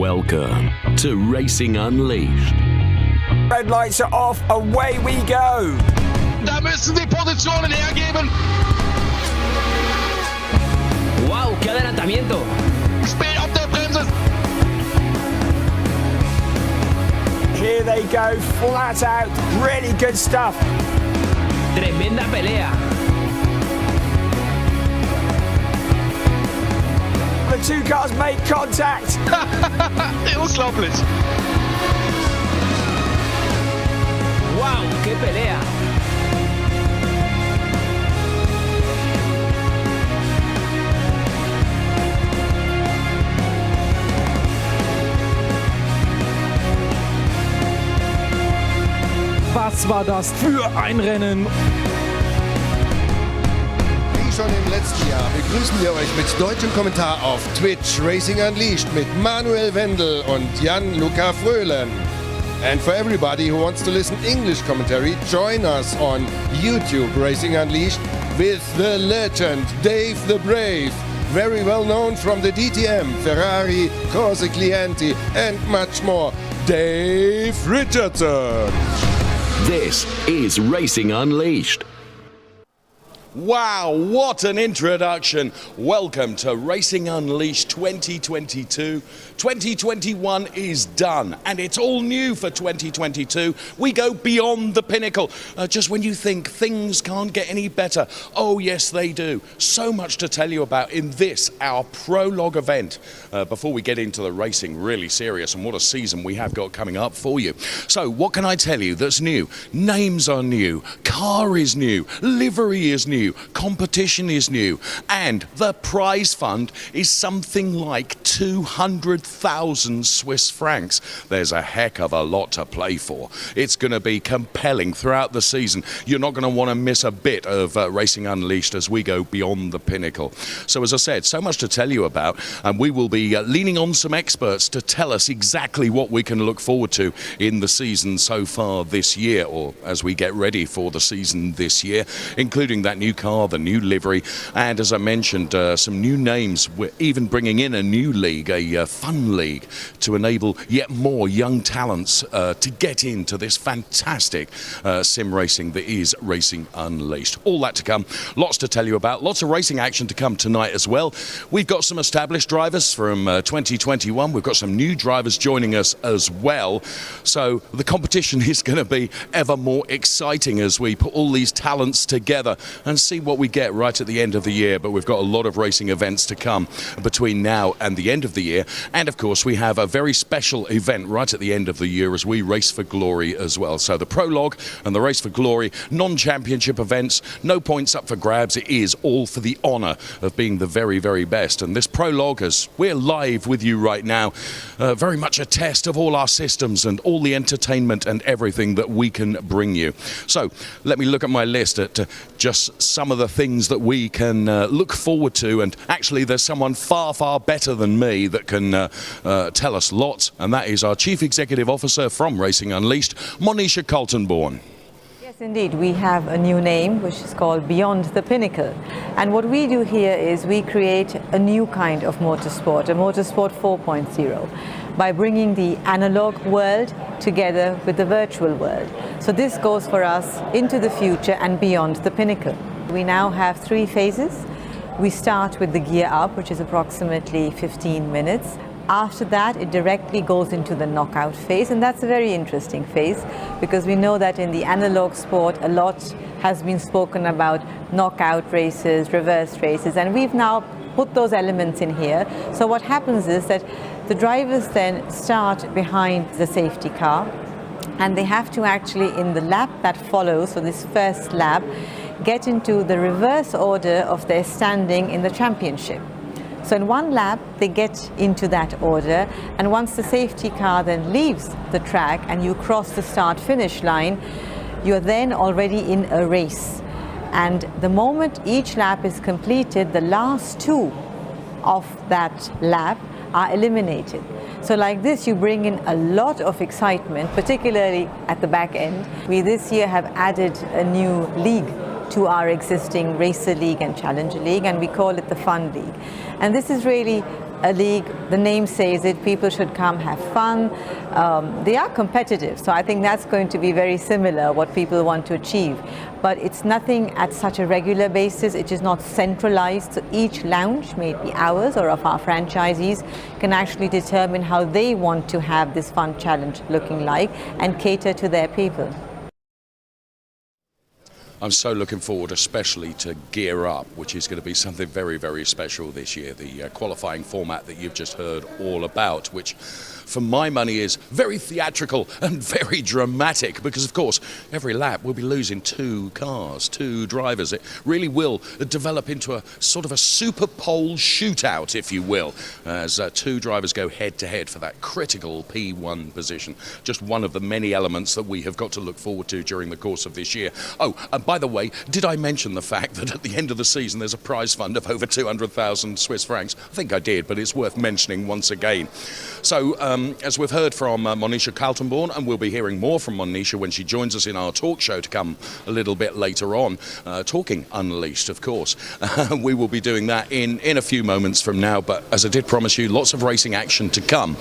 Welcome to Racing Unleashed. Red lights are off, away we go! Da müssen die Positionen hergeben. Wow, qué adelantamiento. Speed auf der Bremse. Here they go, flat out, really good stuff. Tremenda pelea. The two cars make contact. Unglaublich. Wow, qué pelea. Was war das für ein Rennen? Wie schon im letzten Jahr begrüßen wir euch mit deutschem Kommentar auf Twitch Racing Unleashed mit Manuel Wendel und Jan-Luca Fröhlen. And for everybody who wants to listen English commentary, join us on YouTube Racing Unleashed with the legend Dave the Brave, very well known from the DTM, Ferrari, Corse Clienti and much more, Dave Richardson. This is Racing Unleashed. Wow, what an introduction. Welcome to Racing Unleashed 2022. 2021 is done, and it's all new for 2022. We go beyond the pinnacle. Just when you think things can't get any better, oh yes they do. So much to tell you about in this, our Prologue event. Before we get into the racing really serious, and what a season we have got coming up for you. So what can I tell you that's new? Names are new, car is new, livery is new, competition is new, and the prize fund is something like 200,000 Swiss francs. There's a heck of a lot to play for. It's going to be compelling throughout the season. You're not going to want to miss a bit of Racing Unleashed as we go beyond the pinnacle. So as I said, so much to tell you about, and we will be leaning on some experts to tell us exactly what we can look forward to in the season so far this year, or as we get ready for the season this year, including that new car, the new livery, and as I mentioned, some new names. We're even bringing in a new league, a fun league, to enable yet more young talents to get into this fantastic sim racing that is Racing Unleashed. All that to come, lots to tell you about, lots of racing action to come tonight as well. We've got some established drivers from 2021, we've got some new drivers joining us as well, so the competition is going to be ever more exciting as we put all these talents together and see what we get right at the end of the year. But we've got a lot of racing events to come between now and the end of the year, and of course we have a very special event right at the end of the year as we race for glory as well. So the Prologue and the Race for Glory, non-championship events, no points up for grabs. It is all for the honour of being the very, very best. And this Prologue, as we're live with you right now, very much a test of all our systems and all the entertainment and everything that we can bring you. So let me look at my list at just some of the things that we can look forward to, and actually there's someone far, far better than me that can tell us lots, and that is our Chief Executive Officer from Racing Unleashed, Monisha Kaltenborn. Yes, indeed. We have a new name which is called Beyond the Pinnacle. And what we do here is we create a new kind of motorsport, a motorsport 4.0, by bringing the analog world together with the virtual world. So this goes for us into the future and beyond the pinnacle. We now have 3 phases. We start with the gear up, which is approximately 15 minutes. After that, it directly goes into the knockout phase, and that's a very interesting phase because we know that in the analog sport a lot has been spoken about knockout races, reverse races, and we've now put those elements in here. So what happens is that the drivers then start behind the safety car, and they have to actually, in the lap that follows, so this first lap, get into the reverse order of their standing in the championship. So in one lap, they get into that order, and once the safety car then leaves the track and you cross the start-finish line, you're then already in a race. And the moment each lap is completed, the last 2 of that lap are eliminated. So like this, you bring in a lot of excitement, particularly at the back end. We this year have added a new league to our existing Racer League and Challenger League, and we call it the Fun League. And this is really a league, the name says it, people should come have fun. They are competitive, so I think that's going to be very similar what people want to achieve. But it's nothing at such a regular basis, it is not centralized, so each lounge, may it be ours or of our franchisees, can actually determine how they want to have this fun challenge looking like and cater to their people. I'm so looking forward especially to Gear Up, which is going to be something very, very special this year. The qualifying format that you've just heard all about, which for my money is very theatrical and very dramatic because, of course, every lap we'll be losing two cars, two drivers. It really will develop into a sort of a super pole shootout, if you will, as two drivers go head-to-head for that critical P1 position. Just one of the many elements that we have got to look forward to during the course of this year. Oh, and by the way, did I mention the fact that at the end of the season there's a prize fund of over 200,000 Swiss francs? I think I did, but it's worth mentioning once again. So, as we've heard from Monisha Kaltenborn, and we'll be hearing more from Monisha when she joins us in our talk show to come a little bit later on, talking Unleashed, of course. We will be doing that in a few moments from now, but as I did promise you, lots of racing action to come.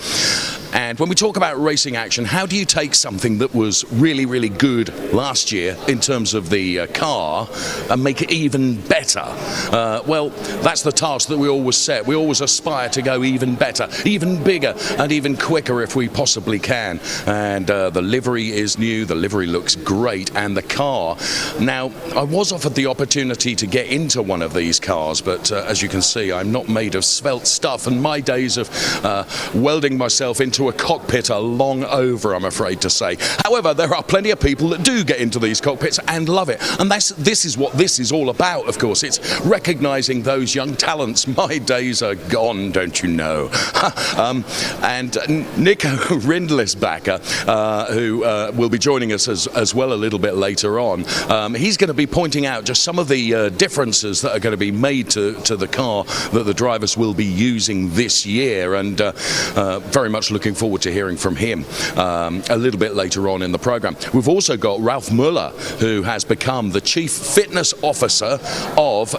And when we talk about racing action, how do you take something that was really, really good last year in terms of the car and make it even better? Well, that's the task that we always set. We always aspire to go even better, even bigger, and even quicker if we possibly can. And the livery is new, the livery looks great, and the car. Now, I was offered the opportunity to get into one of these cars, but as you can see, I'm not made of svelte stuff, and my days of welding myself into a cockpit are long over, I'm afraid to say. However, there are plenty of people that do get into these cockpits and love it, and this is what this is all about, of course. It's recognising those young talents. My days are gone, don't you know? And Nico Rindlisbacher, who will be joining us as well a little bit later on, he's going to be pointing out just some of the differences that are going to be made to the car that the drivers will be using this year, and very much looking forward to hearing from him a little bit later on in the programme. We've also got Ralf Müller, who has become the Chief Fitness Officer of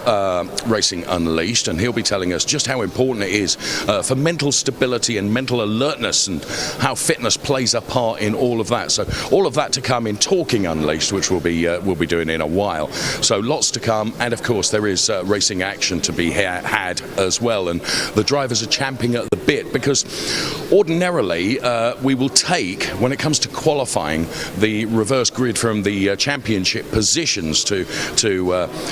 Racing Unleashed, and he'll be telling us just how important it is for mental stability and mental alertness, and how fitness plays a part in all of that. So all of that to come in Talking Unleashed, which we'll be doing in a while. So lots to come, and of course there is racing action to be had as well, and the drivers are champing at the bit, because ordinarily we will take, when it comes to qualifying, the reverse grid from the championship positions to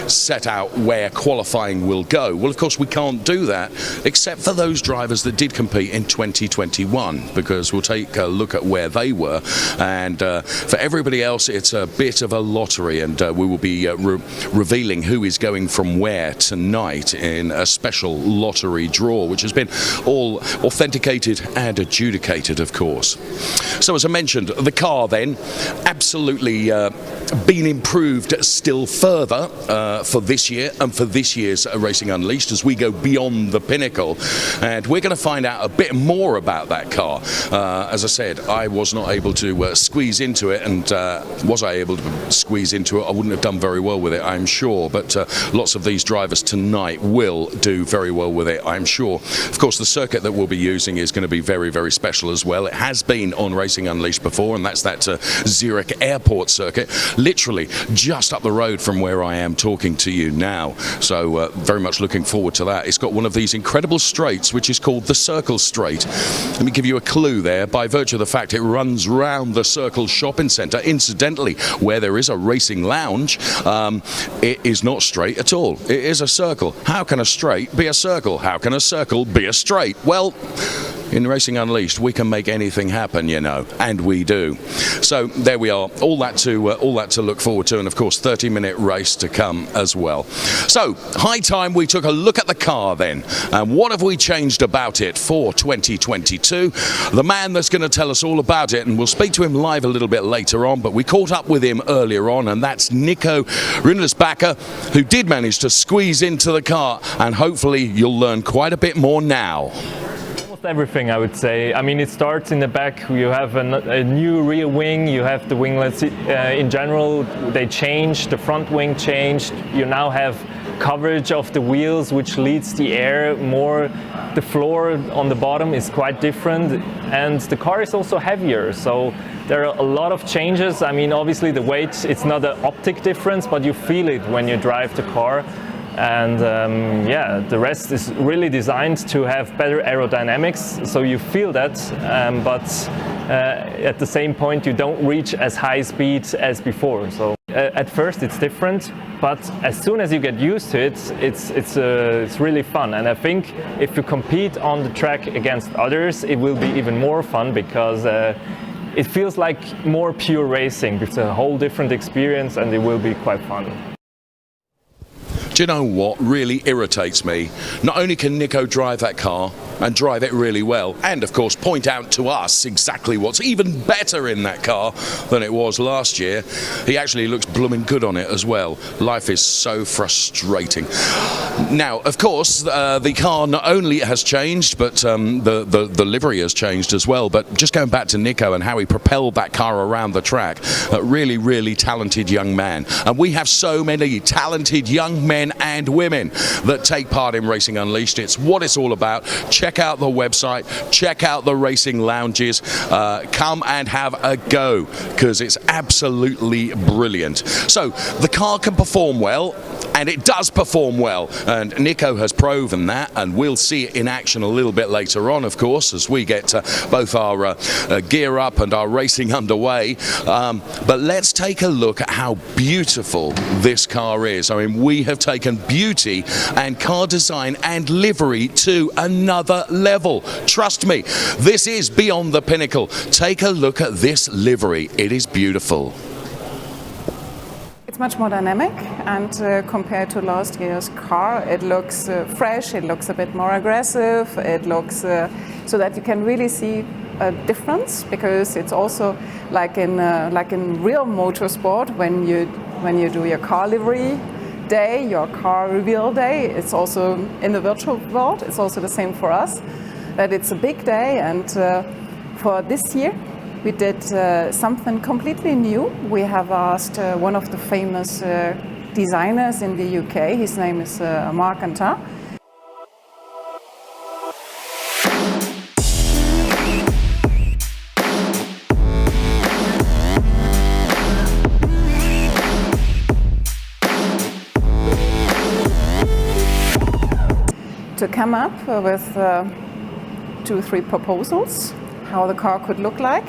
set out where qualifying will go. Well, of course we can't do that except for those drivers that did compete in 2021, because we'll take a look at where they were, and for everybody else it's a bit of a lottery, and we will be revealing who is going from where tonight in a special lottery draw, which has been all authenticated and adjudicated, of course. So as I mentioned, the car then absolutely been improved still further for this year and for this year's Racing Unleashed as we go beyond the Pinnacle, and we're going to find out a bit more about that car. As I said, I was not able to squeeze into it, and was I able to squeeze into it, I wouldn't have done very well with it, I'm sure, but lots of these drivers tonight will do very well with it, I'm sure. Of course, the circuit that we'll be using is going to be very, very special as well. It has been on Racing Unleashed before, and that's that Zurich airport circuit, literally just up the road from where I am talking to you now. So very much looking forward to that. It's got one of these incredible straights, which is called the Circle Straight. Let me give you a clue there. By virtue of the fact it runs round the Circle shopping centre, incidentally, where there is a racing lounge, it is not straight at all. It is a circle. How can a straight be a circle? How can a circle be a straight? Well, in Racing Unleashed, we can make anything happen, you know, and we do. So there we are, all that to look forward to, and of course 30-minute race to come as well. So high time we took a look at the car then, and what have we changed about it for 2022? The man that's going to tell us all about it, and we'll speak to him live a little bit later on, but we caught up with him earlier on, and that's Nico Rindlisbacher, who did manage to squeeze into the car, and hopefully you'll learn quite a bit more now. Almost everything, I would say. I mean, it starts in the back. You have a new rear wing. You have the winglets in general. They changed. The front wing changed. You now have coverage of the wheels, which leads the air more. The floor on the bottom is quite different, and the car is also heavier. So there are a lot of changes. I mean, obviously the weight, it's not an optic difference, but you feel it when you drive the car. And yeah, the rest is really designed to have better aerodynamics, so you feel that, but at the same point you don't reach as high speed as before. So at first it's different, but as soon as you get used to it, it's really fun. And I think if you compete on the track against others, it will be even more fun, because it feels like more pure racing. It's a whole different experience, and it will be quite fun. Do you know what really irritates me? Not only can Nico drive that car and drive it really well, and of course point out to us exactly what's even better in that car than it was last year, he actually looks blooming good on it as well. Life is so frustrating. Now, of course, the car not only has changed, but the livery has changed as well. But just going back to Nico and how he propelled that car around the track, a really, really talented young man. And we have so many talented young men and women that take part in Racing Unleashed. It's what it's all about. Check out the website, check out the racing lounges, come and have a go, because it's absolutely brilliant. So the car can perform well, and it does perform well, and Nico has proven that, and we'll see it in action a little bit later on, of course, as we get both our gear up and our racing underway. But let's take a look at how beautiful this car is. I mean, we have taken beauty and car design and livery to another level. Trust me, this is beyond the pinnacle. Take a look at this livery. It is beautiful. It's much more dynamic, and compared to last year's car, it looks fresh, it looks a bit more aggressive, it looks so that you can really see a difference, because it's also like in real motorsport, when you do your car livery day, your car reveal day, it's also in the virtual world, it's also the same for us, that it's a big day. And for this year we did something completely new. We have asked one of the famous designers in the UK, his name is Mark Antar. To come up with 2 or 3 proposals how the car could look like,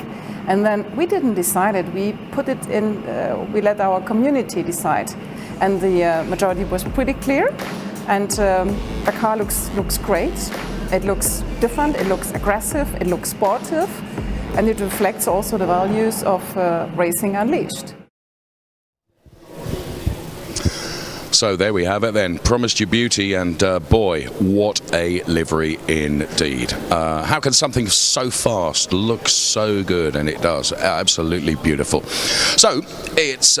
and then we didn't decide it. We put it in. We let our community decide, and the majority was pretty clear. And the car looks great. It looks different. It looks aggressive. It looks sportive, and it reflects also the values of Racing Unleashed. So there we have it then. Promised you beauty, and boy, what a livery indeed. How can something so fast look so good? And it does. Absolutely beautiful. So it's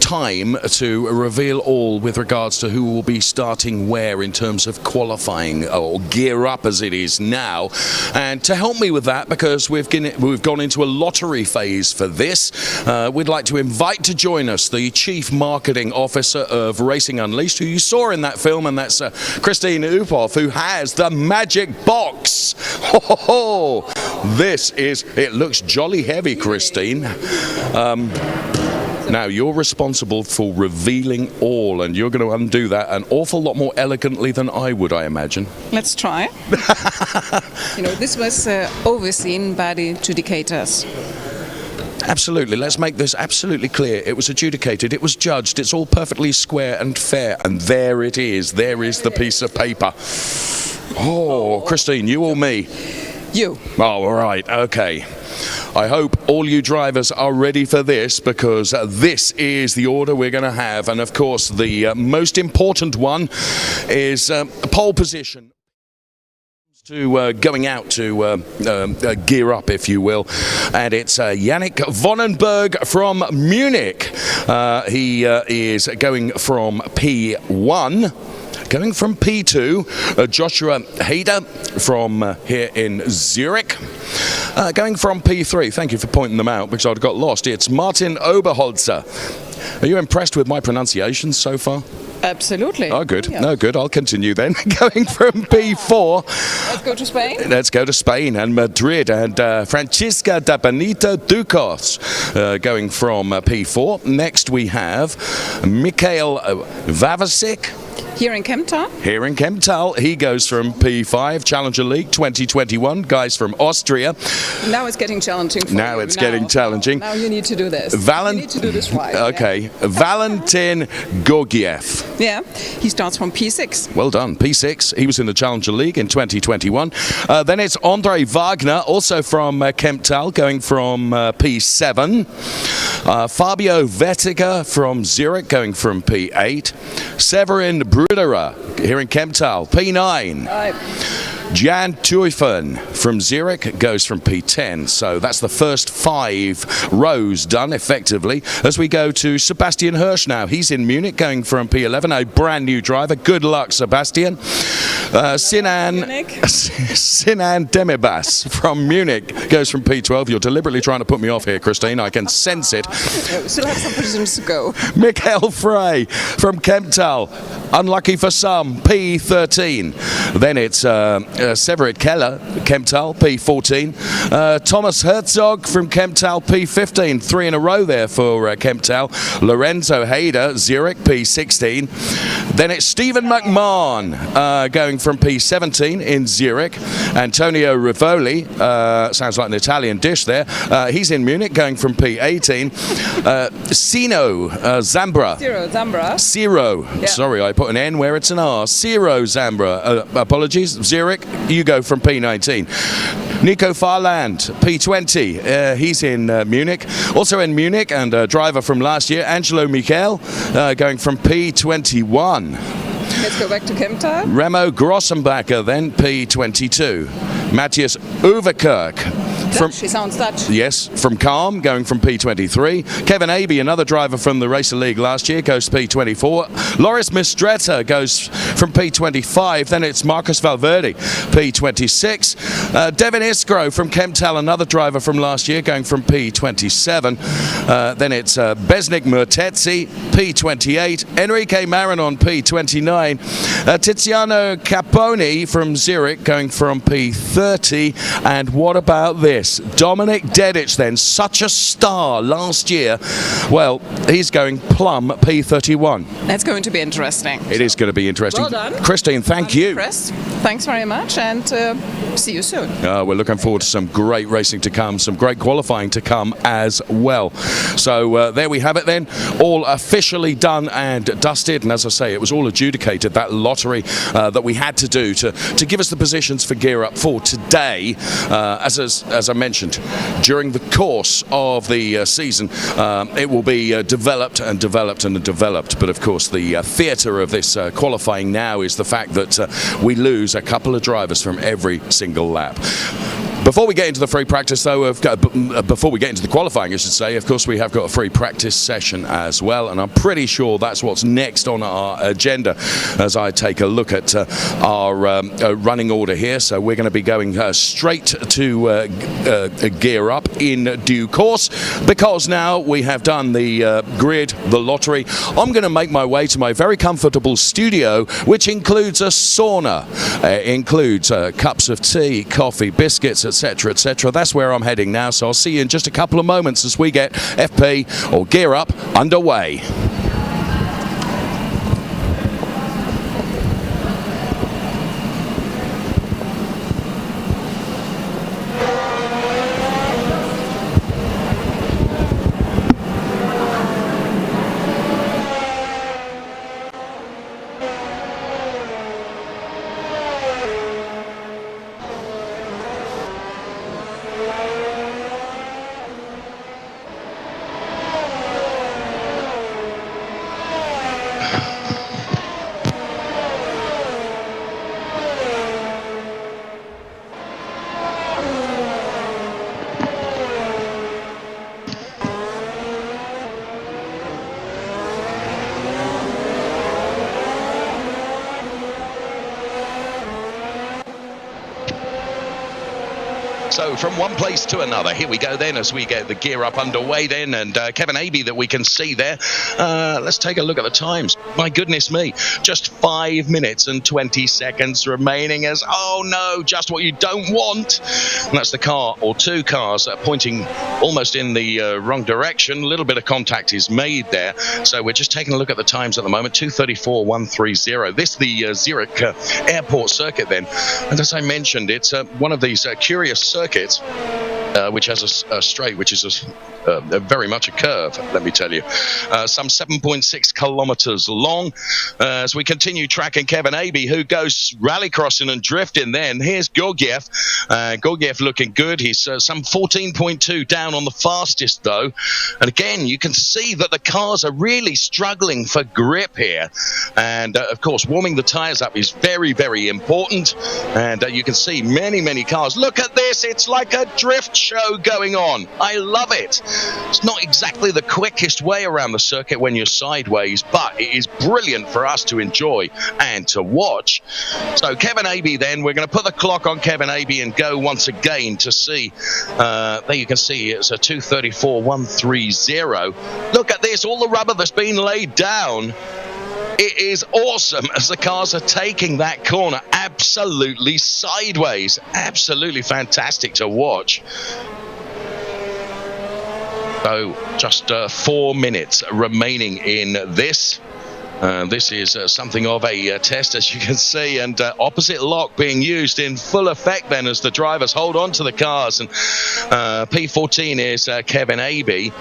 time to reveal all with regards to who will be starting where in terms of qualifying, or gear up as it is now. And to help me with that, because we've gone into a lottery phase for this, we'd like to invite to join us the Chief Marketing Officer of Racing Unleashed, who you saw in that film, and that's Christine Uphoff, who has the magic box. Ho, ho, ho. This is, it looks jolly heavy, Christine. Now you're responsible for revealing all, and you're going to undo that an awful lot more elegantly than I would, I imagine. Let's try. You know, this was overseen by the adjudicators. Absolutely. Let's make this absolutely clear. It was adjudicated. It was judged. It's all perfectly square and fair. And there it is. There is the piece of paper. Oh, Christine, you or me? You. Oh, all right. Okay. I hope all you drivers are ready for this, because this is the order we're going to have. And of course, the most important one is pole position. To going out to gear up, if you will, and it's Yannick Vonenberg from Munich. He is going from P1. Going from P2, Joshua Hader from here in Zurich. Going from P3, thank you for pointing them out because I'd got lost. It's Martin Oberholzer. Are you impressed with my pronunciation so far? Absolutely. Oh, good. Yeah. No, good. I'll continue then. Going from P4. Let's go to Spain. Let's go to Spain and Madrid. And Francisca da Benito Ducos going from P4. Next we have Mikhail Vavasik. Here in Kemptal. Here in Kemptal, he goes from P5, Challenger League 2021, guys from Austria. Now it's getting challenging for Now you. it's getting challenging. Now you need to do this. You need to do this right. Okay, Valentin Gorgiev. Yeah, he starts from P6. Well done, P6. He was in the Challenger League in 2021. Then it's Andre Wagner, also from Kemptal, going from P7. Fabio Vettiger from Zurich, going from P8. Severin Bruderer, here in Kemptal, P9. Jan Tuyfen from Zurich goes from P10. So that's the first 5 rows done effectively. As we go to Sebastian Hirsch now. He's in Munich going from P11. A brand new driver. Good luck, Sebastian. Sinan Demibas from Munich goes from P12. You're deliberately trying to put me off here, Christine. I can sense it. We still have some positions to go. Mikhail Frey from Kemptal. Unlucky for some, P13. Then it's Severin Keller, Kemptal, P14. Thomas Herzog from Kemptal, P15. 3 in a row there for Kemptal. Lorenzo Hader, Zurich, P16. Then it's Stephen McMahon going from P17 in Zurich. Antonio Rivoli, sounds like an Italian dish there. He's in Munich going from P18. Ciro Zambra. Ciro. Yeah. Sorry, I put an N where it's an R. Ciro Zambra. Apologies. Zurich, you go from P19. Nico Farland, P20. He's in Munich. Also in Munich, and a driver from last year, Angelo Mikhail, going from P21. Let's go back to Kemptal. Remo Grossenbacher, then P22. Matthias Overkirk. He sounds Dutch. Yes, from Calm, going from P23. Kevin Abbey, another driver from the Racer League last year, goes to P24. Loris Mistretta goes from P25. Then it's Marcus Valverde, P26. Devin Iskro from Kemptal, another driver from last year, going from P27. Then it's Besnik Murtetzi, P28. Enrique Marinon, P29. Tiziano Caponi from Zurich, going from P30. And what about this? Dominic Dedic, then, such a star last year. Well, he's going plumb P31. That's going to be interesting. It is going to be interesting. Well done. Christine, thank you. Impressed. Thanks very much, and see you soon. We're looking forward to some great racing to come, some great qualifying to come as well. So there we have it then, all officially done and dusted. And as I say, it was all adjudicated, that lottery that we had to do to give us the positions for Gear Up for today. As I mentioned, during the course of the season, it will be developed and developed and developed. But of course, the theatre of this qualifying now is the fact that we lose a couple of drivers from every single lap. Before we get into the free practice, though, before we get into the qualifying, I should say, of course, we have got a free practice session as well, and I'm pretty sure that's what's next on our agenda as I take a look at our running order here. So we're going to be going straight to Gear Up in due course, because now we have done the grid, the lottery. I'm going to make my way to my very comfortable studio, which includes a sauna, includes cups of tea, coffee, biscuits, etc., etc. That's where I'm heading now, so I'll see you in just a couple of moments as we get FP or Gear Up underway. So from one place to another, here we go then as we get the gear up underway then, and Kevin Abey that we can see there. Let's take a look at the times. My goodness me, just 5 minutes and 20 seconds remaining as, oh no, just what you don't want. And that's the car, or two cars, pointing almost in the wrong direction. A little bit of contact is made there. So we're just taking a look at the times at the moment, 2:34.130. This the Zurich airport circuit then. And as I mentioned, it's one of these curious circuits which has a straight, which is very much a curve, let me tell you. Some 7.6 kilometers long. As we continue tracking Kevin Abey, who goes rallycrossing and drifting then. Here's Gorgiev. Gorgiev looking good. He's some 14.2 down on the fastest, though. And again, you can see that the cars are really struggling for grip here. And, of course, warming the tyres up is very, very important. And you can see many, many cars. Look at this. It's like a drift show going on. I love it. It's not exactly the quickest way around the circuit when you're sideways, but it is brilliant for us to enjoy and to watch. So Kevin Abey then, we're going to put the clock on Kevin Abey and go once again to see. There you can see it's a 2:34.130. Look at this, all the rubber that's been laid down. It is awesome as the cars are taking that corner absolutely sideways. Absolutely fantastic to watch. So just 4 minutes remaining in this. This is something of a test, as you can see, and opposite lock being used in full effect then as the drivers hold on to the cars. And P14 is Kevin Abey,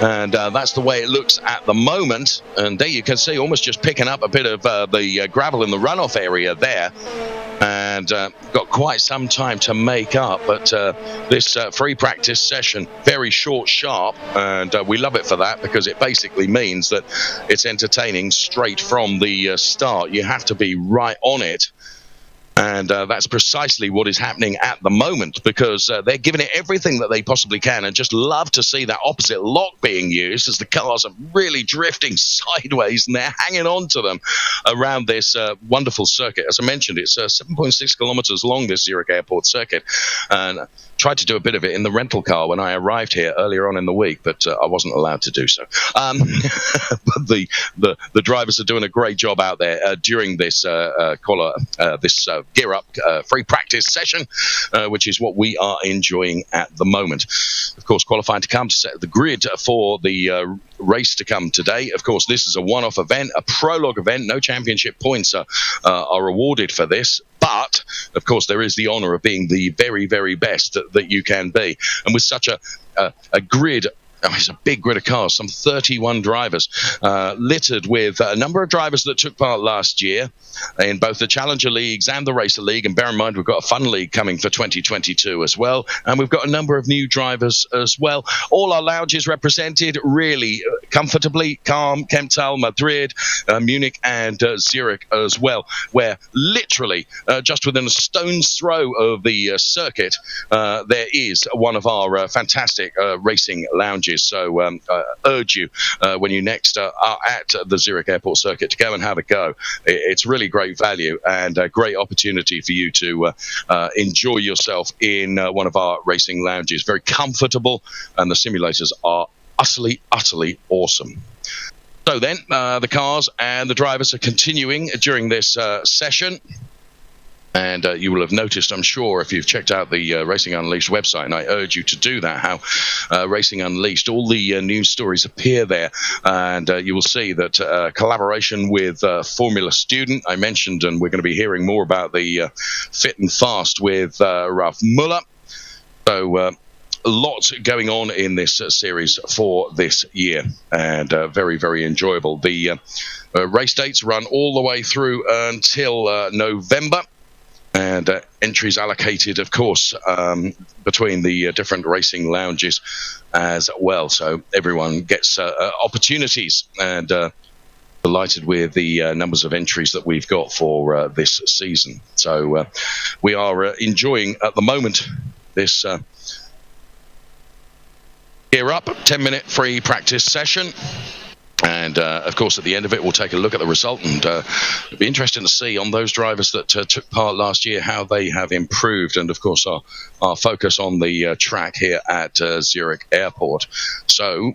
and that's the way it looks at the moment. And there you can see almost just picking up a bit of the gravel in the runoff area there. And got quite some time to make up, but this free practice session, very short, sharp, and we love it for that because it basically means that it's entertaining straight from the start. You have to be right on it. And that's precisely what is happening at the moment because they're giving it everything that they possibly can and just love to see that opposite lock being used as the cars are really drifting sideways and they're hanging on to them around this wonderful circuit. As I mentioned, it's 7.6 kilometers long, this Zurich airport circuit. And tried to do a bit of it in the rental car when I arrived here earlier on in the week, but I wasn't allowed to do so. But the drivers are doing a great job out there during this gear up free practice session, which is what we are enjoying at the moment. Of course, qualifying to come to set the grid for the race to come today. Of course, this is a one-off event, a prologue event. No championship points are awarded for this. But, of course, there is the honour of being the very, very best that you can be. And with such a grid, it's a big grid of cars, some 31 drivers, littered with a number of drivers that took part last year in both the Challenger Leagues and the Racer League. And bear in mind, we've got a Fun League coming for 2022 as well. And we've got a number of new drivers as well. All our lounges represented really comfortably. Calm, Kemptal, Madrid, Munich and Zurich as well, where literally just within a stone's throw of the circuit, there is one of our fantastic racing lounges. So I urge you, when you next are at the Zurich Airport circuit, to go and have a go. It's really great value and a great opportunity for you to enjoy yourself in one of our racing lounges. Very comfortable, and the simulators are utterly, utterly awesome. So then, the cars and the drivers are continuing during this session. And you will have noticed, I'm sure, if you've checked out the Racing Unleashed website, and I urge you to do that, how Racing Unleashed, all the news stories appear there. And you will see that collaboration with Formula Student, I mentioned, and we're going to be hearing more about the Fit and Fast with Ralf Müller. So lots going on in this series for this year, and very, very enjoyable. The race dates run all the way through until November. And entries allocated, of course, between the different racing lounges as well. So everyone gets opportunities, and delighted with the numbers of entries that we've got for this season. So we are enjoying at the moment this gear up 10-minute free practice session. And of course, at the end of it, we'll take a look at the result, and it'll be interesting to see on those drivers that took part last year how they have improved. And of course, our focus on the track here at Zurich Airport. So,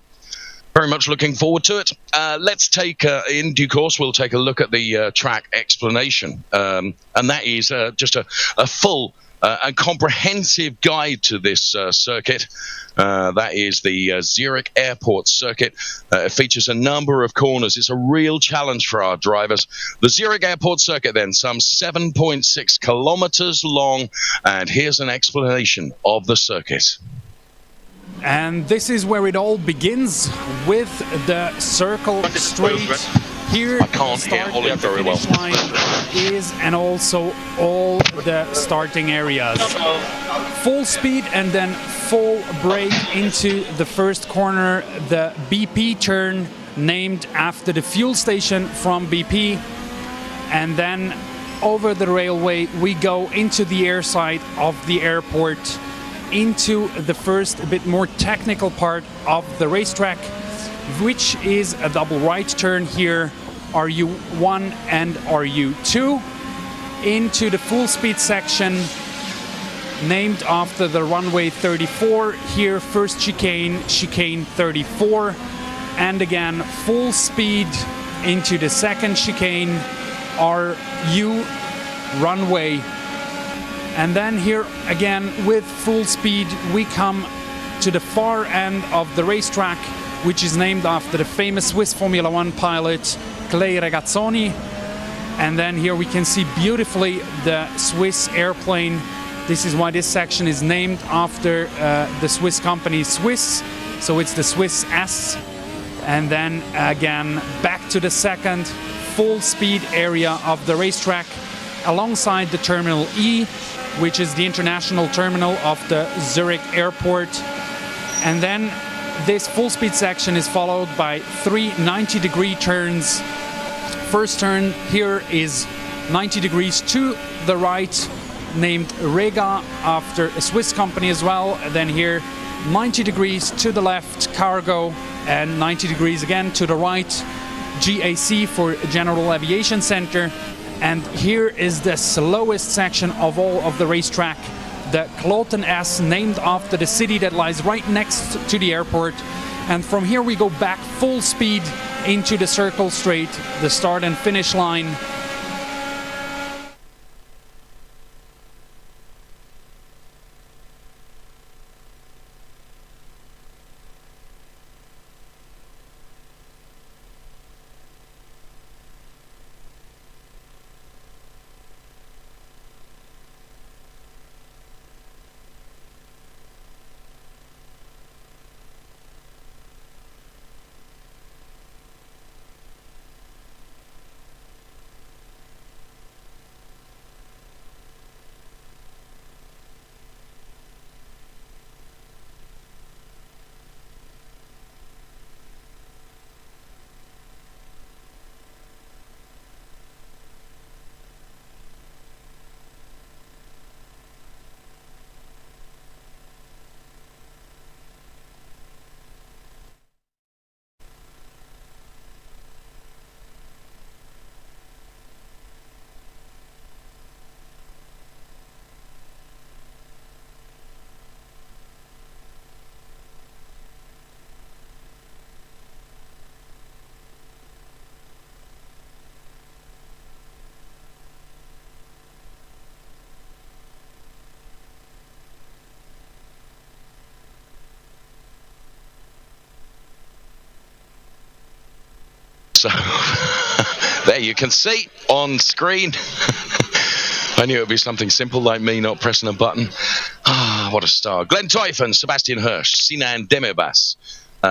very much looking forward to it. Let's take, in due course, we'll take a look at the track explanation, and that is just a full and comprehensive guide to this circuit. That is the Zurich Airport circuit. It features a number of corners. It's a real challenge for our drivers. The Zurich Airport circuit then, some 7.6 kilometers long, and here's an explanation of the circuit. And this is where it all begins, with the circle straight. Here, I can't hear Ollie very well. Is and also all the starting areas. Full speed and then full brake into the first corner, the BP turn, named after the fuel station from BP. And then over the railway, we go into the airside of the airport, into the first, a bit more technical part of the racetrack, which is a double right turn here, RU1 and RU2, into the full speed section named after the runway 34. Here, first chicane, chicane 34, and again full speed into the second chicane, RU runway. And then here again with full speed we come to the far end of the racetrack, which is named after the famous Swiss Formula One pilot Clay Regazzoni. And then here we can see beautifully the Swiss airplane. This is why this section is named after the Swiss company Swiss, so it's the Swiss S. And then again back to the second full speed area of the racetrack alongside the Terminal E, which is the international terminal of the Zurich Airport. And then this full speed section is followed by 3 90-degree turns. First turn here is 90 degrees to the right, named Rega after a Swiss company as well. And then here 90 degrees to the left, cargo, and 90 degrees again to the right, GAC for General Aviation Center. And here is the slowest section of all of the racetrack, the Kloten S, named after the city that lies right next to the airport. And from here we go back full speed into the circle straight, the start and finish line. So there you can see on screen. I knew it would be something simple like me not pressing a button. Ah, what a star. Glenn Teufel, Sebastian Hirsch, Sinan Demibas,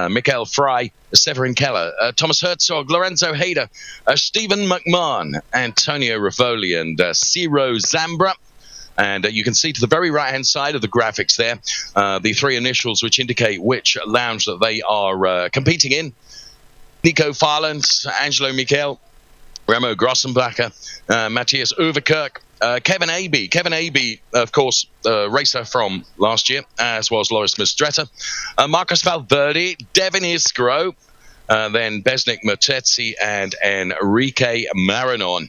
Mikhail Frey, Severin Keller, Thomas Herzog, Lorenzo Hader, Stephen McMahon, Antonio Rivoli, and Ciro Zambra. And you can see to the very right-hand side of the graphics there, the 3 initials which indicate which lounge that they are competing in. Nico Farlands, Angelo Miguel, Remo Grossenbacher, Matthias Overkirk, Kevin Aby. Kevin Aby, of course, racer from last year, as was Loris Mistretta, Marcus Valverde, Devin Iskro, then Besnik Mertezi and Enrique Marinon.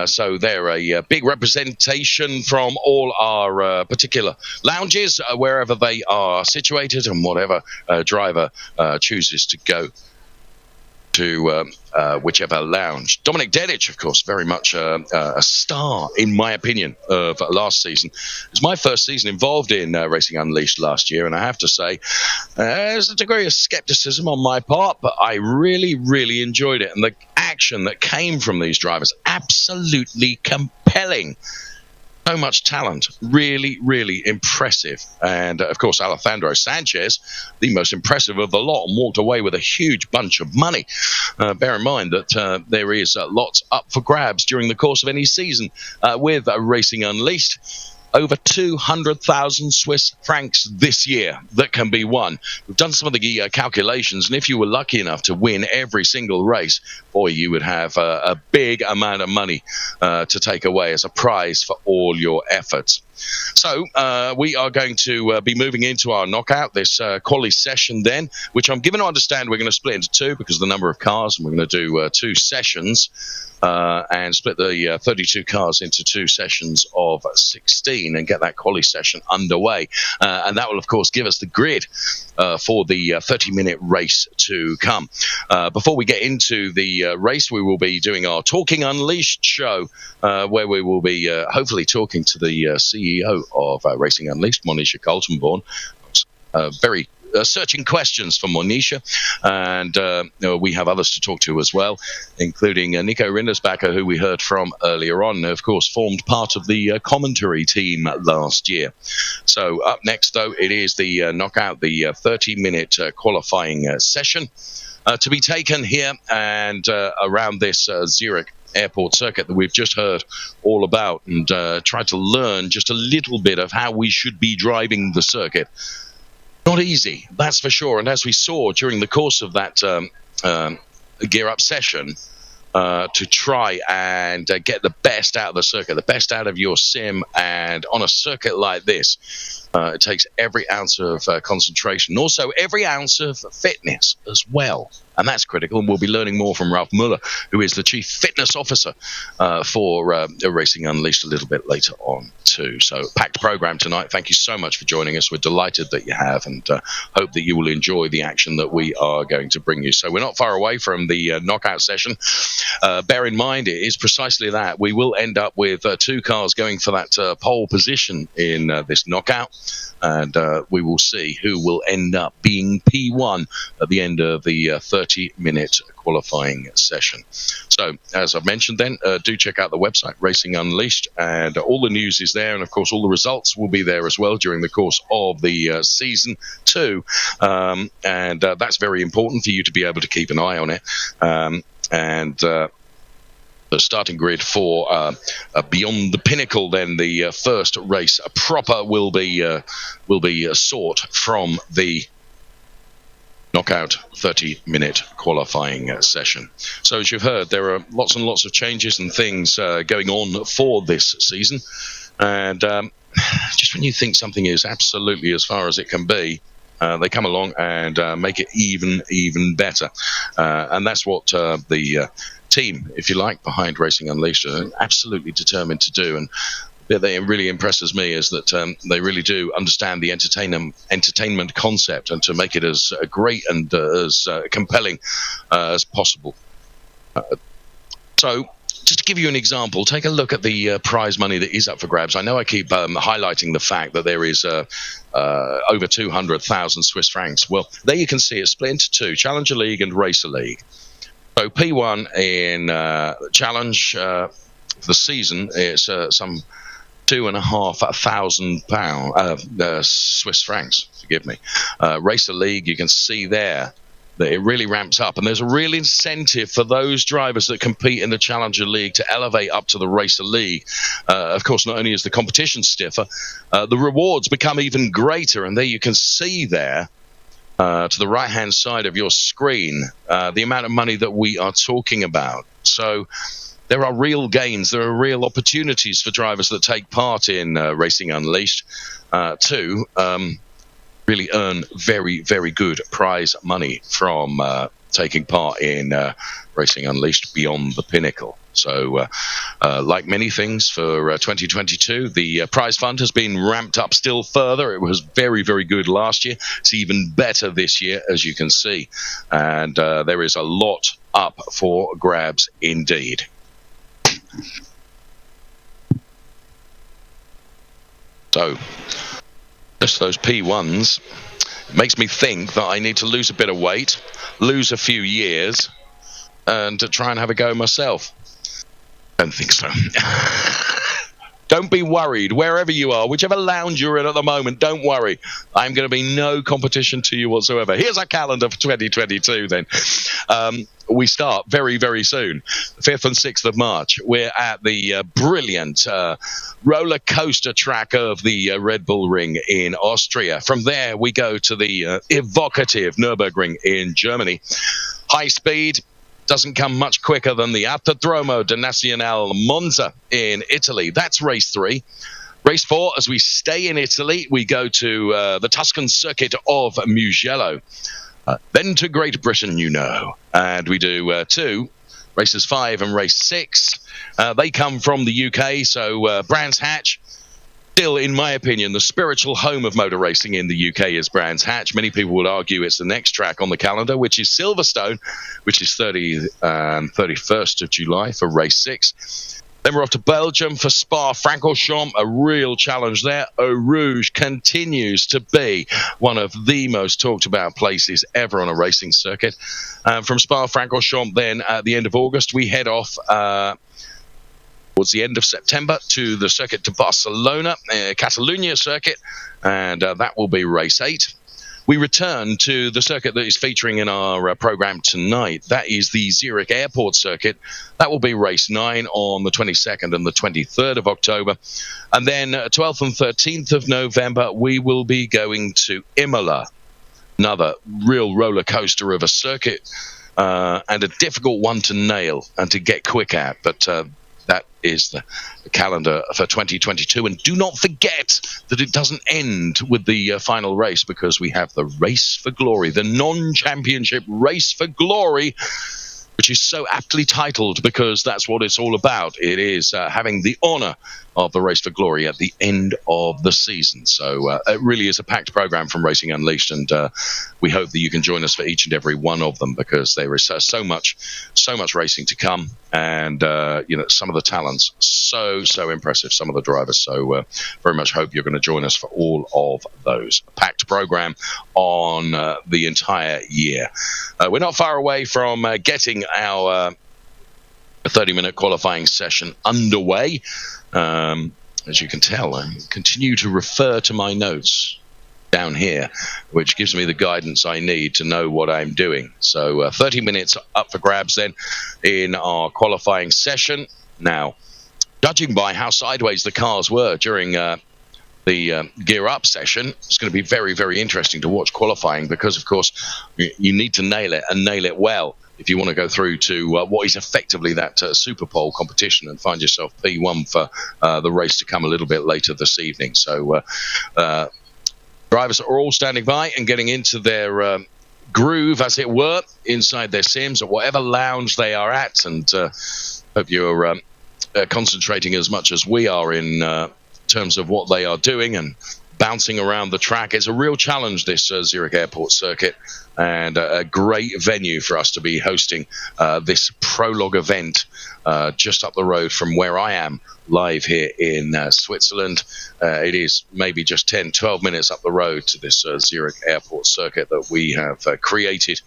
So they're a big representation from all our particular lounges, wherever they are situated, and whatever driver chooses to go to whichever lounge. Dominik Dedic, of course, very much a star, in my opinion, of last season. It was my first season involved in Racing Unleashed last year, and I have to say, there's a degree of skepticism on my part, but I really, really enjoyed it. And the action that came from these drivers, absolutely compelling. So much talent, really, really impressive. And of course, Alefandro Sanchez, the most impressive of the lot, and walked away with a huge bunch of money. Bear in mind that there is lots up for grabs during the course of any season with Racing Unleashed. Over 200,000 Swiss francs this year that can be won. We've done some of the calculations, and if you were lucky enough to win every single race, boy, you would have a big amount of money to take away as a prize for all your efforts. So we are going to be moving into our knockout, this quali session then, which I'm given to understand we're going to split into two because of the number of cars, and we're going to do two sessions. And split the 32 cars into two sessions of 16 and get that quali session underway. And that will, of course, give us the grid for the 30-minute race to come. Before we get into the race, we will be doing our Talking Unleashed show, where we will be hopefully talking to the CEO of Racing Unleashed, Monisha Kaltenborn. Very searching questions for Monisha, and we have others to talk to as well, including Nico Rindersbacher, who we heard from earlier on, of course formed part of the commentary team last year. So up next, though, it is the knockout, the 30-minute qualifying session to be taken here and around this Zurich airport circuit that we've just heard all about, and tried to learn just a little bit of how we should be driving the circuit. Not easy, that's for sure. And as we saw during the course of that gear up session, to try and get the best out of the circuit, the best out of your sim, and on a circuit like this, it takes every ounce of concentration, also every ounce of fitness as well. And that's critical, and we'll be learning more from Ralph Muller, who is the Chief Fitness Officer for Racing Unleashed a little bit later on too. So, packed program tonight. Thank you so much for joining us. We're delighted that you have, and hope that you will enjoy the action that we are going to bring you. So we're not far away from the knockout session. Bear in mind, it is precisely that. We will end up with two cars going for that pole position in this knockout. And we will see who will end up being P1 at the end of the 30-minute qualifying session. So, as I've mentioned then, do check out the website, Racing Unleashed, and all the news is there, and of course all the results will be there as well during the course of the season too. And that's very important for you to be able to keep an eye on it. The starting grid for Beyond the Pinnacle, then the first race proper will be sought from the knockout 30-minute qualifying session. So as you've heard, there are lots and lots of changes and things going on for this season, and just when you think something is absolutely as far as it can be, they come along and make it even better, and that's what the team, if you like, behind Racing Unleashed are absolutely determined to do. And the bit that really impresses me is that they really do understand the entertainment concept, and to make it as great and as compelling as possible. So, just to give you an example, take a look at the prize money that is up for grabs. I know I keep highlighting the fact that there is over 200,000 Swiss francs. Well, there you can see it's split into two, Challenger League and Racer League. So P1 in Challenge for the season is some £2,500 Swiss francs. Forgive me. Racer League, you can see there that it really ramps up, and there's a real incentive for those drivers that compete in the Challenger League to elevate up to the Racer League. Of course, not only is the competition stiffer, the rewards become even greater, and there you can see there, to the right-hand side of your screen, the amount of money that we are talking about. So there are real gains, there are real opportunities for drivers that take part in Racing Unleashed to really earn very, very good prize money from taking part in Racing Unleashed Beyond the Pinnacle. So, like many things for 2022, the prize fund has been ramped up still further. It was very, very good last year. It's even better this year, as you can see. And there is a lot up for grabs indeed. So, just those P1s. It makes me think that I need to lose a bit of weight, lose a few years, and to try and have a go myself. Don't think so. Don't be worried. Wherever you are, whichever lounge you're in at the moment, don't worry. I'm going to be no competition to you whatsoever. Here's our calendar for 2022 then. We start very, very soon. 5th and 6th of March. We're at the brilliant roller coaster track of the Red Bull Ring in Austria. From there, we go to the evocative Nürburgring in Germany. High speed. Doesn't come much quicker than the Autodromo de Nazionale Monza in Italy. That's race 3. Race 4, as we stay in Italy, we go to the Tuscan circuit of Mugello. Then to Great Britain, and we do 2, races 5 and race 6. They come from the UK, so Brands Hatch. Still, in my opinion, the spiritual home of motor racing in the UK is Brands Hatch. Many people would argue it's the next track on the calendar, which is Silverstone, which is 30th and 31st of July for race 6. Then we're off to Belgium for Spa-Francorchamps, a real challenge there. Eau Rouge continues to be one of the most talked about places ever on a racing circuit. From Spa-Francorchamps, then at the end of August, we head off towards the end of September to the circuit to Barcelona, Catalunya circuit, and that will be race 8. We return to the circuit that is featuring in our program tonight. That is the Zurich Airport circuit. That will be race 9 on the 22nd and the 23rd of October. And then 12th and 13th of November, we will be going to Imola, another real roller coaster of a circuit, and a difficult one to nail and to get quick at. But that is the calendar for 2022. And do not forget that it doesn't end with the final race, because we have the Race for Glory, the non-championship Race for Glory, which is so aptly titled because that's what it's all about. It is having the honour of the Race for Glory at the end of the season. So it really is a packed program from Racing Unleashed, and we hope that you can join us for each and every one of them, because there is so much racing to come, and some of the talents so impressive, some of the drivers. So very much hope you're going to join us for all of those. A packed program on the entire year. We're not far away from getting our 30-minute qualifying session underway. As you can tell, I continue to refer to my notes down here, which gives me the guidance I need to know what I'm doing. So 30 minutes up for grabs then in our qualifying session. Now, judging by how sideways the cars were during the gear up session, it's going to be very, very interesting to watch qualifying, because of course you need to nail it, and nail it well, if you want to go through to what is effectively that Super Pole competition and find yourself P1 for the race to come a little bit later this evening. So drivers are all standing by and getting into their groove, as it were, inside their sims at whatever lounge they are at, and hope you're concentrating as much as we are in terms of what they are doing and bouncing around the track. It's a real challenge, this Zurich Airport circuit, and a great venue for us to be hosting this Prologue event just up the road from where I am, live here in Switzerland. It is maybe just 10-12 minutes up the road to this Zurich Airport circuit that we have created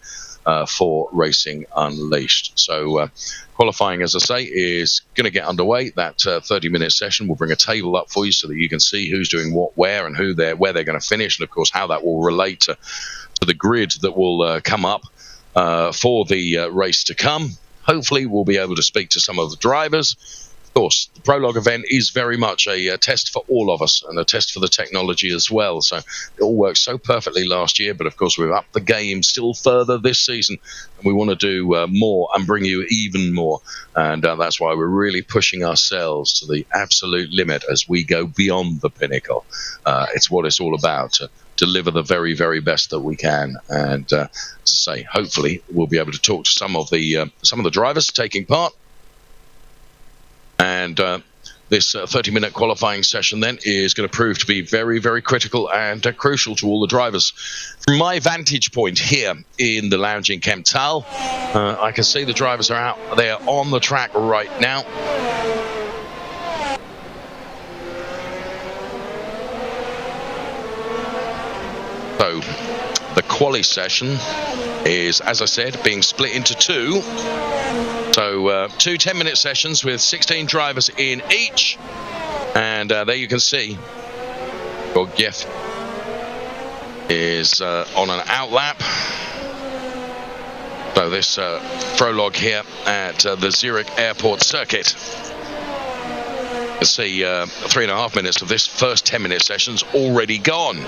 for Racing Unleashed. So qualifying, as I say, is going to get underway. That 30-minute session will bring a table up for you so that you can see who's doing what, where, and where they're going to finish, and of course how that will relate to the grid that will come up for the race to come. Hopefully we'll be able to speak to some of the drivers, Of course, the Prologue event is very much a test for all of us and a test for the technology as well. So it all worked so perfectly last year, but of course we've upped the game still further this season, and we want to do more and bring you even more. And that's why we're really pushing ourselves to the absolute limit as we go beyond the pinnacle. It's what it's all about, to deliver the very, very best that we can. And as I say, hopefully we'll be able to talk to some of the drivers taking part. And this 30-minute qualifying session then is going to prove to be very, very critical and crucial to all the drivers. From my vantage point here in the lounge in Kemptal, I can see the drivers are out there on the track right now. So the quali session is, as I said, being split into two. So two 10-minute sessions with 16 drivers in each. And there you can see Gorgiev is on an outlap. So this prologue here at the Zurich airport circuit. You can see 3.5 minutes of this first 10-minute session's already gone.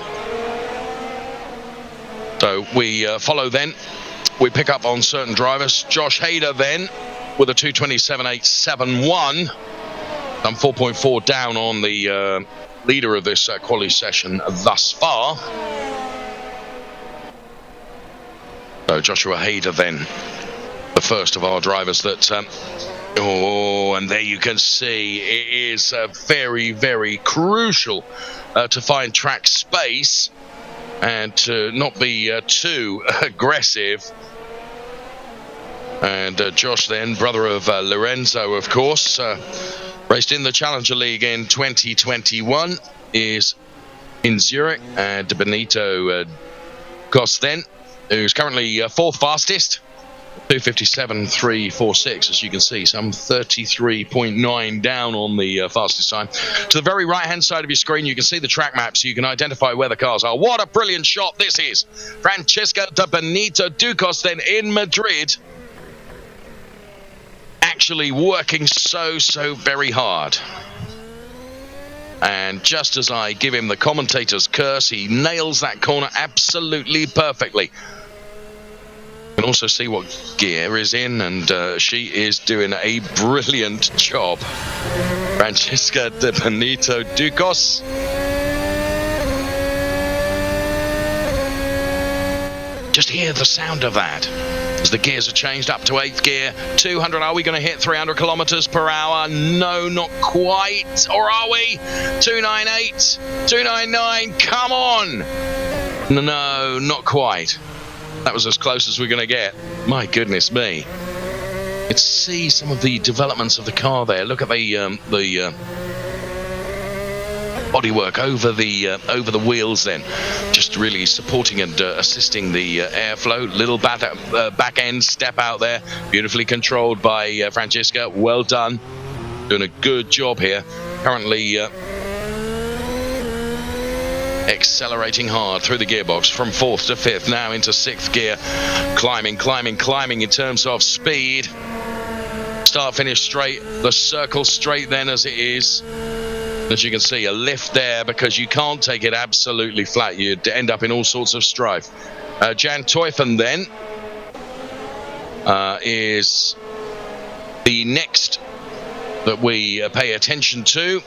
So we follow then. We pick up on certain drivers. Josh Hader then with a 2:27.871. I'm 4.4 down on the leader of this quali session thus far. So Joshua Hader then, the first of our drivers that... and there you can see it is very, very crucial to find track space and to not be too aggressive. And Josh then, brother of Lorenzo, of course, raced in the Challenger League in 2021, is in Zurich. And Benito Gosten, who's currently fourth fastest, 2:57.346, as you can see, some 33.9 down on the fastest time. To the very right-hand side of your screen, you can see the track map, so you can identify where the cars are. What a brilliant shot this is! Francesca de Benito Ducos then in Madrid, actually working so very hard. And just as I give him the commentator's curse, he nails that corner absolutely perfectly. You can also see what gear is in, and she is doing a brilliant job. Francesca de Benito Ducos. Just hear the sound of that as the gears are changed up to 8th gear. 200, are we going to hit 300 kilometers per hour? No, not quite. Or are we? 298, 299, come on! No, not quite. That was as close as we're going to get. My goodness me. Let's see some of the developments of the car there. Look at the bodywork over the wheels then. Just really supporting and assisting the airflow. Little back end step out there. Beautifully controlled by Francesca. Well done. Doing a good job here. Currently... accelerating hard through the gearbox from 4th to 5th, now into 6th gear, climbing in terms of speed. Start finish straight, the circle straight then as it is. As you can see, a lift there because you can't take it absolutely flat, you'd end up in all sorts of strife. Jan Teufen then is the next that we pay attention to.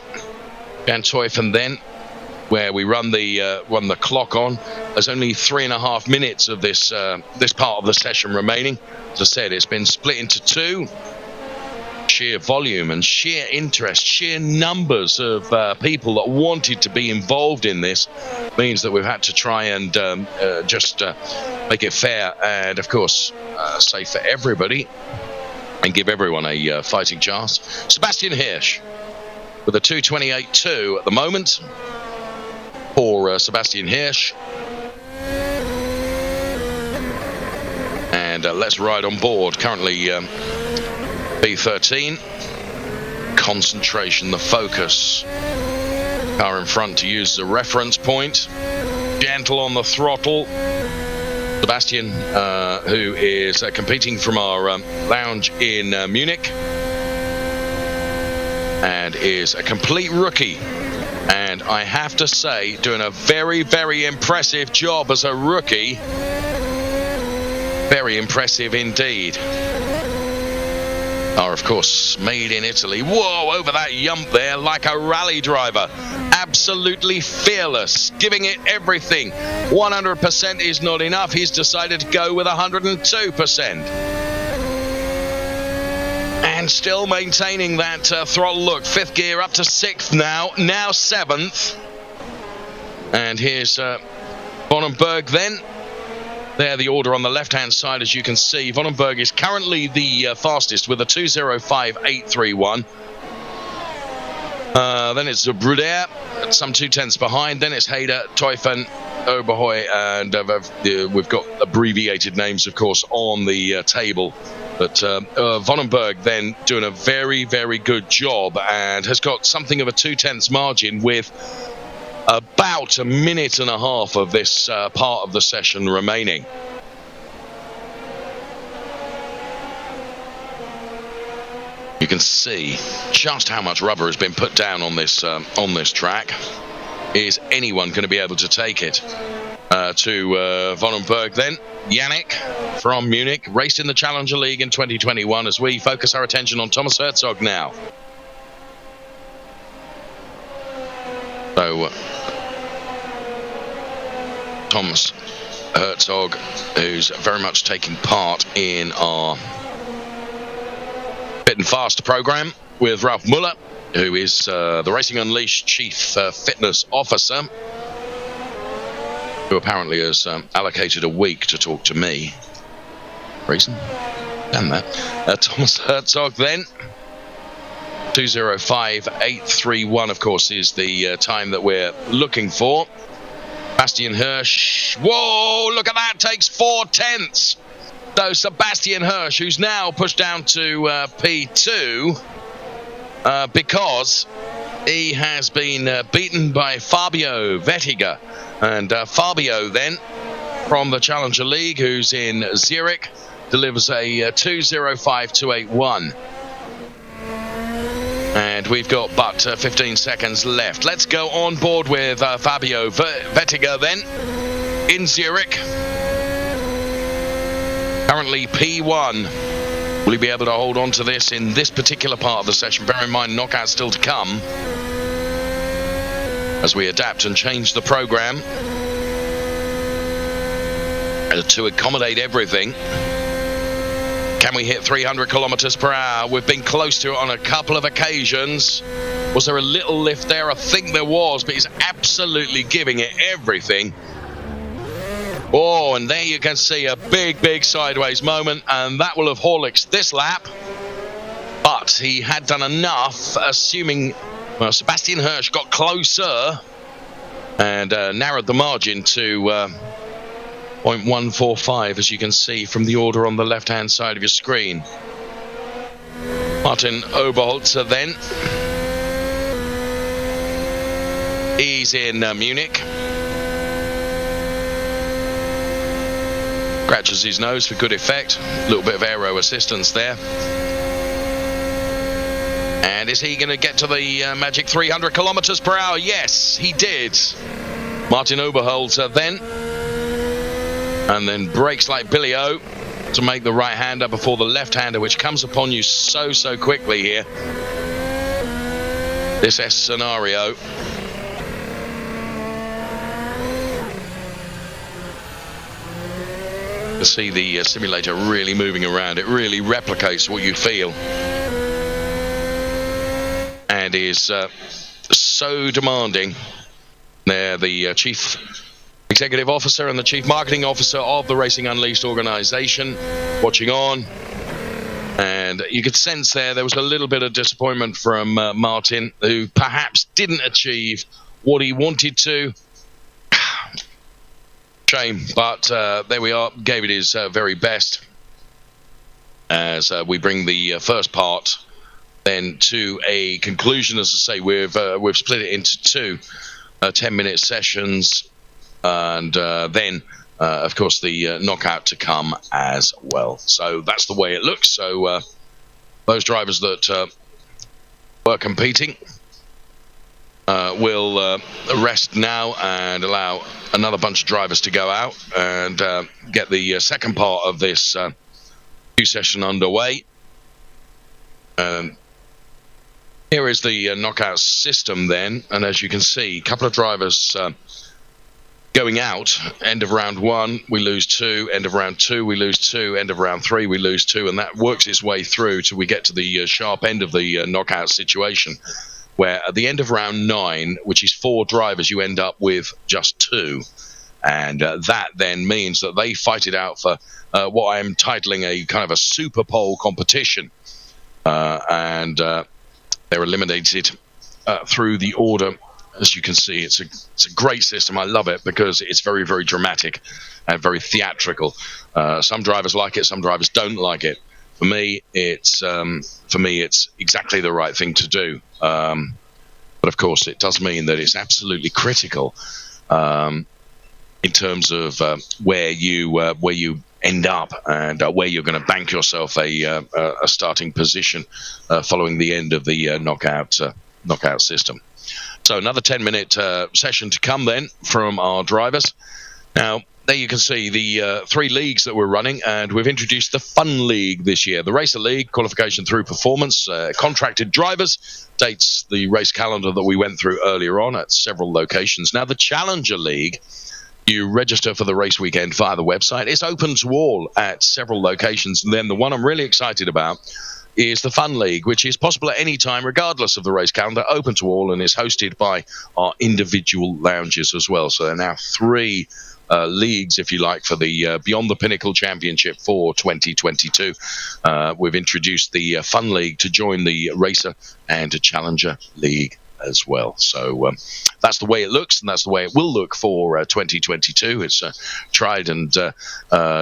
Jan Teufen then, where we run the clock on. There's only 3.5 minutes of this part of the session remaining. As I said, it's been split into two. Sheer volume and sheer interest, sheer numbers of people that wanted to be involved in this means that we've had to try and just make it fair and, of course, safe for everybody and give everyone a fighting chance. Sebastian Hirsch with a 2:28.2 at the moment. For Sebastian Hirsch. And let's ride on board. Currently B13. Concentration, the focus. Car in front to use as a reference point. Gentle on the throttle. Sebastian, who is competing from our lounge in Munich. and is a complete rookie. And I have to say, doing a very, very impressive job as a rookie. Very impressive indeed. Are, of course, made in Italy. Whoa, over that yump there like a rally driver. Absolutely fearless, giving it everything. 100% is not enough. He's decided to go with 102%. And still maintaining that throttle look. 5th gear up to 6th now 7th. And here's Vonenberg then. There, the order on the left-hand side, as you can see. Vonenberg is currently the fastest with a 2:05.831. Then it's Bruder, some 2/10 behind. Then it's Hayder, Teufen, Oberhoy, and we've got abbreviated names, of course, on the table. But Vonenberg then doing a very, very good job and has got something of a 2/10 margin with about a minute and a half of this part of the session remaining. You can see just how much rubber has been put down on this track. Is anyone going to be able to take it? To Vonenberg then. Yannick from Munich, raced in the Challenger League in 2021, as we focus our attention on Thomas Herzog now. So, Thomas Herzog, who's very much taking part in our Fit and Fast program with Ralph Muller, who is the Racing Unleashed Chief Fitness Officer, who apparently has allocated a week to talk to me. Reason? Damn that. Thomas Herzog then. 2:05.831, of course, is the time that we're looking for. Sebastian Hirsch. Whoa, look at that. Takes 4/10. So Sebastian Hirsch, who's now pushed down to P2 because he has been beaten by Fabio Vettiger. And Fabio then, from the Challenger League, who's in Zurich, delivers a 2:05.281. And we've got but 15 seconds left. Let's go on board with Fabio Vettiger then, in Zurich. Currently P1. Will he be able to hold on to this in this particular part of the session? Bear in mind, knockout still to come, as we adapt and change the program to accommodate everything. Can we hit 300 kilometers per hour? We've been close to it on a couple of occasions. Was there a little lift there? I think there was, but he's absolutely giving it everything. Oh, and there you can see a big, big sideways moment, and that will have Horlicked this lap. But he had done enough, assuming, well, Sebastian Hirsch got closer and narrowed the margin to 0.145, as you can see from the order on the left-hand side of your screen. Martin Oberholzer then. He's in Munich. Scratches his nose for good effect. A little bit of aero assistance there. And is he going to get to the magic 300 kilometers per hour? Yes, he did. Martin Oberholzer then. And then brakes like Billy O to make the right-hander before the left-hander, which comes upon you so quickly here. This S scenario. To see the simulator really moving around, it really replicates what you feel, and is so demanding. They're the Chief Executive Officer and the Chief Marketing Officer of the Racing Unleashed organization watching on, and you could sense there was a little bit of disappointment from Martin, who perhaps didn't achieve what he wanted to. Shame, but there we are. Gave it his very best as we bring the first part then to a conclusion. As I say, we've split it into two 10-minute sessions, and then of course the knockout to come as well. So that's the way it looks. So those drivers that were competing will rest now and allow another bunch of drivers to go out and get the second part of this new session underway. Here is the knockout system then, and as you can see, a couple of drivers going out. End of round 1 we lose 2, end of round 2 we lose 2, end of round 3 we lose 2, and that works its way through till we get to the sharp end of the knockout situation, where at the end of round 9, which is 4 drivers, you end up with just 2, and that then means that they fight it out for what I'm titling a kind of a super pole competition, and they're eliminated through the order. As you can see, it's a great system. I love it because it's very, very dramatic and very theatrical. Some drivers like it, some drivers don't like it. For me, it's exactly the right thing to do. But of course, it does mean that it's absolutely critical in terms of where you end up and where you're going to bank yourself a starting position following the end of the knockout system. So another 10-minute session to come then from our drivers. Now, there you can see the 3 leagues that we're running, and we've introduced the Fun League this year. The Racer League, qualification through performance, contracted drivers, dates the race calendar that we went through earlier on at several locations. Now, the Challenger League, you register for the race weekend via the website. It's open to all at several locations. And then the one I'm really excited about is the Fun League, which is possible at any time, regardless of the race calendar, open to all, and is hosted by our individual lounges as well. So there are now 3 leagues, if you like, for the Beyond the Pinnacle Championship for 2022. We've introduced the Fun League to join the Racer and Challenger League as well. So that's the way it looks, and that's the way it will look for 2022. It's tried and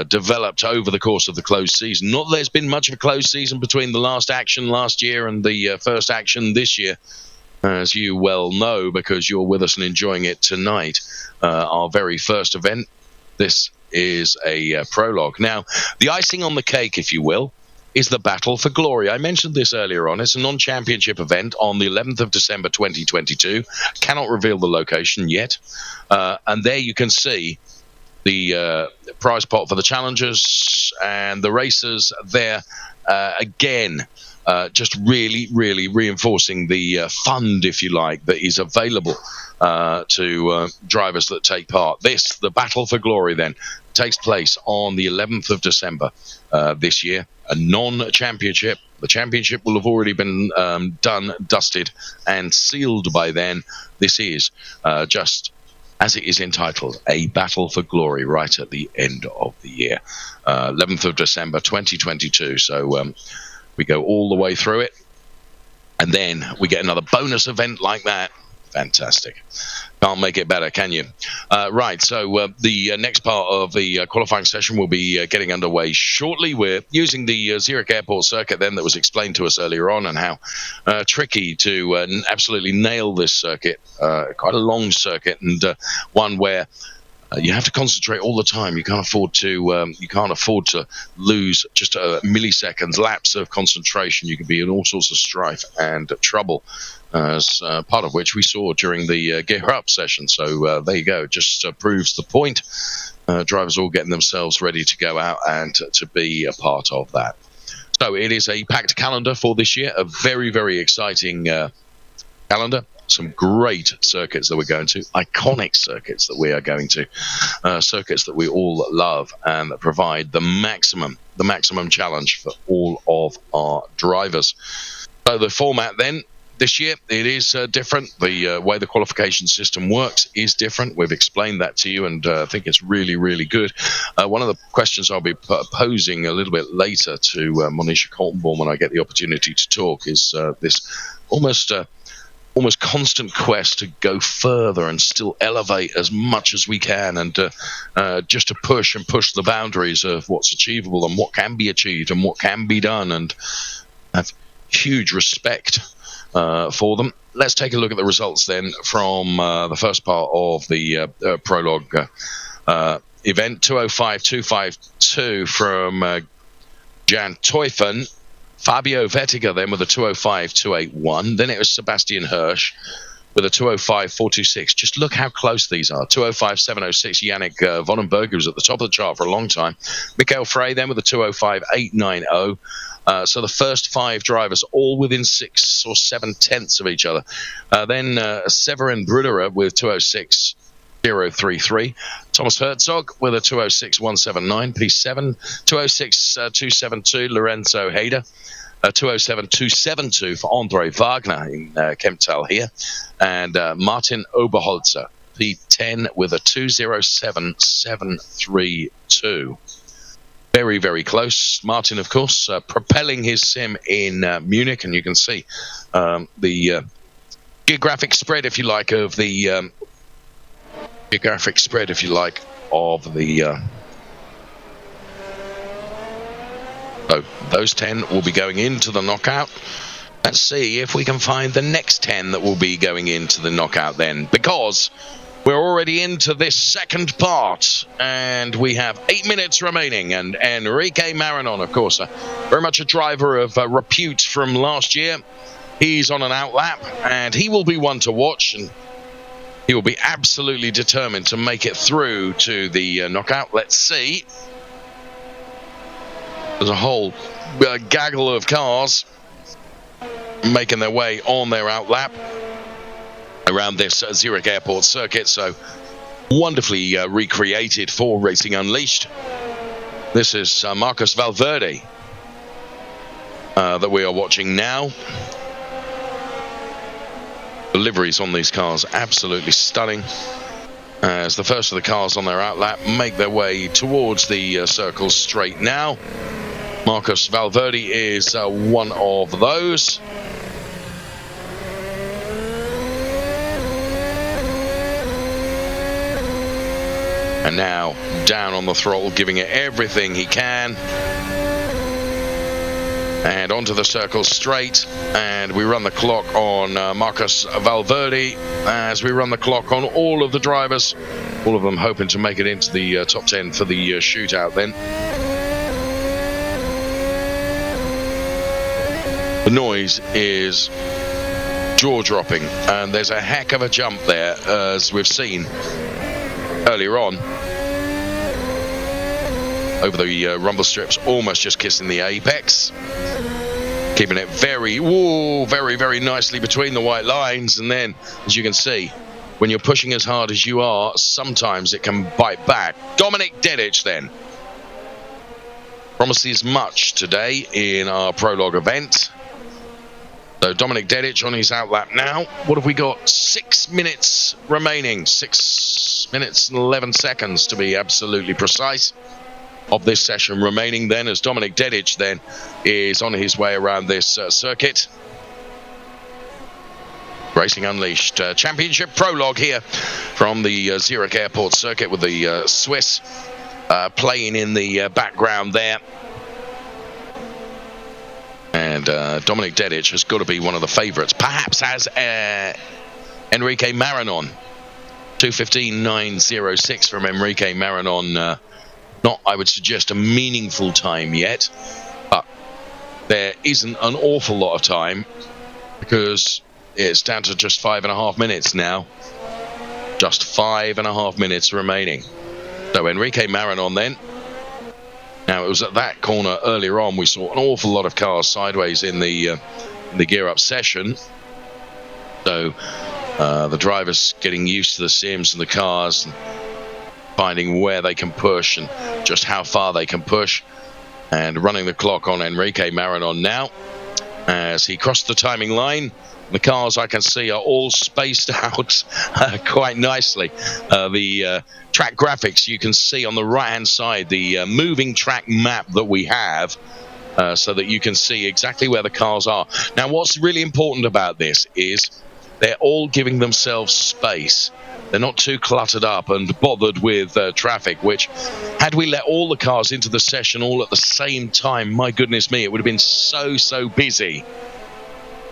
developed over the course of the closed season. Not that there's been much of a closed season between the last action last year and the first action this year, as you well know, because you're with us and enjoying it tonight. Our very first event. This is a prologue. Now, the icing on the cake, if you will, is the Battle for Glory. I mentioned this earlier on. It's a non-championship event on the 11th of December 2022. Cannot reveal the location yet. And there you can see the prize pot for the challengers and the racers there. Again, just really, really reinforcing the fund, if you like, that is available to drivers that take part. The Battle for Glory, then, takes place on the 11th of December this year. A non-championship. The championship will have already been done, dusted, and sealed by then. This is just as it is entitled, a Battle for Glory, right at the end of the year. 11th of December 2022. So we go all the way through it, and then we get another bonus event like that. Fantastic. Can't make it better, can you? Right, so the next part of the qualifying session will be getting underway shortly. We're using the Zurich airport circuit then that was explained to us earlier on, and how tricky to absolutely nail this circuit. Quite a long circuit, and one where you have to concentrate all the time. You can't afford to lose just milliseconds, lapse of concentration. You can be in all sorts of strife and trouble, as part of which we saw during the gear up session. So there you go. Just proves the point. Drivers all getting themselves ready to go out and to be a part of that. So it is a packed calendar for this year. A very, very exciting calendar. Some great circuits that we're going to, iconic circuits that we are going to, circuits that we all love and that provide the maximum challenge for all of our drivers. So the format then, this year, it is different. The way the qualification system works is different. We've explained that to you, and I think it's really, really good. One of the questions I'll be posing a little bit later to Monisha Coltonborn when I get the opportunity to talk is this almost constant quest to go further and still elevate as much as we can, and just to push the boundaries of what's achievable and what can be achieved and what can be done, and have huge respect for them. Let's take a look at the results then from the first part of the prologue event. 205.252 from Jan Teufen. Fabio Vettiger then with a 205.281. Then it was Sebastian Hirsch with a 205.426. Just look how close these are. 205.706, Yannick Vonenberg, who was at the top of the chart for a long time. Mikhail Frey then with a 205.890. So the first 5 drivers all within 6 or 7 tenths of each other. Then Severin Bruderer with 206.033. Thomas Herzog with a 206.179. P7. 206.272, Lorenzo Hader. 207.272 for Andre Wagner in Kemptal here. And Martin Oberholzer, P10 with a 207.732. Very, very close. Martin, of course, propelling his sim in Munich, and you can see the geographic spread, if you like, of the So those 10 will be going into the knockout. Let's see if we can find the next 10 that will be going into the knockout then, because we're already into this second part, and we have 8 minutes remaining. And Enrique Maranon, of course, very much a driver of repute from last year. He's on an outlap, and he will be one to watch, and he will be absolutely determined to make it through to the knockout. Let's see. There's a whole gaggle of cars making their way on their outlap around this Zurich airport circuit, so wonderfully recreated for Racing Unleashed. This is Marcus Valverde that we are watching now. The liveries on these cars absolutely stunning, as the first of the cars on their outlap make their way towards the circle straight now. Marcus Valverde is one of those. And now down on the throttle, giving it everything he can. And onto the circle straight. And we run the clock on Marcus Valverde, as we run the clock on all of the drivers. All of them hoping to make it into the top 10 for the shootout then. The noise is jaw-dropping, and there's a heck of a jump there, as we've seen earlier on. Over the rumble strips, almost just kissing the apex. Keeping it very, very nicely between the white lines. And then, as you can see, when you're pushing as hard as you are, sometimes it can bite back. Dominic Dedic then promises much today in our Prologue event. So Dominic Dedic on his outlap now. What have we got? 6 minutes remaining. 6 minutes and 11 seconds to be absolutely precise of this session remaining then, as Dominic Dedic then is on his way around this circuit. Racing Unleashed Championship Prologue here from the Zurich Airport circuit, with the Swiss playing in the background there. And Dominic Dedic has got to be one of the favourites, perhaps as Enrique Maranon. 2:15.906 from Enrique Maranon. Not, I would suggest, a meaningful time yet, but there isn't an awful lot of time, because it's down to just 5.5 minutes now. Just 5.5 minutes remaining. So Enrique Maranon then. Now, it was at that corner earlier on we saw an awful lot of cars sideways in the gear up session. So the drivers getting used to the sims and the cars, and finding where they can push and just how far they can push. And running the clock on Enrique Maranon now, as he crossed the timing line. The cars I can see are all spaced out quite nicely. The track graphics you can see on the right hand side, the moving track map that we have, so that you can see exactly where the cars are. Now, what's really important about this is they're all giving themselves space. They're not too cluttered up and bothered with traffic, which, had we let all the cars into the session all at the same time, my goodness me, it would have been so busy.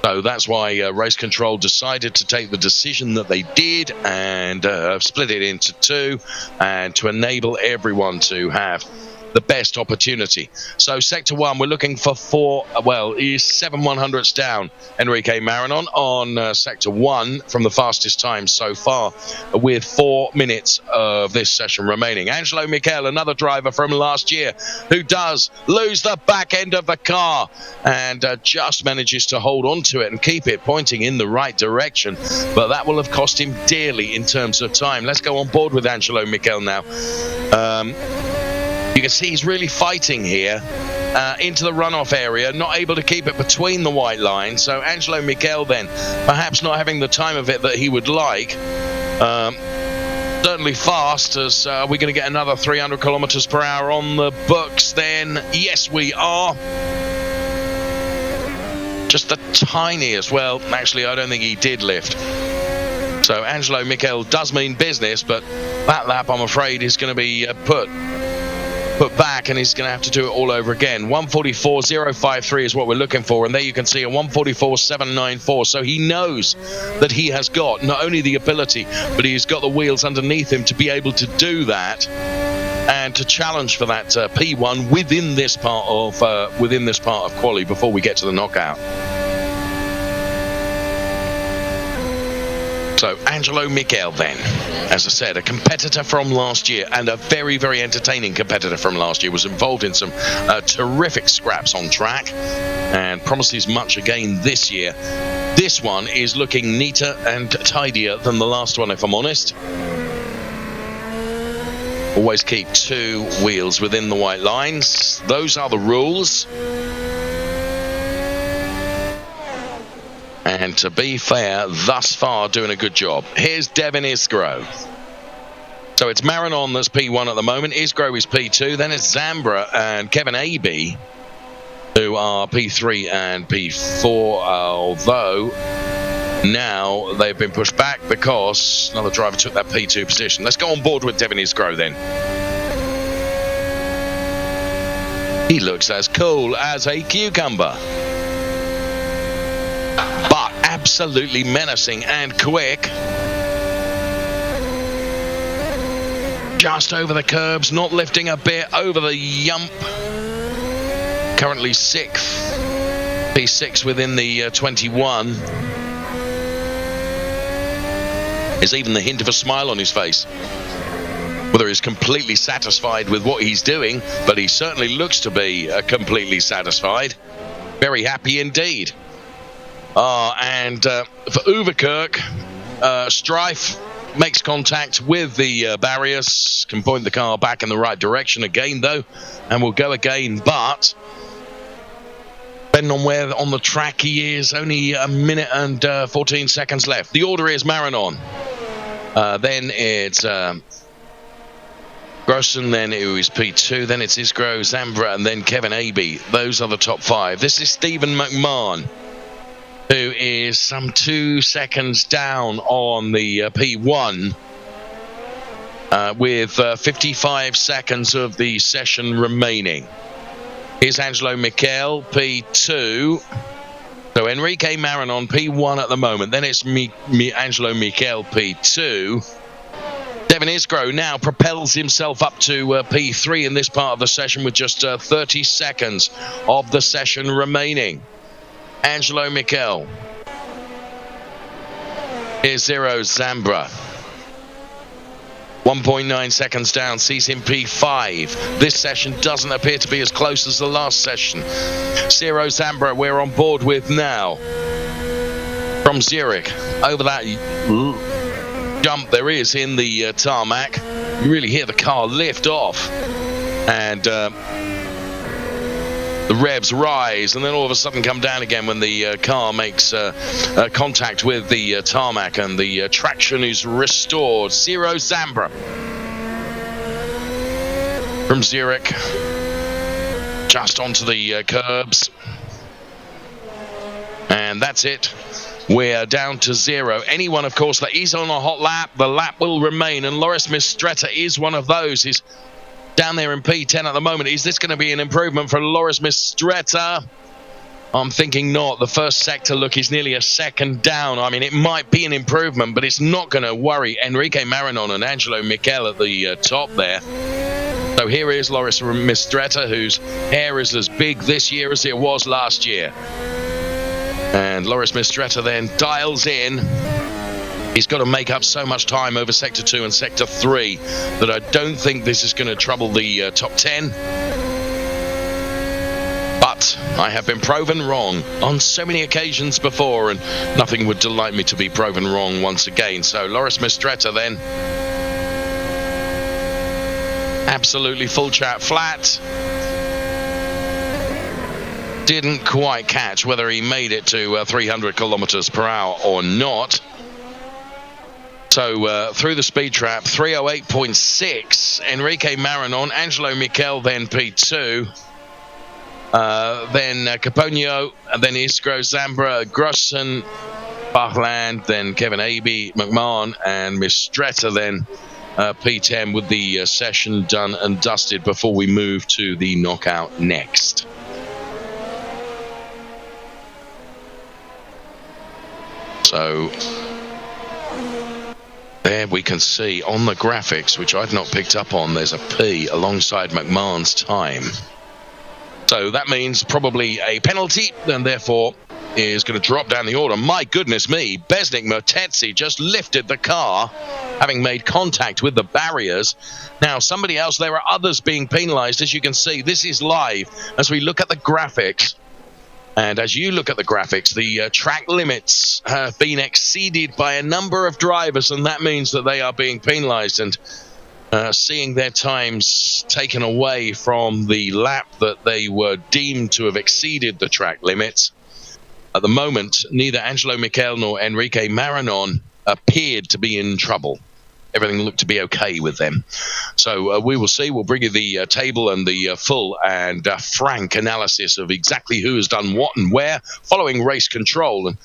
So that's why Race Control decided to take the decision that they did, and split it into two, and to enable everyone to have the best opportunity. So sector 1, we're looking for he's 7/100ths down, Enrique Marinon on sector 1 from the fastest time so far, with 4 minutes of this session remaining. Angelo Mikhail, another driver from last year, who does lose the back end of the car and just manages to hold on to it and keep it pointing in the right direction, but that will have cost him dearly in terms of time. Let's go on board with Angelo Mikhail now. You can see he's really fighting here into the runoff area, not able to keep it between the white lines. So Angelo Miguel then perhaps not having the time of it that he would like. Certainly fast, as we're going to get another 300 kilometers per hour on the books then. Yes, we are. Just the tiniest. Well, actually, I don't think he did lift. So Angelo Miguel does mean business, but that lap, I'm afraid, is going to be put back, and he's going to have to do it all over again. 1:44.053 is what we're looking for, and there you can see a 1:44.794. So he knows that he has got not only the ability, but he's got the wheels underneath him to be able to do that and to challenge for that P1 within this part of quali before we get to the knockout. So Angelo Miguel then, as I said, a competitor from last year, and a very, very entertaining competitor from last year, was involved in some terrific scraps on track and promises much again this year. This one is looking neater and tidier than the last one, if I'm honest. Always keep 2 wheels within the white lines. Those are the rules. And to be fair, thus far doing a good job. Here's Devin Isgro. So it's Marinon that's P1 at the moment. Isgro is P2. Then it's Zambra and Kevin Aby, who are P3 and P4, although now they've been pushed back because another driver took that P2 position. Let's go on board with Devin Isgro then. He looks as cool as a cucumber, but absolutely menacing and quick. Just over the curbs, not lifting a bit, over the yump. Currently 6th, P6 within the 21. There's even the hint of a smile on his face. Whether he's completely satisfied with what he's doing, but he certainly looks to be completely satisfied. Very happy indeed. And for Overkirk, Strife makes contact with the barriers, can point the car back in the right direction again though, and will go again, but depending on where on the track he is, only a minute and 14 seconds left. The order is Marinon, then it's Grossen, then who is P2, then it's Isgro, Zambra, and then Kevin Aby. Those are the top 5. This is Stephen McMahon, who is some 2 seconds down on the P1 with 55 seconds of the session remaining. Here's Angelo Mikhail, P2. So Enrique Marinon, P1 at the moment. Then it's Angelo Mikhail, P2. Devin Isgro now propels himself up to P3 in this part of the session with just 30 seconds of the session remaining. Angelo Mikhail. Here's 0 Zambra. 1.9 seconds down, sees him P5. This session doesn't appear to be as close as the last session. 0 Zambra we're on board with now. From Zurich, over that jump there is in the tarmac. You really hear the car lift off. And the revs rise and then all of a sudden come down again when the car makes contact with the tarmac and the traction is restored. 0 Zambra from Zurich, just onto the curbs, and that's it. We're down to 0. Anyone, of course, that is on a hot lap, the lap will remain, and Loris Mistretta is one of those. He's down there in P10 at the moment. Is this going to be an improvement for Loris Mistretta? I'm thinking not. The first sector look is nearly a second down. I mean, it might be an improvement, but it's not going to worry Enrique Marinon and Angelo Miguel at the top there. So here is Loris Mistretta, whose hair is as big this year as it was last year. And Loris Mistretta then dials in. He's got to make up so much time over Sector 2 and Sector 3 that I don't think this is going to trouble the top 10. But I have been proven wrong on so many occasions before, and nothing would delight me to be proven wrong once again. So Loris Mistretta then. Absolutely full chat flat. Didn't quite catch whether he made it to 300 kilometers per hour or not. So through the speed trap, 308.6. Enrique Marinon, Angelo Mikhail, then P2. Then Caponio, and then Iskro, Zambra, Grossen, Bachland, then Kevin Aby, McMahon, and Mistretta then P10 with the session done and dusted before we move to the knockout next. So there we can see on the graphics, which I've not picked up on, there's a P alongside McMahon's time. So that means probably a penalty, and therefore is going to drop down the order. My goodness me, Besnik Motezi just lifted the car, having made contact with the barriers. Now, somebody else, there are others being penalised. As you can see, this is live as we look at the graphics. And as you look at the graphics, the track limits have been exceeded by a number of drivers, and that means that they are being penalised and seeing their times taken away from the lap that they were deemed to have exceeded the track limits. At the moment, neither Angelo Mikhail nor Enrique Marinon appeared to be in trouble. Everything looked to be okay with them. So we will see. We'll bring you the table and the full and frank analysis of exactly who has done what and where following race control. And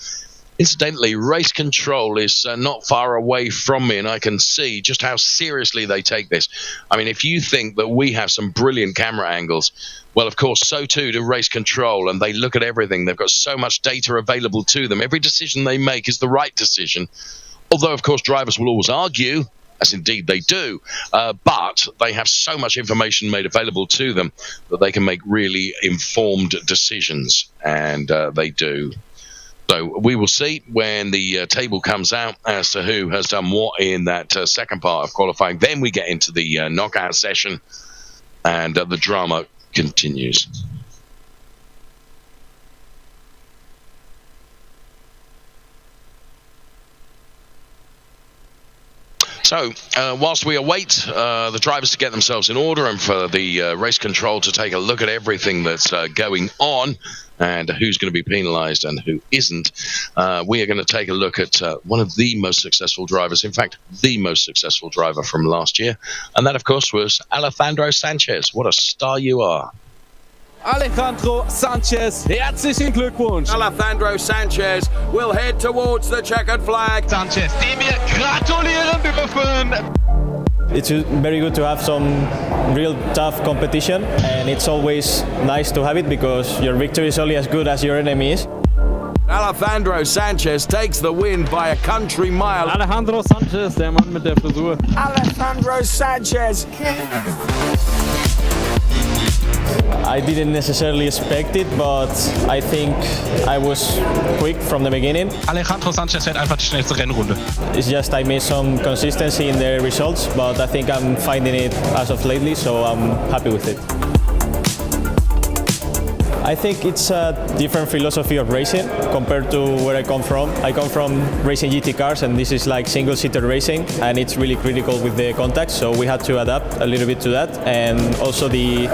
incidentally, race control is not far away from me, and I can see just how seriously they take this. I mean, if you think that we have some brilliant camera angles, well, of course, so too do race control, and they look at everything. They've got so much data available to them. Every decision they make is the right decision, although, of course, drivers will always argue, as indeed they do, but they have so much information made available to them that they can make really informed decisions, and they do. So we will see when the table comes out as to who has done what in that second part of qualifying. Then we get into the knockout session, and the drama continues. So, whilst we await the drivers to get themselves in order and for the race control to take a look at everything that's going on and who's going to be penalised and who isn't, we are going to take a look at one of the most successful drivers, in fact, the most successful driver from last year. And that, of course, was Alefandro Sanchez. What a star you are. Alejandro Sanchez, herzlichen Glückwunsch. Alejandro Sanchez will head towards the checkered flag. Sanchez, dem wir gratulieren dürfen. It's very good to have some real tough competition, and it's always nice to have it because your victory is only as good as your enemy is. Alejandro Sanchez takes the win by a country mile. Alejandro Sanchez, der Mann mit der Frisur. Alejandro Sanchez. I didn't necessarily expect it, but I think I was quick from the beginning. Alejandro Sanchez fährt einfach die schnellste Rennrunde. It's just I missed some consistency in the results, but I think I'm finding it as of lately, so I'm happy with it. I think it's a different philosophy of racing compared to where I come from. I come from racing GT cars, and this is like single-seater racing, and it's really critical with the contact, so we had to adapt a little bit to that, and also the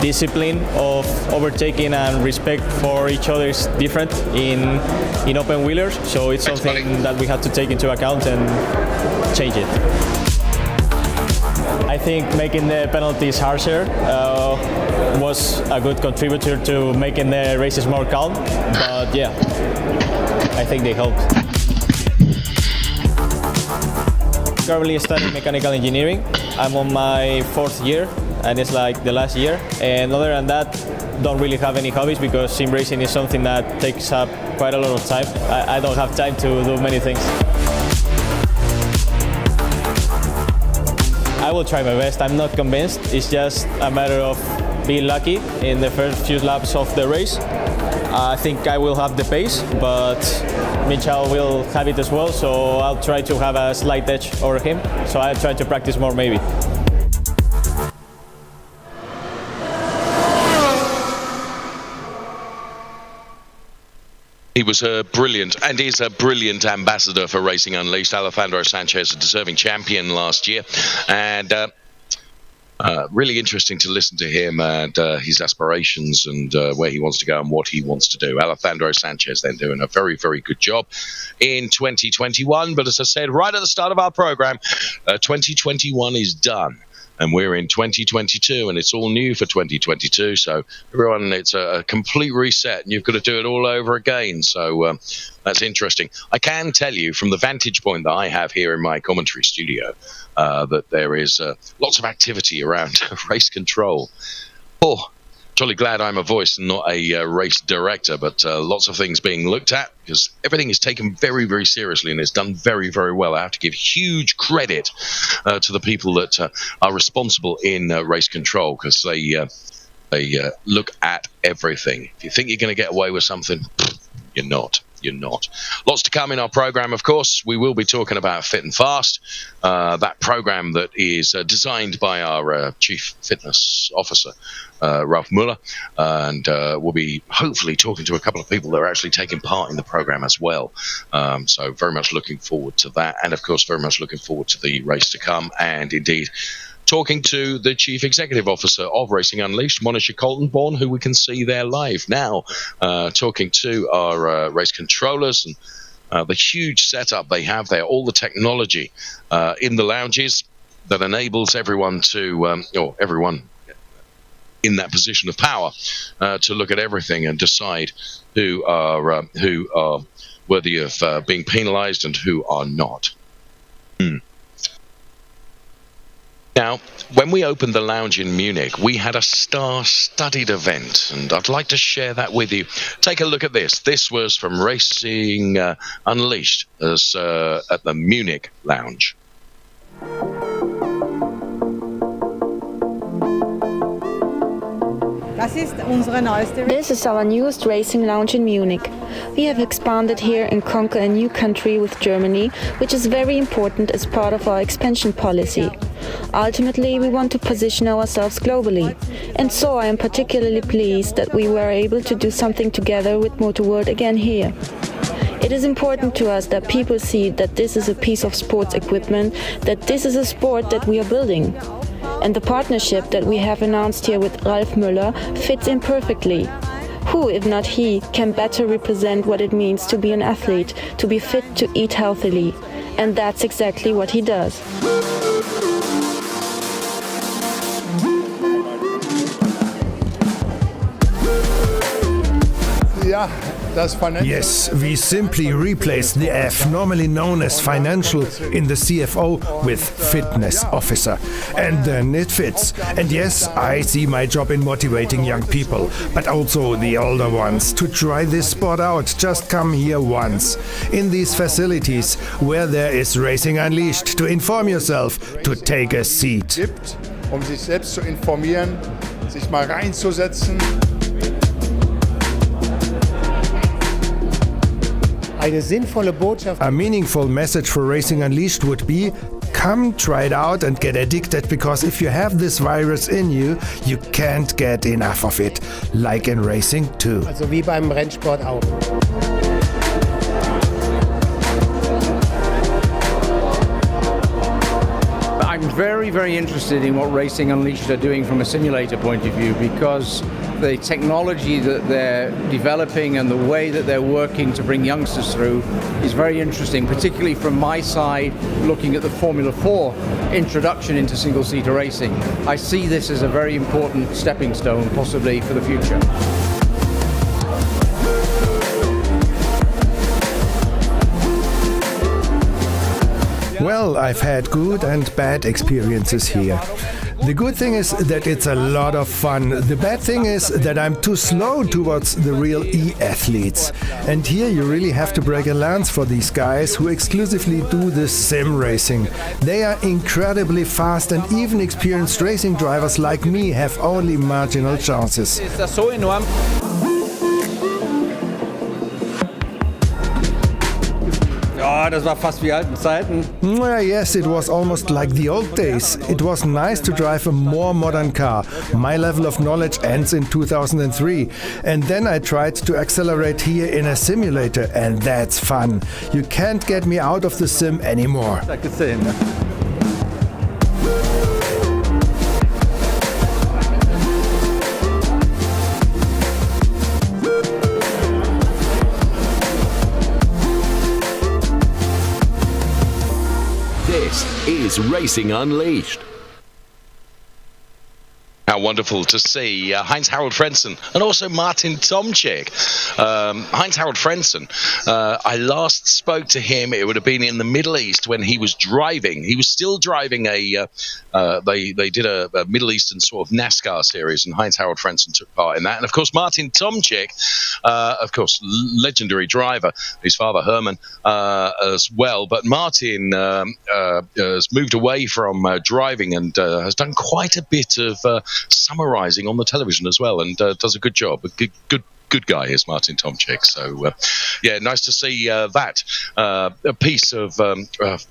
discipline of overtaking and respect for each other is different in open wheelers, so it's something that we had to take into account and change it. I think making the penalties harsher was a good contributor to making the races more calm, but yeah, I think they helped. Currently studying mechanical engineering. I'm on my 4th year, and it's like the last year. And other than that, don't really have any hobbies because sim racing is something that takes up quite a lot of time. I don't have time to do many things. I will try my best. I'm not convinced. It's just a matter of being lucky in the first few laps of the race. I think I will have the pace, but Mikhail will have it as well, so I'll try to have a slight edge over him. So I'll try to practice more maybe. He was a brilliant and is a brilliant ambassador for Racing Unleashed. Alefandro Sanchez, a deserving champion last year, and really interesting to listen to him and his aspirations and where he wants to go and what he wants to do. Alefandro Sanchez then doing a very, very good job in 2021. But as I said right at the start of our program, 2021 is done. And we're in 2022, and it's all new for 2022. So, everyone, it's a complete reset, and you've got to do it all over again. So, that's interesting. I can tell you from the vantage point that I have here in my commentary studio that there is lots of activity around race control. Oh, jolly glad I'm a voice and not a race director, but lots of things being looked at because everything is taken very, very seriously and it's done very, very well. I have to give huge credit to the people that are responsible in race control because they look at everything. If you think you're going to get away with something, you're not. You're not. Lots to come in our program, of course. We will be talking about Fit and Fast, that program that is designed by our Chief Fitness Officer, Ralph Muller, and we'll be hopefully talking to a couple of people that are actually taking part in the program as well. So very much looking forward to that, and of course very much looking forward to the race to come, and indeed talking to the Chief Executive Officer of Racing Unleashed, Monica Coltenborn, who we can see there live now, talking to our race controllers and the huge setup they have there, all the technology in the lounges that enables everyone to, or everyone in that position of power, to look at everything and decide who are worthy of being penalised and who are not. Now, when we opened the lounge in Munich, we had a star-studded event, and I'd like to share that with you. Take a look at this. This was from Racing Unleashed at the Munich Lounge. This is our newest racing lounge in Munich. We have expanded here and conquer a new country with Germany, which is very important as part of our expansion policy. Ultimately, we want to position ourselves globally. And so I am particularly pleased that we were able to do something together with Motorworld again here. It is important to us that people see that this is a piece of sports equipment, that this is a sport that we are building. And the partnership that we have announced here with Ralf Müller fits in perfectly. Who, if not he, can better represent what it means to be an athlete, to be fit to eat healthily? And that's exactly what he does. Yes, we simply replaced the F, normally known as financial, in the CFO with fitness officer. And then it fits. And yes, I see my job in motivating young people, but also the older ones, to try this sport out. Just come here once. In these facilities where there is Racing Unleashed, to inform yourself, to take a seat. Sich selbst zu informieren, sich mal reinzusetzen. A meaningful message for Racing Unleashed would be, come try it out and get addicted, because if you have this virus in you, you can't get enough of it, like in racing too. Also wie beim Rennsport auch. I'm very, very interested in what Racing Unleashed are doing from a simulator point of view, because the technology that they're developing and the way that they're working to bring youngsters through is very interesting, particularly from my side, looking at the Formula 4 introduction into single-seater racing. I see this as a very important stepping stone, possibly for the future. Well, I've had good and bad experiences here. The good thing is that it's a lot of fun. The bad thing is that I'm too slow towards the real e-athletes. And here you really have to break a lance for these guys who exclusively do this sim racing. They are incredibly fast, and even experienced racing drivers like me have only marginal chances. Ist das so enorm? Ja, das war fast wie alten Zeiten. Yes, it was almost like the old days. It was nice to drive a more modern car. My level of knowledge ends in 2003. And then I tried to accelerate here in a simulator, and that's fun. You can't get me out of the sim anymore. This is Racing Unleashed. How wonderful to see Heinz-Harald Frentzen and also Martin Tomczyk. Heinz-Harald Frentzen, I last spoke to him, it would have been in the Middle East when he was driving. He was still driving they did a Middle Eastern sort of NASCAR series, and Heinz-Harald Frentzen took part in that. And of course, Martin Tomczyk, of course, legendary driver, his father Herman as well. But Martin has moved away from driving and has done quite a bit of summarizing on the television as well, and does a good job. A good guy is Martin Tomczyk. So yeah, nice to see that a piece of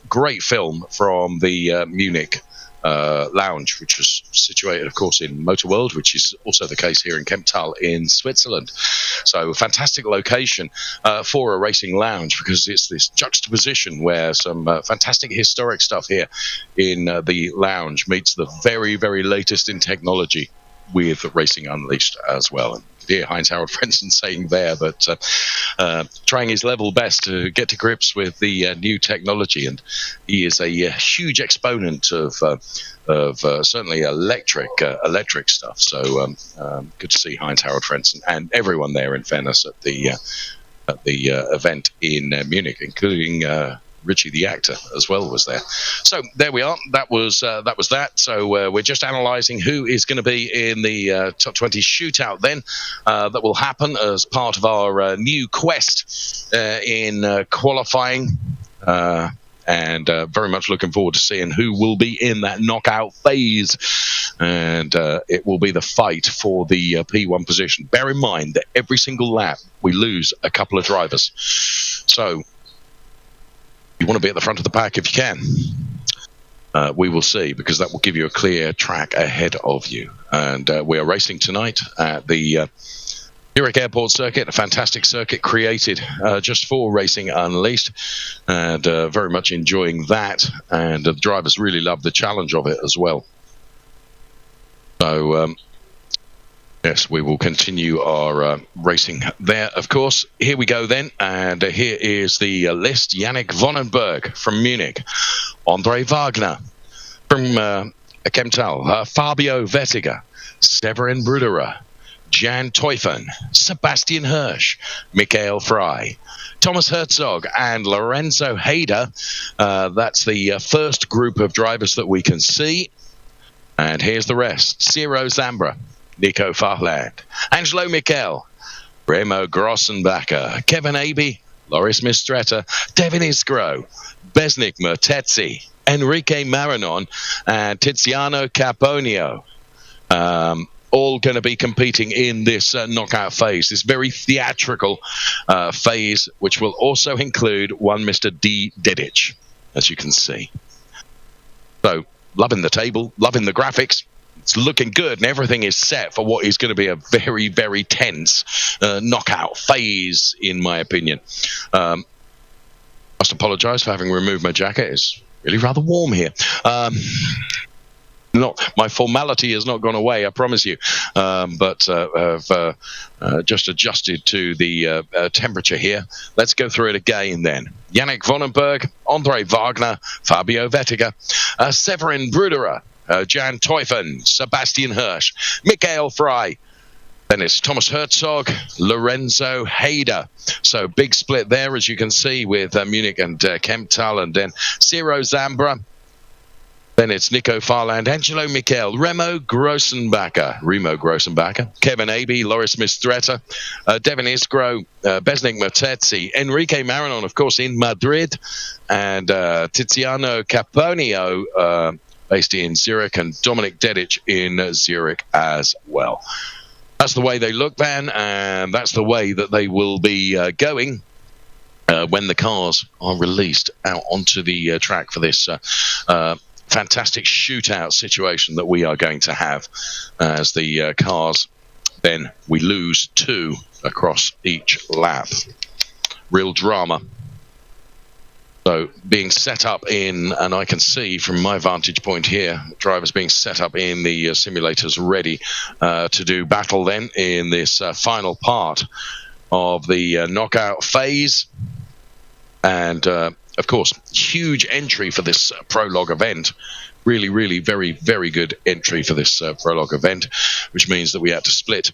great film from the Munich Lounge, which was situated, of course, in Motor World, which is also the case here in Kemptal in Switzerland. So a fantastic location for a racing lounge, because it's this juxtaposition where some fantastic historic stuff here in the lounge meets the very, very latest in technology with Racing Unleashed as well. And dear Heinz-Harald Frentzen saying there that trying his level best to get to grips with the new technology, and he is a huge exponent of certainly electric stuff. So good to see Heinz-Harald Frentzen and everyone there, in fairness, at the event in Munich, including Richie the actor as well was there. So there we are. That was that. So we're just analysing who is going to be in the top 20 shootout then. That will happen as part of our new quest in qualifying. And very much looking forward to seeing who will be in that knockout phase. And it will be the fight for the P1 position. Bear in mind that every single lap we lose a couple of drivers. So you want to be at the front of the pack if you can. We will see, because that will give you a clear track ahead of you. And we are racing tonight at the Zurich Airport circuit, a fantastic circuit created just for Racing Unleashed, and very much enjoying that. And the drivers really love the challenge of it as well. So yes, we will continue our racing there, of course. Here we go then, and here is the list. Yannick Vonenberg from Munich, Andre Wagner from Kemptal, Fabio Vettiger, Severin Bruderer, Jan Teufen, Sebastian Hirsch, Mikhail Frey, Thomas Herzog, and Lorenzo Hader. That's the first group of drivers that we can see. And here's the rest. Ciro Zambra, Nico Farland, Angelo Mikhail, Remo Grossenbacher, Kevin Abe, Loris Mistretta, Devin Iskro, Besnik Mertezi, Enrique Marinon, and Tiziano Caponio. All going to be competing in this knockout phase, this very theatrical phase, which will also include one Mr. D. Dedic, as you can see. So, loving the table, loving the graphics. It's looking good, and everything is set for what is going to be a very, very tense knockout phase, in my opinion. Must apologise for having removed my jacket. It's really rather warm here. My formality has not gone away, I promise you, but I've just adjusted to the temperature here. Let's go through it again then. Yannick Vonenberg, Andre Wagner, Fabio Vettiger, Severin Bruderer, Jan Teufen, Sebastian Hirsch, Mikhail Frey, Then it's Thomas Herzog, Lorenzo Hayder. So big split there, as you can see, with Munich and Kemptal, and then Ciro Zambra. Then it's Nico Farland, Angelo Mikhail, Remo Grossenbacher, Kevin Abbey, Loris Mistretta, Devin Isgro, Besnik Mertezi, Enrique Marinon, of course, in Madrid, and Tiziano Caponio, based in Zurich, and Dominic Dedic in Zurich as well. That's the way they look, then, and that's the way that they will be going when the cars are released out onto the track for this fantastic shootout situation that we are going to have, as the cars, then we lose 2 across each lap. Real drama. So being set up in, and I can see from my vantage point here, drivers being set up in the simulators ready to do battle then in this final part of the knockout phase. And of course, huge entry for this Prologue event. Really, really very, very good entry for this Prologue event, which means that we had to split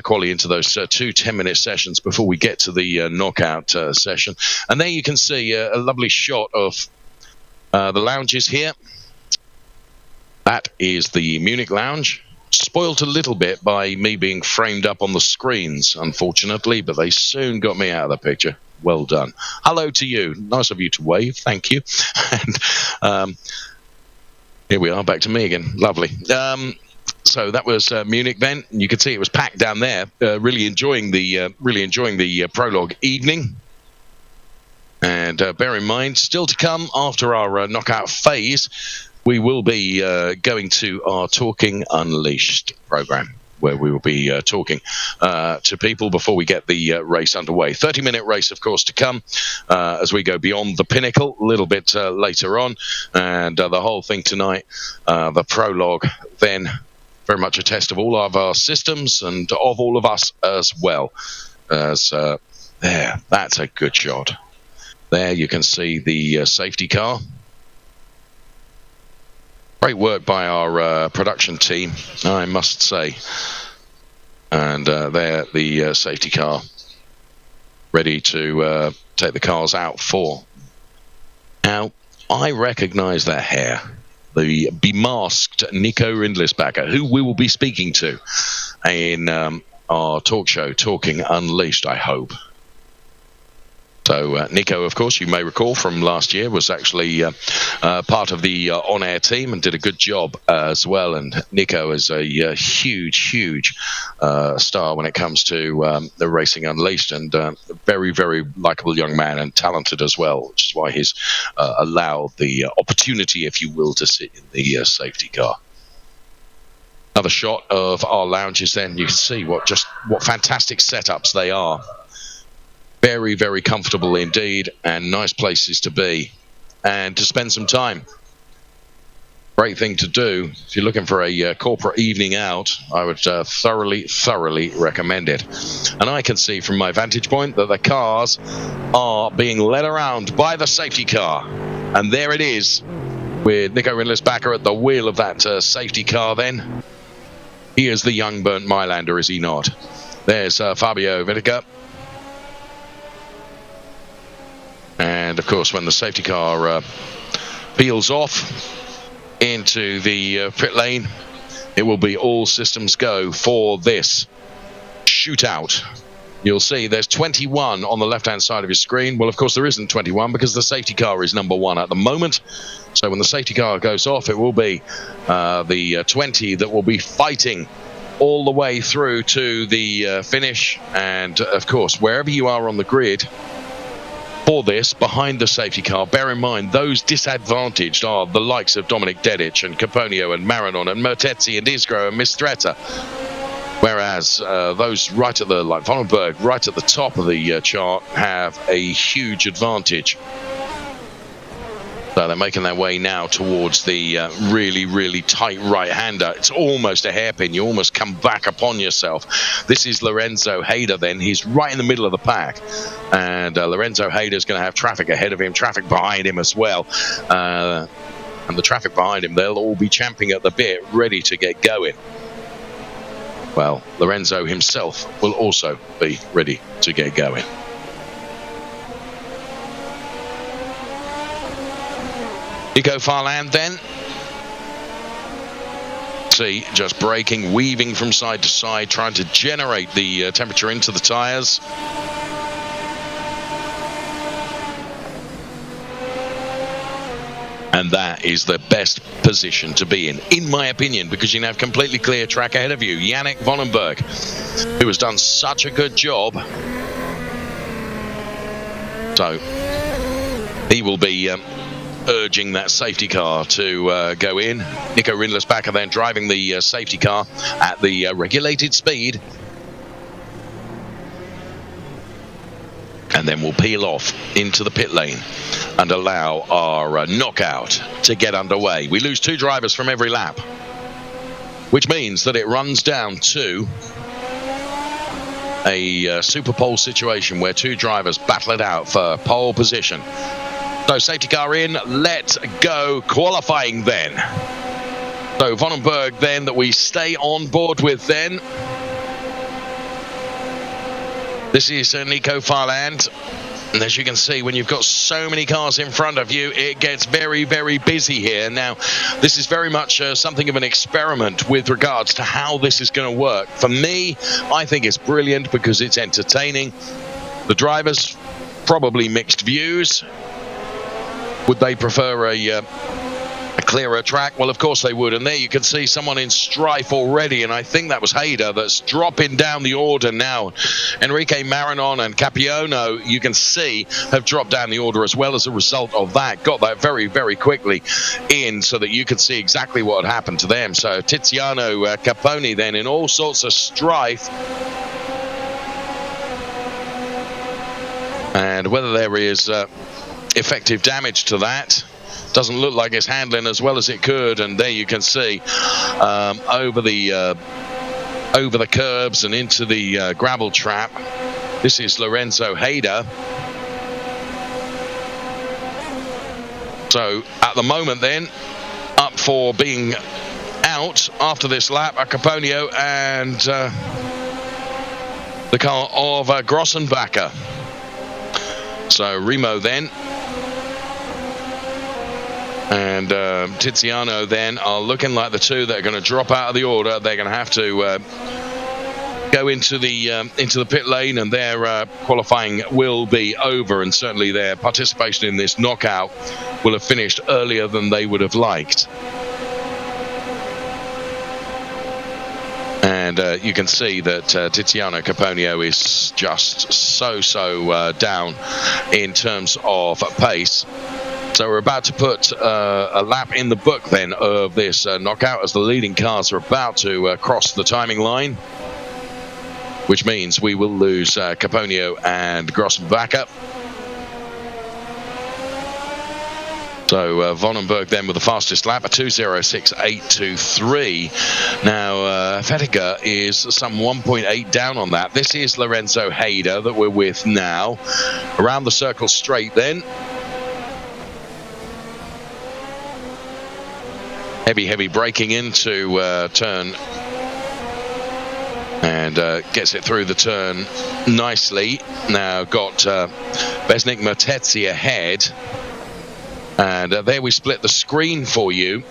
quali into those 2 10-minute sessions before we get to the knockout session. And there you can see a lovely shot of the lounges here. That is the Munich Lounge. Spoilt a little bit by me being framed up on the screens, unfortunately, but they soon got me out of the picture. Well done. Hello to you. Nice of you to wave. Thank you. And here we are, back to me again. Lovely. So that was Munich then. You can see it was packed down there. Really enjoying the Prologue evening. And bear in mind, still to come after our knockout phase, we will be going to our Talking Unleashed program, where we will be talking to people before we get the race underway. 30-minute race, of course, to come as we go beyond the Pinnacle a little bit later on. And the whole thing tonight, the Prologue, then very much a test of all of our systems and of all of us as well. As there, that's a good shot. There you can see the safety car. Great work by our production team, I must say. And there, the safety car, ready to take the cars out for. Now, I recognise that hair. The bemasked Nico Rindlisbacher, who we will be speaking to in our talk show, Talking Unleashed, I hope. So Nico, of course, you may recall from last year, was actually part of the on-air team and did a good job as well. And Nico is a huge star when it comes to the Racing Unleashed, and a very, very likeable young man and talented as well, which is why he's allowed the opportunity, if you will, to sit in the safety car. Another shot of our lounges then. You can see what fantastic setups they are. Very, very comfortable indeed, and nice places to be and to spend some time. Great thing to do if you're looking for a corporate evening out. I would thoroughly recommend it. And I can see from my vantage point that the cars are being led around by the safety car, and there it is with Nico Rindlisbacher at the wheel of that safety car. Then he is the young burnt Mailander, is he not? There's Fabio Vettiger. And of course, when the safety car peels off into the pit lane, it will be all systems go for this shootout. You'll see there's 21 on the left-hand side of your screen. Well, of course, there isn't 21 because the safety car is number 1 at the moment. So when the safety car goes off, it will be the 20 that will be fighting all the way through to the finish. And of course, wherever you are on the grid for this, behind the safety car, bear in mind those disadvantaged are the likes of Dominic Dedic and Caponio and Marinon and Mertezi and Isgro and Mistretta, whereas those right at the, like Vonneberg, right at the top of the chart, have a huge advantage. So they're making their way now towards the really tight right-hander. It's almost a hairpin. You almost come back upon yourself. This is Lorenzo Hayder then. He's right in the middle of the pack. And Lorenzo Hayder's going to have traffic ahead of him, traffic behind him as well. And the traffic behind him, they'll all be champing at the bit, ready to get going. well, Lorenzo himself will also be ready to get going. Nico Farland then. See, just braking, weaving from side to side, trying to generate the temperature into the tyres. And that is the best position to be in my opinion, because you have completely clear track ahead of you. Yannick Vonenberg, who has done such a good job. So, he will be urging that safety car to go in. Nico Rindlersbacher then driving the safety car at the regulated speed. And then we'll peel off into the pit lane and allow our knockout to get underway. We lose 2 drivers from every lap, which means that it runs down to a super pole situation where 2 drivers battle it out for pole position. So safety car in, let's go qualifying then. So Vonenberg then that we stay on board with then. This is Nico Farland. And as you can see, when you've got so many cars in front of you, it gets very, very busy here. Now, this is very much something of an experiment with regards to how this is going to work. For me, I think it's brilliant because it's entertaining. The drivers, probably mixed views. Would they prefer a clearer track? Well, of course they would. And there you can see someone in strife already, and I think that was Hayder that's dropping down the order now. Enrique Marinon and Capiano, you can see, have dropped down the order as well as a result of that. Got that very, very quickly in so that you could see exactly what had happened to them. So Tiziano Caponi then in all sorts of strife. And whether there is effective damage to that, doesn't look like it's handling as well as it could. And there you can see over the curbs and into the gravel trap. This is Lorenzo Hayder. So at the moment then, up for being out after this lap are Caponio and the car of Grossenbacher. So Remo then and Tiziano then are looking like the 2 that are going to drop out of the order. They're going to have to go into the pit lane, and their qualifying will be over, and certainly their participation in this knockout will have finished earlier than they would have liked. And you can see that Tiziano Caponio is just so down in terms of pace. So we're about to put a lap in the book then of this knockout as the leading cars are about to cross the timing line, which means we will lose Caponio and Grossenbacher. So Vonenberg then with the fastest lap, a 2:06.823. Now Vettiger is some 1.8 down on that. This is Lorenzo Hayder that we're with now. Around the circle straight then. Heavy braking into turn. And gets it through the turn nicely. Now got Besnik Mertetzi ahead. And there we split the screen for you.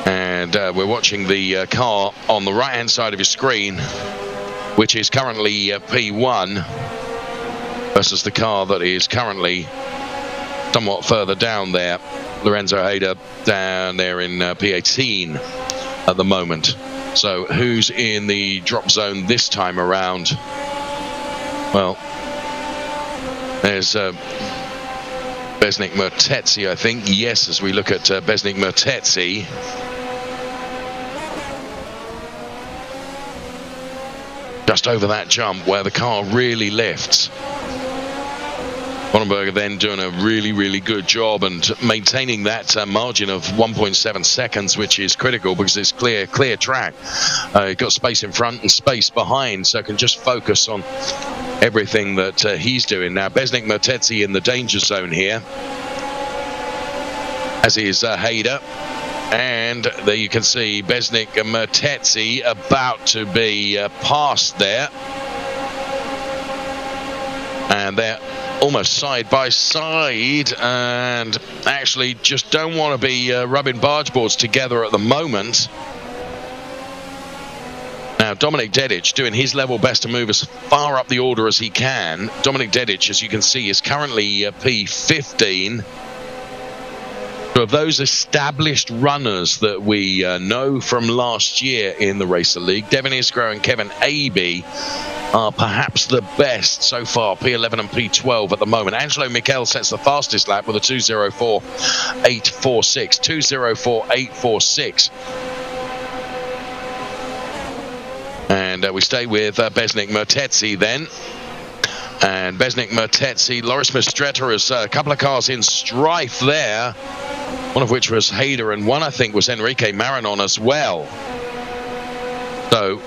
And we're watching the car on the right hand side of your screen, which is currently P1 versus the car that is currently somewhat further down there. Lorenzo Hayder down there in P18 at the moment. So who's in the drop zone this time around? Well, there's Besnik Mertetzi, I think. Yes, as we look at Besnik Mertetzi. Just over that jump where the car really lifts. Vonenberg then doing a really good job and maintaining that margin of 1.7 seconds, which is critical because it's clear track. Got space in front and space behind, so can just focus on everything that he's doing. Now Besnik Mertetzi in the danger zone here, as is Hayder. And there you can see Besnik and Mertetzi about to be passed there. And they're almost side by side and actually just don't want to be rubbing barge boards together at the moment. Now, Dominik Dedic doing his level best to move as far up the order as he can. Dominik Dedic, as you can see, is currently P15. So of those established runners that we know from last year in the Racer League, Devin Isgro and Kevin Abe are perhaps the best so far, P11 and P12 at the moment. Angelo Mikhail sets the fastest lap with a 2:04.846. 2:04.846. And we stay with Besnik Mertetzi then. And Besnik Mertetzi, Loris Mistretta has a couple of cars in strife there. One of which was Hayder, and one I think was Enrique Marinon as well. So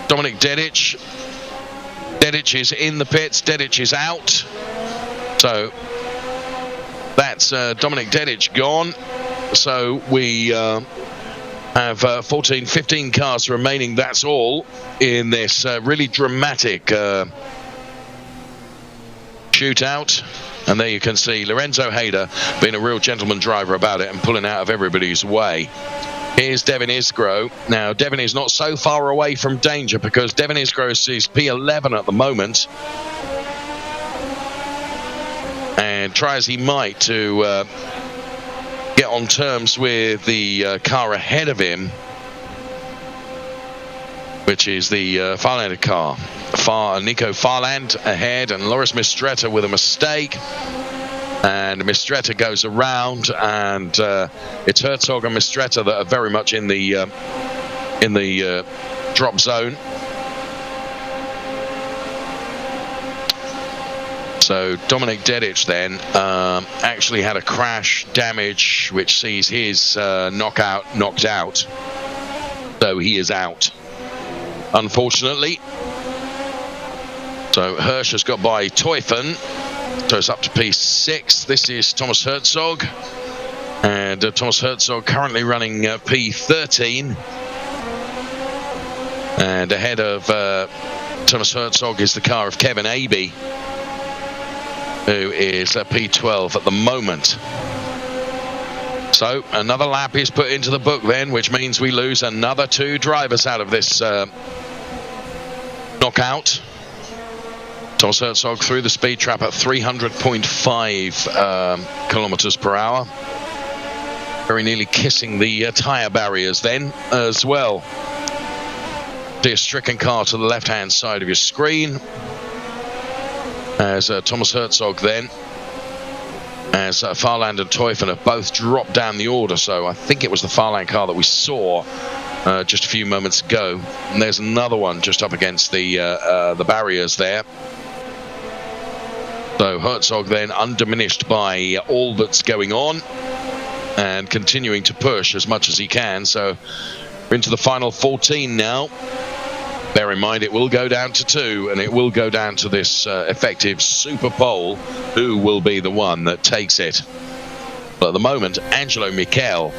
Dominik Dedic. Dedic is in the pits. Dedic is out. So that's Dominik Dedic gone. So we have 14, 15 cars remaining. That's all in this really dramatic shootout. And there you can see Lorenzo Hayder being a real gentleman driver about it and pulling out of everybody's way. Here's Devin Isgro. Now, Devin is not so far away from danger because Devin Isgro is P11 at the moment. And try as he might to get on terms with the car ahead of him, which is the Farlander car. Nico Farland ahead, and Loris Mistretta with a mistake. And Mistretta goes around, and it's Herzog and Mistretta that are very much in the drop zone. So Dominik Dedic then actually had a crash damage, which sees his knocked out. So he is out, unfortunately. So Hirsch has got by Teufen, so it's up to P6. This is Thomas Herzog, and Thomas Herzog currently running P13. And ahead of Thomas Herzog is the car of Kevin Abe, who is P12 at the moment. So another lap is put into the book then, which means we lose another 2 drivers out of this knockout. Thomas Herzog through the speed trap at 300.5 kilometers per hour. Very nearly kissing the tyre barriers then as well. See a stricken car to the left-hand side of your screen. As Thomas Herzog then, as Farland and Teufen have both dropped down the order. So I think it was the Farland car that we saw just a few moments ago. And there's another one just up against the barriers there. So Herzog then undiminished by all that's going on and continuing to push as much as he can. So we're into the final 14 now. Bear in mind, it will go down to 2, and it will go down to this effective super pole, who will be the one that takes it. But at the moment, Angelo Mikhail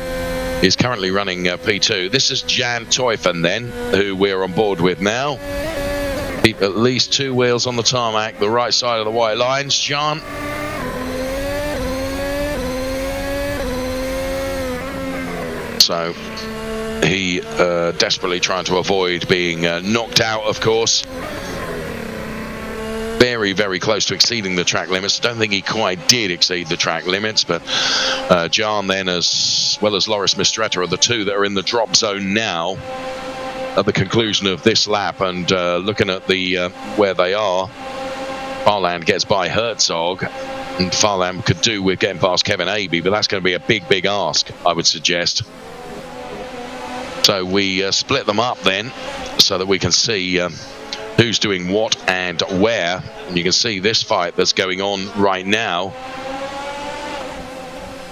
is currently running P2. This is Jan Teufen then, who we're on board with now. Keep at least 2 wheels on the tarmac, the right side of the white lines. Jan. So he desperately trying to avoid being knocked out, of course. Very, very close to exceeding the track limits. Don't think he quite did exceed the track limits, but Jan then, as well as Loris Mistretta, are the 2 that are in the drop zone now at the conclusion of this lap. And looking at the where they are, Farland gets by Herzog, and Farland could do with getting past Kevin Abe, but that's going to be a big, big ask, I would suggest. So we split them up then, so that we can see who's doing what and where. And you can see this fight that's going on right now.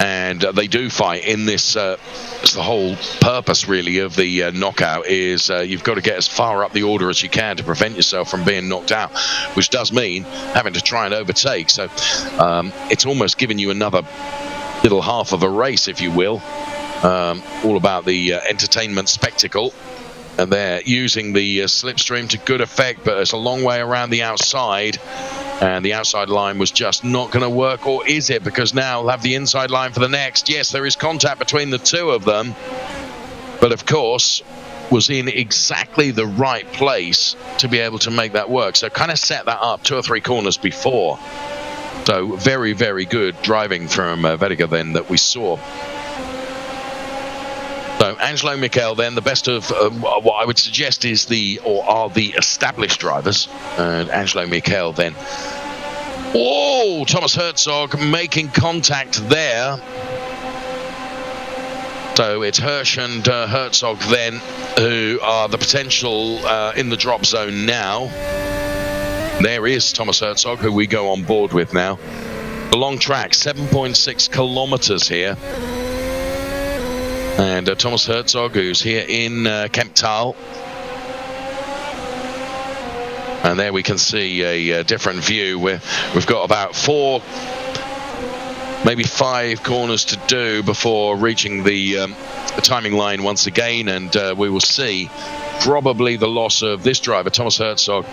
And they do fight in this. It's the whole purpose, really, of the knockout is you've got to get as far up the order as you can to prevent yourself from being knocked out, which does mean having to try and overtake. So it's almost giving you another little half of a race, if you will. All about the entertainment spectacle. And they're using the slipstream to good effect, but it's a long way around the outside. And the outside line was just not going to work, or is it? Because now we'll have the inside line for the next. Yes, there is contact between the two of them. But of course, was in exactly the right place to be able to make that work. So kind of set that up 2 or 3 corners before. So very, very good driving from Vettiger then that we saw. So Angelo Mikhail then, the best of what I would suggest is are the established drivers. And Angelo Mikhail then. Oh, Thomas Herzog making contact there. So it's Hirsch and Herzog then who are the potential in the drop zone now. There is Thomas Herzog, who we go on board with now. The long track, 7.6 kilometers here. And Thomas Herzog, who's here in Kemptal. And there we can see a different view where we've got about 4, maybe 5 corners to do before reaching the timing line once again. And we will see probably the loss of this driver, Thomas Herzog,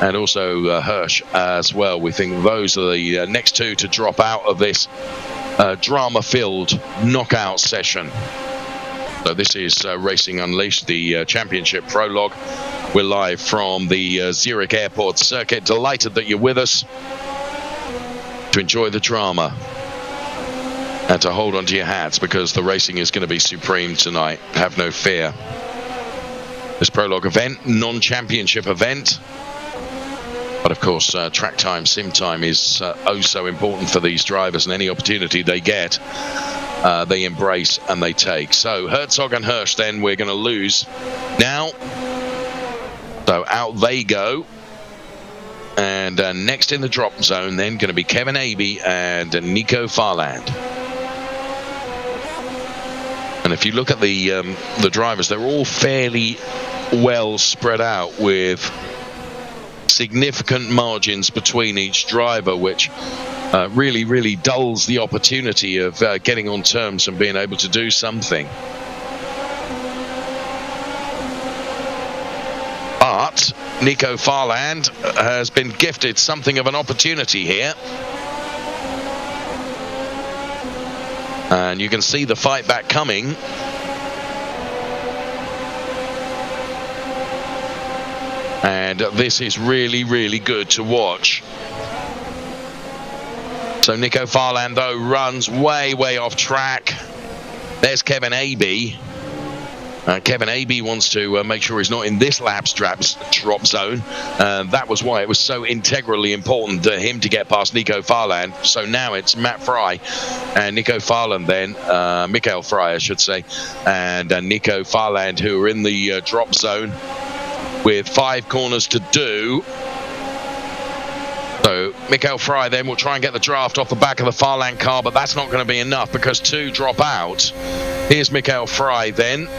and also Hirsch as well. We think those are the next 2 to drop out of this drama-filled knockout session. So this is Racing Unleashed, the championship prologue. We're live from the Zurich airport circuit. Delighted that you're with us to enjoy the drama and to hold on to your hats, because the racing is going to be supreme tonight. Have no fear. This prologue event, non-championship event. But of course, track time, sim time is oh so important for these drivers, and any opportunity they get, they embrace and they take. So Herzog and Hirsch then we're going to lose now. So out they go. And next in the drop zone then going to be Kevin Abey and Nico Farland. And if you look at the drivers, they're all fairly well spread out with significant margins between each driver, which really dulls the opportunity of getting on terms and being able to do something. But Nico Farland has been gifted something of an opportunity here. And you can see the fight back coming. And this is really good to watch. So Nico Farland, though, runs way off track. There's Kevin Abey. Kevin Abey wants to make sure he's not in this lap's drop zone. That was why it was so integrally important to him to get past Nico Farland. So now it's Matt Fry and Nico Farland then, Mikhail Fry I should say, and Nico Farland, who are in the drop zone with 5 corners to do. So Mikhail Fry then will try and get the draft off the back of the Farland car, but that's not going to be enough because 2 drop out. Here's Mikhail Fry then.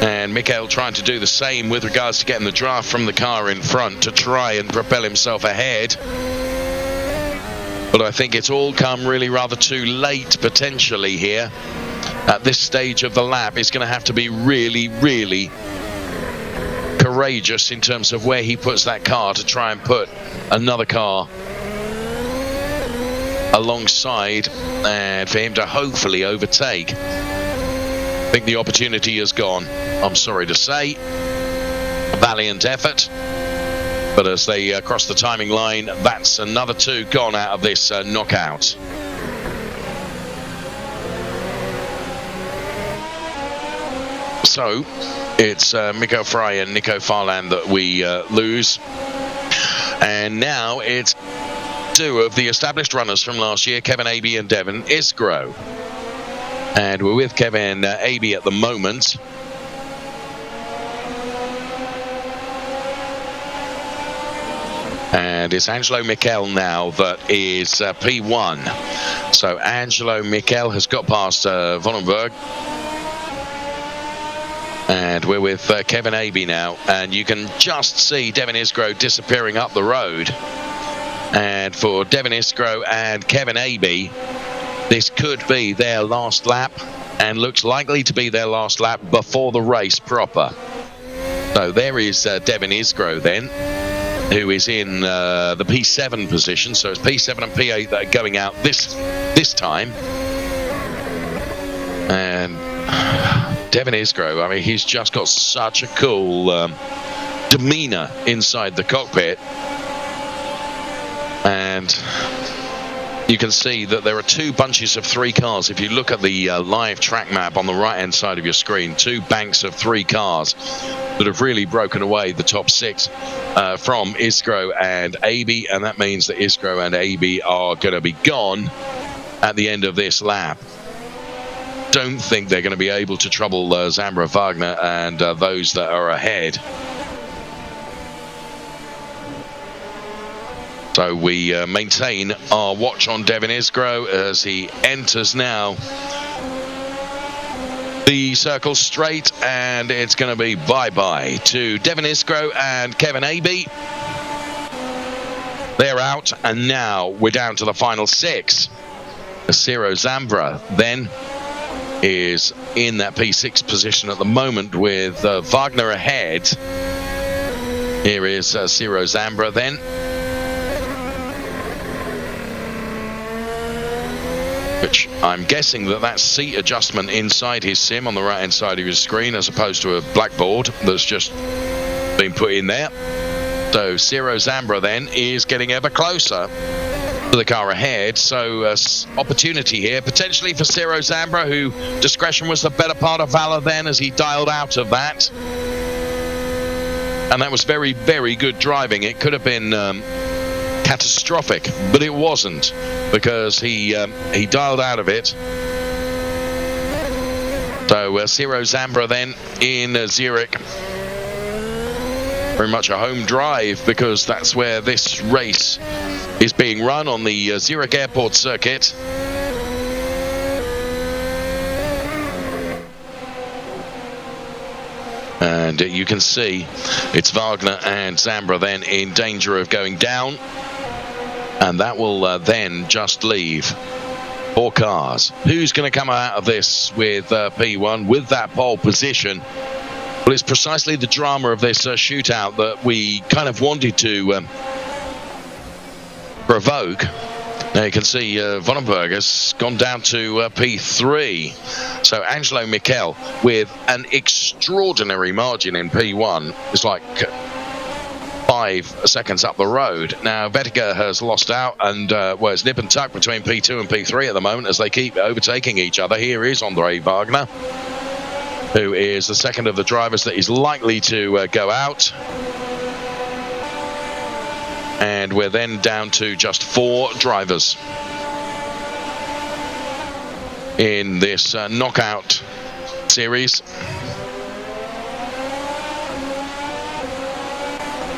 And Mikhail trying to do the same with regards to getting the draft from the car in front to try and propel himself ahead. But I think it's all come really rather too late potentially here. At this stage of the lap, it's going to have to be really courageous in terms of where he puts that car to try and put another car alongside and for him to hopefully overtake. I think the opportunity has gone, I'm sorry to say. A valiant effort. But as they cross the timing line, that's another 2 gone out of this knockout. So it's Mikhail Fry and Nico Farland that we lose. And now it's 2 of the established runners from last year, Kevin Abey and Devin Isgro. And we're with Kevin Abey at the moment. And it's Angelo Mikhail now that is P1. So Angelo Mikhail has got past Vonenberg. And we're with Kevin Abey now. And you can just see Devin Isgro disappearing up the road. And for Devin Iskro and Kevin Abbey, this could be their last lap, and looks likely to be their last lap before the race proper. So there is Devin Iskro then, who is in the P7 position. So it's P7 and P8 that are going out this time. And Devin Iskro, I mean, he's just got such a cool demeanor inside the cockpit. And you can see that there are two bunches of 3 cars. If you look at the live track map on the right hand side of your screen, 2 banks of 3 cars that have really broken away the top 6 from Iskro and Abbey, and that means that Iskro and Abbey are going to be gone at the end of this lap. Don't think they're going to be able to trouble Zambra, Wagner and those that are ahead. So we maintain our watch on Devin Iskro as he enters now the circle straight, and it's going to be bye-bye to Devin Iskro and Kevin Abbey. They're out, and now we're down to the final 6. Ciro Zambra then is in that P6 position at the moment with Wagner ahead. Here is Ciro Zambra then. Which I'm guessing that's seat adjustment inside his sim on the right hand side of his screen, as opposed to a blackboard that's just been put in there. So Ciro Zambra then is getting ever closer to the car ahead. So opportunity here potentially for Ciro Zambra, who discretion was the better part of valor then as he dialed out of that. And that was very, very good driving. It could have been catastrophic, but it wasn't, because he dialed out of it. So Ciro Zambra then in Zurich, very much a home drive, because that's where this race is being run, on the Zurich airport circuit. And you can see it's Wagner and Zambra then in danger of going down. And that will then just leave 4 cars. Who's going to come out of this with P1 with that pole position? Well, it's precisely the drama of this shootout that we kind of wanted to provoke. Now you can see Vonenberg has gone down to P3. So Angelo Mikhail with an extraordinary margin in P1. It's like 5 seconds up the road. Now Vettiger has lost out, and well, it's nip and tuck between P2 and P3 at the moment as they keep overtaking each other. Here is Andre Wagner, who is the second of the drivers that is likely to go out. And we're then down to just 4 drivers in this knockout series.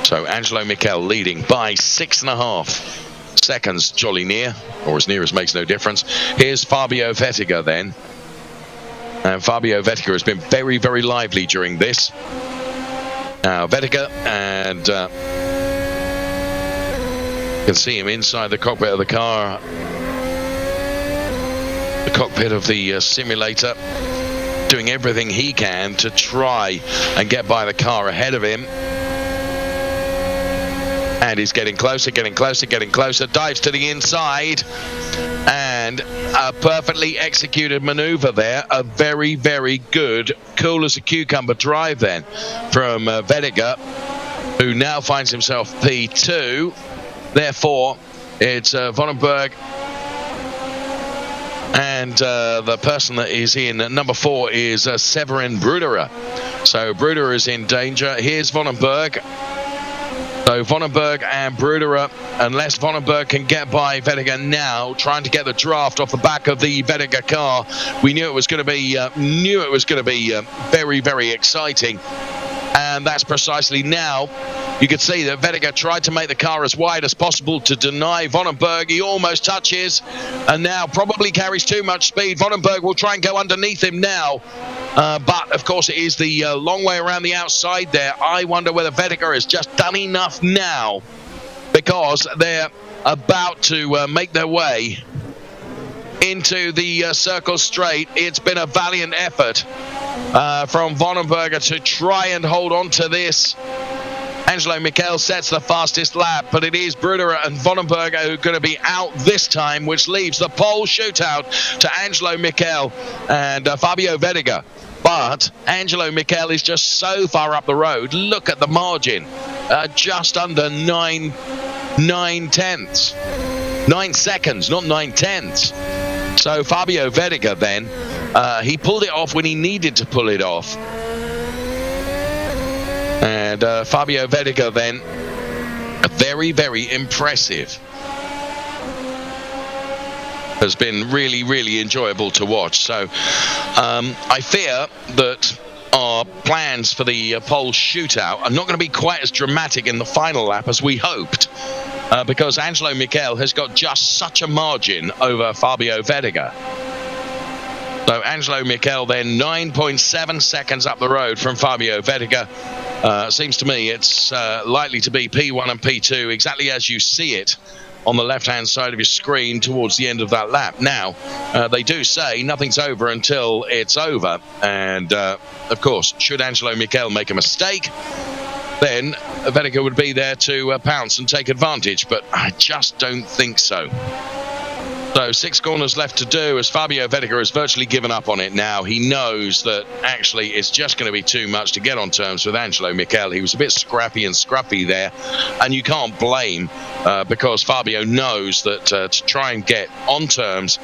So Angelo Mikhail leading by 6.5 seconds, jolly near, or as near as makes no difference. Here's Fabio Vettiger then. And Fabio Vettiger has been very, very lively during this. Now Vettiger, and you can see him inside the cockpit of the car, the cockpit of the simulator, doing everything he can to try and get by the car ahead of him. And he's getting closer, getting closer, getting closer, dives to the inside, and a perfectly executed maneuver there. A very, very good, cool as a cucumber drive then from Vettiger, who now finds himself P2. Therefore, it's Vonenberg and the person that is in number 4 is Severin Bruderer. So Bruderer is in danger. Here's Vonenberg. So Vonenberg and Bruderer, unless Vonenberg can get by Vettiger now, trying to get the draft off the back of the Vettiger car. We knew it was going to be very, very exciting. And that's precisely now. You can see that Vettiger tried to make the car as wide as possible to deny Vonenberg. He almost touches, and now probably carries too much speed. Vonenberg will try and go underneath him now. But, of course, it is the long way around the outside there. I wonder whether Vettiger has just done enough now, because there about to make their way into the circle straight. It's been a valiant effort from Wonenberger to try and hold on to this. Angelo Mikhail sets the fastest lap, but it is Bruder and Wonenberger who are going to be out this time, which leaves the pole shootout to Angelo Mikhail and Fabio Vettiger. But Angelo Mikhail is just so far up the road. Look at the margin, just under 9 tenths. 9 seconds, not 9 tenths. So Fabio Vettiger then, he pulled it off when he needed to pull it off. And Fabio Vettiger then, very, very impressive. Has been really, really enjoyable to watch. So I fear that our plans for the pole shootout are not going to be quite as dramatic in the final lap as we hoped. Because Angelo Mikhail has got just such a margin over Fabio Vettiger. So Angelo Mikhail then 9.7 seconds up the road from Fabio Vettiger. Seems to me it's likely to be P1 and P2 exactly as you see it on the left-hand side of your screen towards the end of that lap. Now, they do say nothing's over until it's over. And, of course, should Angelo Mikhail make a mistake, then Vettiger would be there to pounce and take advantage. But I just don't think so. So 6 corners left to do as Fabio Vettiger has virtually given up on it now. He knows that actually it's just going to be too much to get on terms with Angelo Mikhail. He was a bit scrappy and scruffy there, and you can't blame because Fabio knows that to try and get on terms,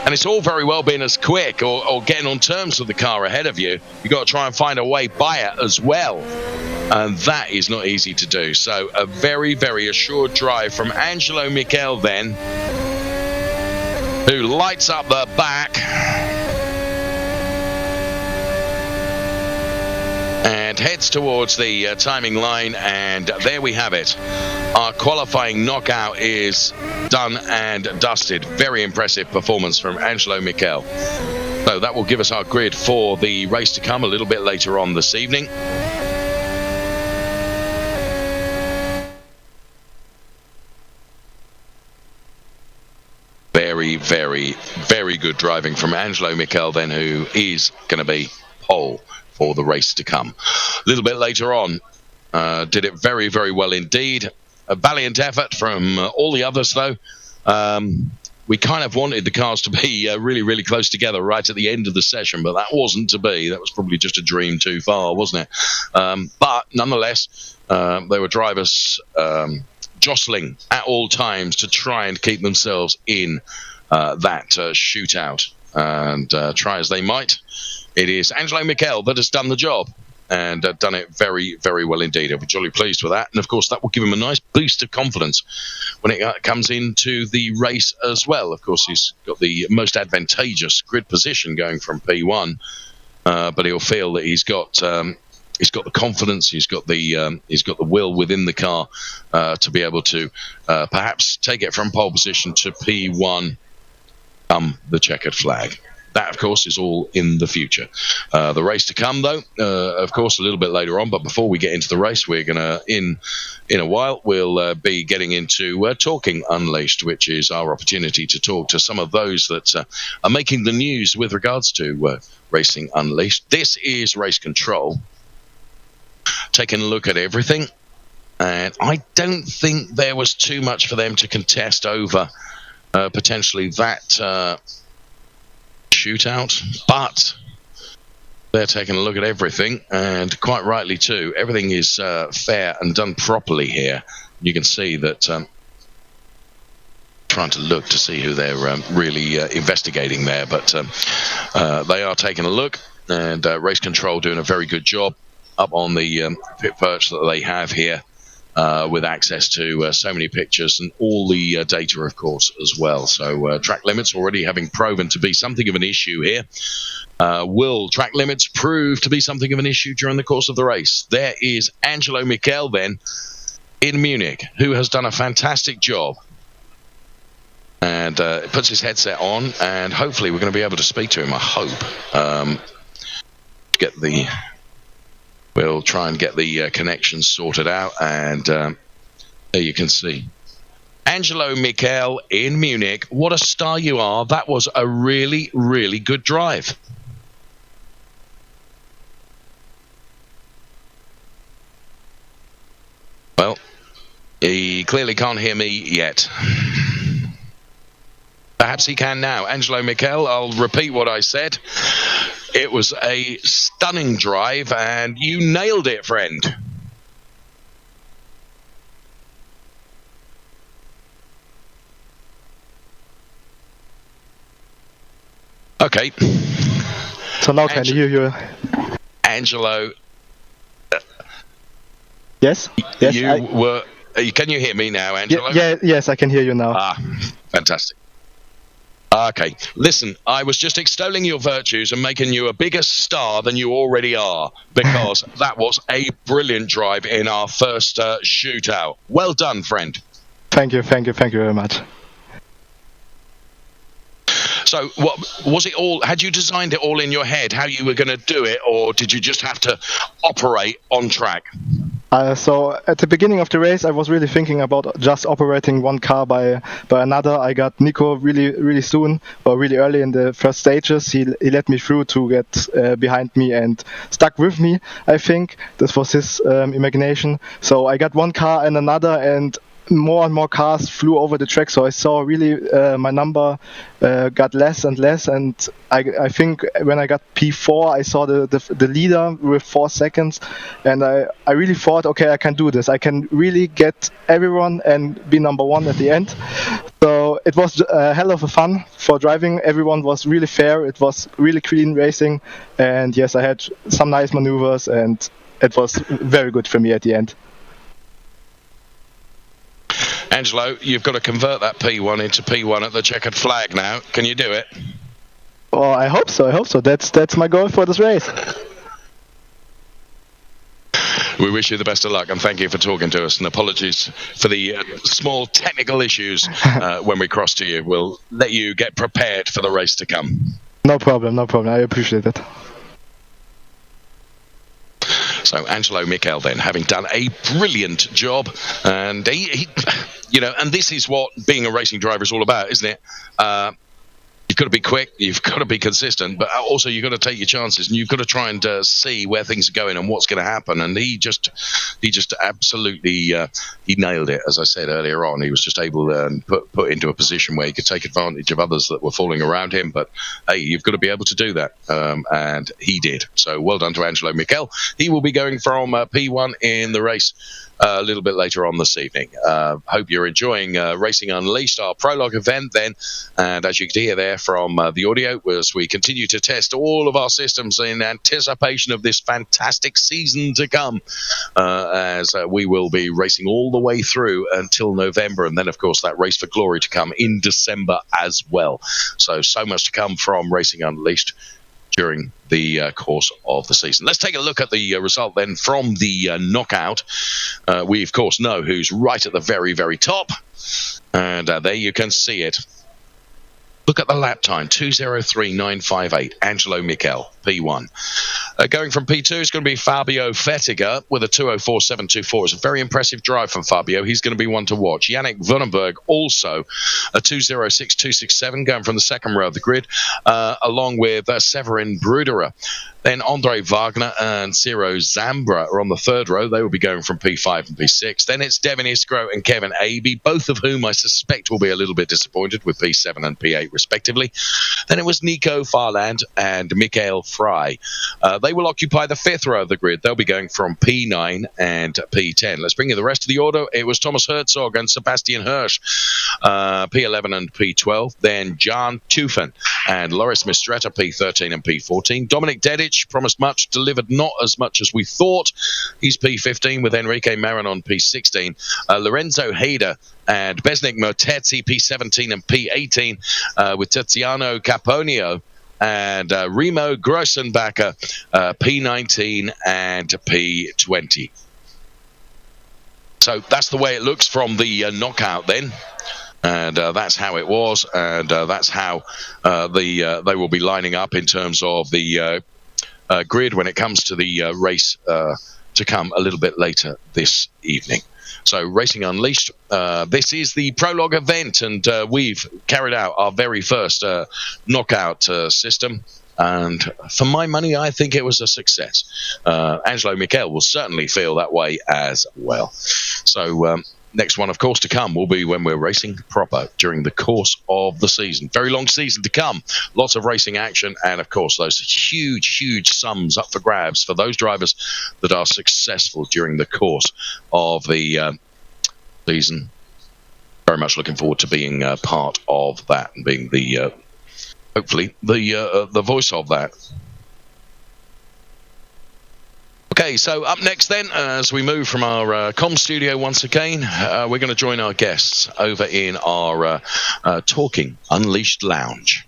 and it's all very well being as quick or getting on terms with the car ahead of you, you've got to try and find a way by it as well. And that is not easy to do. So a very, very assured drive from Angelo Mikhail then, who lights up the back and heads towards the timing line. And there we have it. Our qualifying knockout is done and dusted. Very impressive performance from Angelo Mikhail. So that will give us our grid for the race to come a little bit later on this evening. Very, very, very good driving from Angelo Mikhail then, who is going to be pole for the race to come. A little bit later on, did it very, very well indeed. A valiant effort from all the others, though. We kind of wanted the cars to be really, really close together right at the end of the session, but that wasn't to be. That was probably just a dream too far, wasn't it? But nonetheless, there were drivers jostling at all times to try and keep themselves in that shootout. And try as they might, it is Angelo Mikhail that has done the job and done it very, very well indeed. I'll be jolly pleased with that. And of course, that will give him a nice boost of confidence when it comes into the race as well. Of course, he's got the most advantageous grid position going from P1, but he'll feel that he's got the confidence, he's got the will within the car to be able to perhaps take it from pole position to P1, the checkered flag. That, of course, is all in the future. The race to come, though, of course, a little bit later on. But before we get into the race, we're going to, in a while, we'll be getting into Talking Unleashed, which is our opportunity to talk to some of those that are making the news with regards to Racing Unleashed. This is Race Control, taking a look at everything. And I don't think there was too much for them to contest over potentially that shootout, but they're taking a look at everything, and quite rightly too. Everything is fair and done properly here. You can see that trying to look to see who they're really investigating there, but they are taking a look, and Race Control doing a very good job up on the pit perch that they have here, with access to so many pictures and all the data, of course, as well. So track limits already having proven to be something of an issue here. Will track limits prove to be something of an issue during the course of the race? There is Angelo Mikhail then in Munich, who has done a fantastic job. And puts his headset on, and hopefully we're going to be able to speak to him, I hope. We'll try and get the connections sorted out, and there you can see Angelo Mikhail in Munich, what a star you are. That was a really, really good drive. Well, he clearly can't hear me yet. Perhaps he can now. Angelo Miguel, I'll repeat what I said. It was a stunning drive, and you nailed it, friend. Okay. So now can you hear you? Angelo. Yes? Yes. Can you hear me now, Angelo? Yes, I can hear you now. Ah, fantastic. Okay, listen, I was just extolling your virtues and making you a bigger star than you already are, because that was a brilliant drive in our first shootout. Well done, friend. Thank you very much. So, what was it all? Had you designed it all in your head, how you were going to do it, or did you just have to operate on track? So at the beginning of the race, I was really thinking about just operating one car by another. I got Nico really soon, or really early in the first stages. He led me through to get behind me and stuck with me. I think this was his imagination. So I got one car and another, and more and more cars flew over the track. So I saw really my number got less and less, and I think when I got P4, I saw the leader with 4 seconds, and I really thought, okay, I can do this. I can really get everyone and be number one at the end. So it was a hell of a fun for driving. Everyone was really fair. It was really clean racing, and yes, I had some nice maneuvers, and it was very good for me at the end. Angelo, you've got to convert that P1 into P1 at the checkered flag now. Can you do it? Oh, I hope so. That's my goal for this race. We wish you the best of luck, and thank you for talking to us. And apologies for the small technical issues when we cross to you. We'll let you get prepared for the race to come. No problem. I appreciate it. So Angelo Mikhail then, having done a brilliant job, and he and this is what being a racing driver is all about, isn't it? You've got to be quick, you've got to be consistent, but also you've got to take your chances, and you've got to try and see where things are going and what's going to happen. And he just absolutely he nailed it. As I said earlier on, he was just able to put into a position where he could take advantage of others that were falling around him. But hey, you've got to be able to do that, and he did. So well done to Angelo Mikhail. He will be going from P1 in the race a little bit later on this evening. Hope you're enjoying Racing Unleashed, our prologue event then. And as you can hear there from the audio, as we continue to test all of our systems in anticipation of this fantastic season to come, as we will be racing all the way through until November, and then of course that race for glory to come in December as well. So much to come from Racing Unleashed during the course of the season. Let's take a look at the result then from the knockout. We of course know who's right at the very, very top, and there you can see it. Look at the lap time, 2:03.958, Angelo Mikhail, P1. Going from P2 is going to be Fabio Vettiger with a 2:04.724. It's a very impressive drive from Fabio. He's going to be one to watch. Yannick Vunenberg also a 2:06.267 going from the second row of the grid, along with Severin Bruderer. Then Andre Wagner and Ciro Zambra are on the third row. They will be going from P5 and P6. Then it's Devin Iskro and Kevin Aby, both of whom I suspect will be a little bit disappointed with P7 and P8 respectively. Then it was Nico Farland and Mikhail Fry. They will occupy the fifth row of the grid. They'll be going from P9 and P10. Let's bring you the rest of the order. It was Thomas Herzog and Sebastian Hirsch, P11 and P12. Then Jan Tufen and Loris Mistretta, P13 and P14. Dominic Dedic promised much, delivered not as much as we thought. He's P15 with Enrique Marin on P16. Lorenzo Hader and Besnik Motezi, P17 and P18, with Tiziano Caponio and Remo Grossenbacher, P19 and P20. So that's the way it looks from the knockout then. And that's how it was, and that's how they will be lining up in terms of the grid when it comes to the race to come a little bit later this evening. So Racing Unleashed, this is the Prologue event, and we've carried out our very first knockout system. And for my money, I think it was a success. Angelo Mikhail will certainly feel that way as well. So next one, of course, to come will be when we're racing proper during the course of the season. Very long season to come. Lots of racing action. And, of course, those huge, huge sums up for grabs for those drivers that are successful during the course of the season. Very much looking forward to being part of that and being the... hopefully, the voice of that. Okay, so up next then, as we move from our comm studio once again, we're going to join our guests over in our Talking Unleashed Lounge.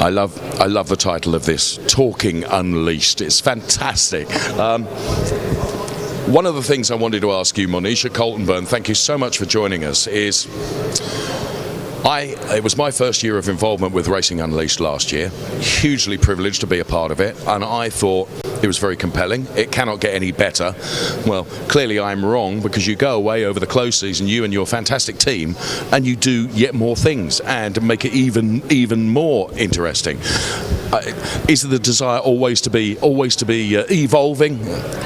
I love the title of this, Talking Unleashed. It's fantastic. One of the things I wanted to ask you, Monisha Coltonburn, thank you so much for joining us, is it was my first year of involvement with Racing Unleashed last year. Hugely privileged to be a part of it, and I thought it was very compelling. It cannot get any better. Well, clearly I'm wrong, because you go away over the close season, you and your fantastic team, and you do yet more things and make it even more interesting. Is the desire always to be evolving?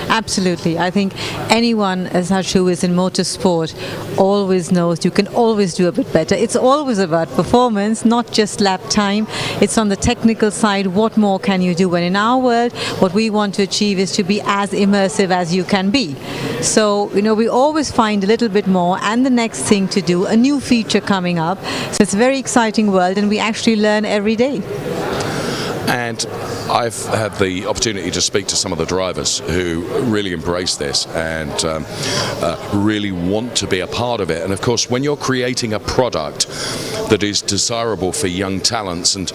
Absolutely. I think anyone as such who is in motorsport always knows you can always do a bit better. It's always about performance, not just lap time. It's on the technical side, what more can you do? And in our world, what we want to achieve is to be as immersive as you can be. So, we always find a little bit more, and the next thing to do, a new feature coming up. So it's a very exciting world, and we actually learn every day. And I've had the opportunity to speak to some of the drivers who really embrace this and really want to be a part of it. And of course, when you're creating a product that is desirable for young talents, and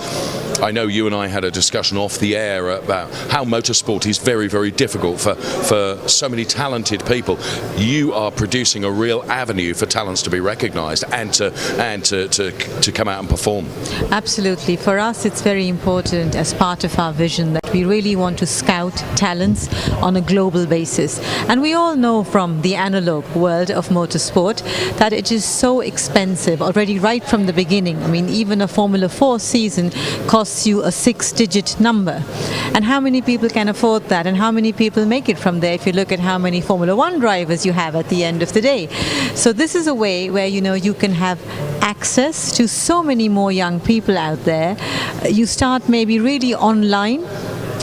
I know you and I had a discussion off the air about how motorsport is very, very difficult for so many talented people. You are producing a real avenue for talents to be recognised and to come out and perform. Absolutely. For us, it's very important as part of our vision that we really want to scout talents on a global basis. And we all know from the analog world of motorsport that it is so expensive already right from the beginning. I mean, even a Formula 4 season costs you a 6-digit number. And how many people can afford that? And how many people make it from there if you look at how many Formula 1 drivers you have at the end of the day? So this is a way where, you can have access to so many more young people out there. You start maybe really online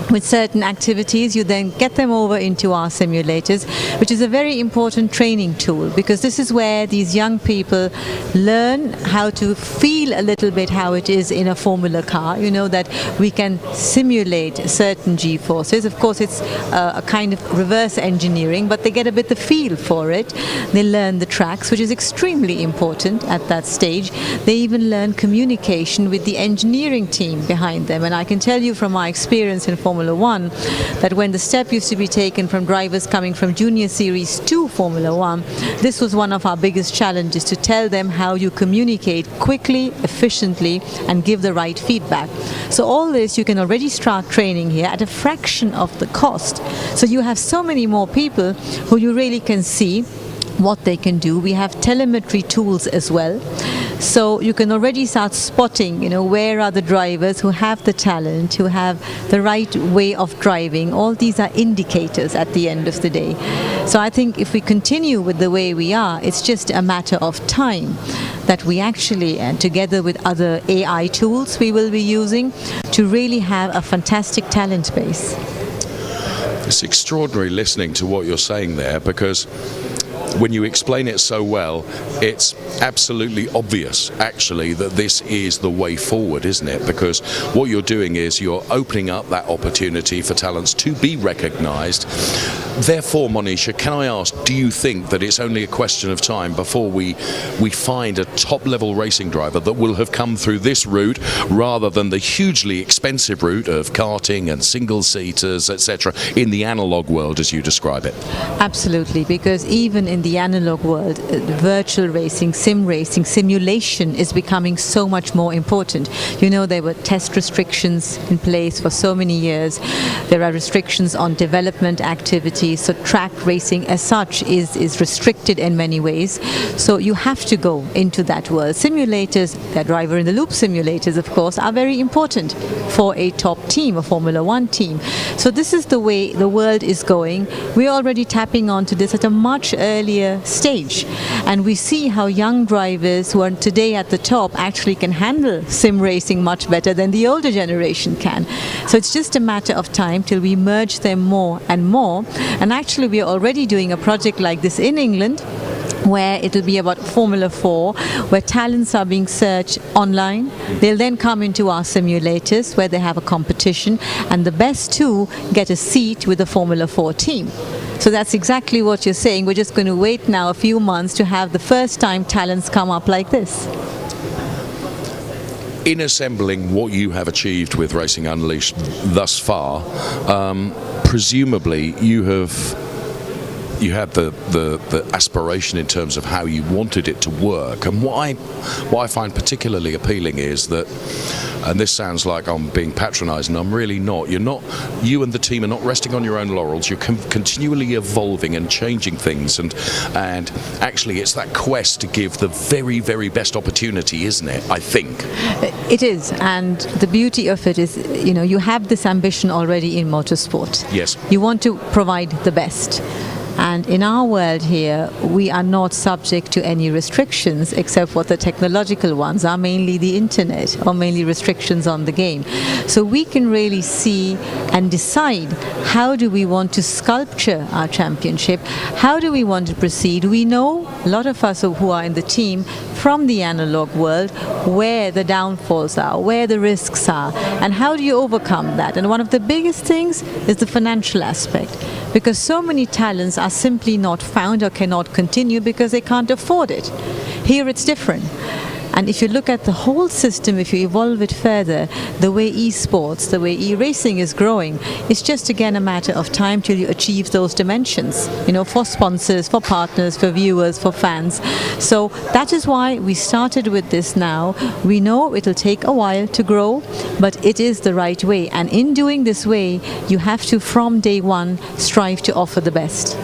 with certain activities, you then get them over into our simulators, which is a very important training tool, because this is where these young people learn how to feel a little bit how it is in a Formula car, that we can simulate certain G-forces. Of course, it's a kind of reverse engineering, but they get a bit the feel for it. They learn the tracks, which is extremely important at that stage. They even learn communication with the engineering team behind them. And I can tell you from my experience in Formula 1 that when the step used to be taken from drivers coming from junior series to Formula 1, this was one of our biggest challenges, to tell them how you communicate quickly, efficiently, and give the right feedback. So all this you can already start training here at a fraction of the cost. So you have so many more people who you really can see what they can do. We have telemetry tools as well. So you can already start spotting, where are the drivers who have the talent, who have the right way of driving. All these are indicators at the end of the day. So I think if we continue with the way we are, it's just a matter of time that we actually, and together with other AI tools we will be using, to really have a fantastic talent base. It's extraordinary listening to what you're saying there, because when you explain it so well, it's absolutely obvious, actually, that this is the way forward, isn't it? Because what you're doing is you're opening up that opportunity for talents to be recognised. Therefore, Monisha, can I ask, do you think that it's only a question of time before we find a top-level racing driver that will have come through this route rather than the hugely expensive route of karting and single-seaters, etc., in the analogue world, as you describe it? Absolutely, because even in the analog world, virtual racing, sim racing, simulation is becoming so much more important. You know, there were test restrictions in place for so many years. There are restrictions on development activities, so track racing as such is restricted in many ways. So you have to go into that world. Simulators, the driver in the loop simulators, of course, are very important for a top team, a Formula One team. So this is the way the world is going. We're already tapping onto this at a much earlier stage, and we see how young drivers who are today at the top actually can handle sim racing much better than the older generation can. So it's just a matter of time till we merge them more and more. And actually we are already doing a project like this in England, where it will be about Formula 4, where talents are being searched online. They'll then come into our simulators where they have a competition, and the best two get a seat with the Formula 4 team. So that's exactly what you're saying. We're just going to wait now a few months to have the first time talents come up like this. In assembling what you have achieved with Racing Unleashed thus far, presumably you had the aspiration in terms of how you wanted it to work. And what I find particularly appealing is that, and this sounds like I'm being patronising, I'm really not. You and the team are not resting on your own laurels. You're continually evolving and changing things, and actually it's that quest to give the very, very best opportunity, isn't it? I think it is, and the beauty of it is, you know, you have this ambition already in motorsport. Yes, you want to provide the best. And in our world here, we are not subject to any restrictions except for the technological ones, are mainly the internet or mainly restrictions on the game. So we can really see and decide how do we want to sculpture our championship, how do we want to proceed. We know, a lot of us who are in the team, from the analog world, where the downfalls are, where the risks are, and how do you overcome that. And one of the biggest things is the financial aspect, because so many talents are simply not found or cannot continue because they can't afford it. Here it's different. And if you look at the whole system, if you evolve it further, the way esports, the way e-racing is growing, it's just again a matter of time till you achieve those dimensions, you know, for sponsors, for partners, for viewers, for fans. So that is why we started with this now. We know it'll take a while to grow, but it is the right way. And in doing this way, you have to, from day one, strive to offer the best.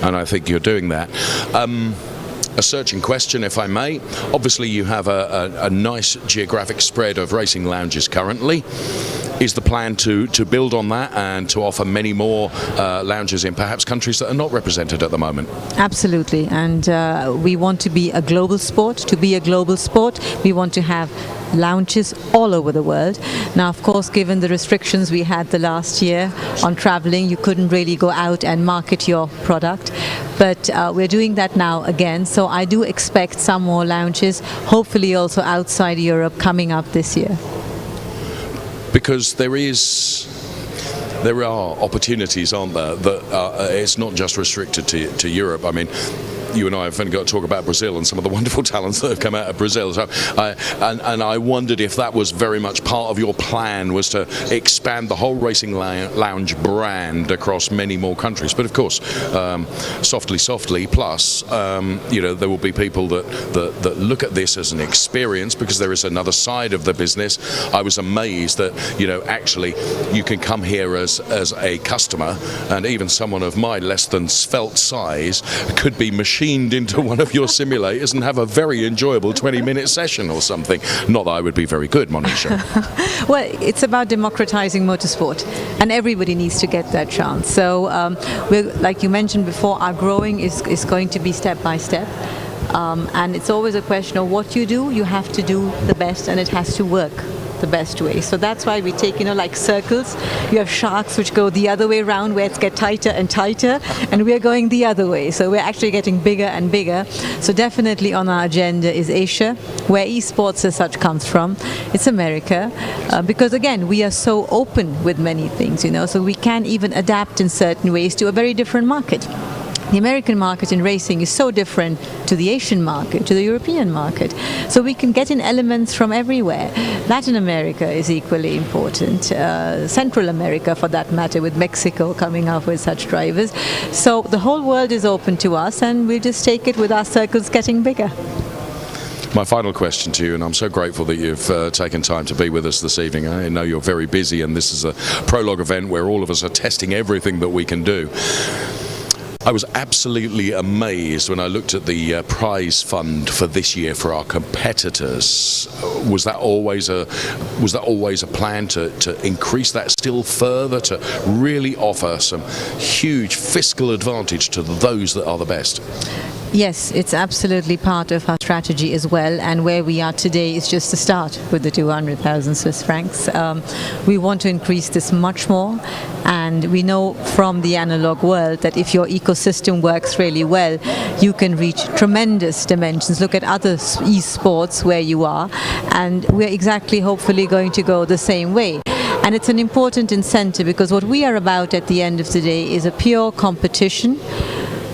And I think you're doing that. A searching question, if I may. Obviously, you have a nice geographic spread of racing lounges currently. Is the plan to build on that and to offer many more lounges in perhaps countries that are not represented at the moment? Absolutely, and we want to be a global sport. To be a global sport, we want to have lounges all over the world. Now, of course, given the restrictions we had the last year on traveling, you couldn't really go out and market your product. But we're doing that now again, so I do expect some more lounges, hopefully also outside Europe, coming up this year. Because there are opportunities, aren't there, that it's not just restricted to Europe. I mean, you and I have only got to talk about Brazil and some of the wonderful talents that have come out of Brazil. So, and I wondered if that was very much part of your plan, was to expand the whole Racing Lounge brand across many more countries. But of course, softly, plus, you know, there will be people that look at this as an experience, because there is another side of the business. I was amazed that, you know, actually you can come here as a customer, and even someone of my less than svelte size could be machined into one of your simulators and have a very enjoyable 20-minute session or something. Not that I would be very good, Monisha. Well, it's about democratizing motorsport, and everybody needs to get that chance. So, like you mentioned before, our growing is going to be step by step. And it's always a question of what you do. You have to do the best, and it has to work the best way. So that's why we take, like circles. You have sharks which go the other way around, where it's get tighter and tighter, and we're going the other way. So we're actually getting bigger and bigger. So definitely on our agenda is Asia, where esports as such comes from. It's America, because again, we are so open with many things, so we can even adapt in certain ways to a very different market. The American market in racing is so different to the Asian market, to the European market. So we can get in elements from everywhere. Latin America is equally important. Central America, for that matter, with Mexico coming up with such drivers. So the whole world is open to us, and we'll just take it with our circles getting bigger. My final question to you, and I'm so grateful that you've taken time to be with us this evening. I know you're very busy, and this is a Prologue event where all of us are testing everything that we can do. I was absolutely amazed when I looked at the prize fund for this year for our competitors. Was that always a plan to increase that still further, to really offer some huge fiscal advantage to those that are the best? Yes, it's absolutely part of our strategy as well, and where we are today is just a start with the 200,000 Swiss francs. We want to increase this much more, and we know from the analog world that if your ecosystem works really well, you can reach tremendous dimensions. Look at other esports where you are, and we're exactly hopefully going to go the same way. And it's an important incentive, because what we are about at the end of the day is a pure competition,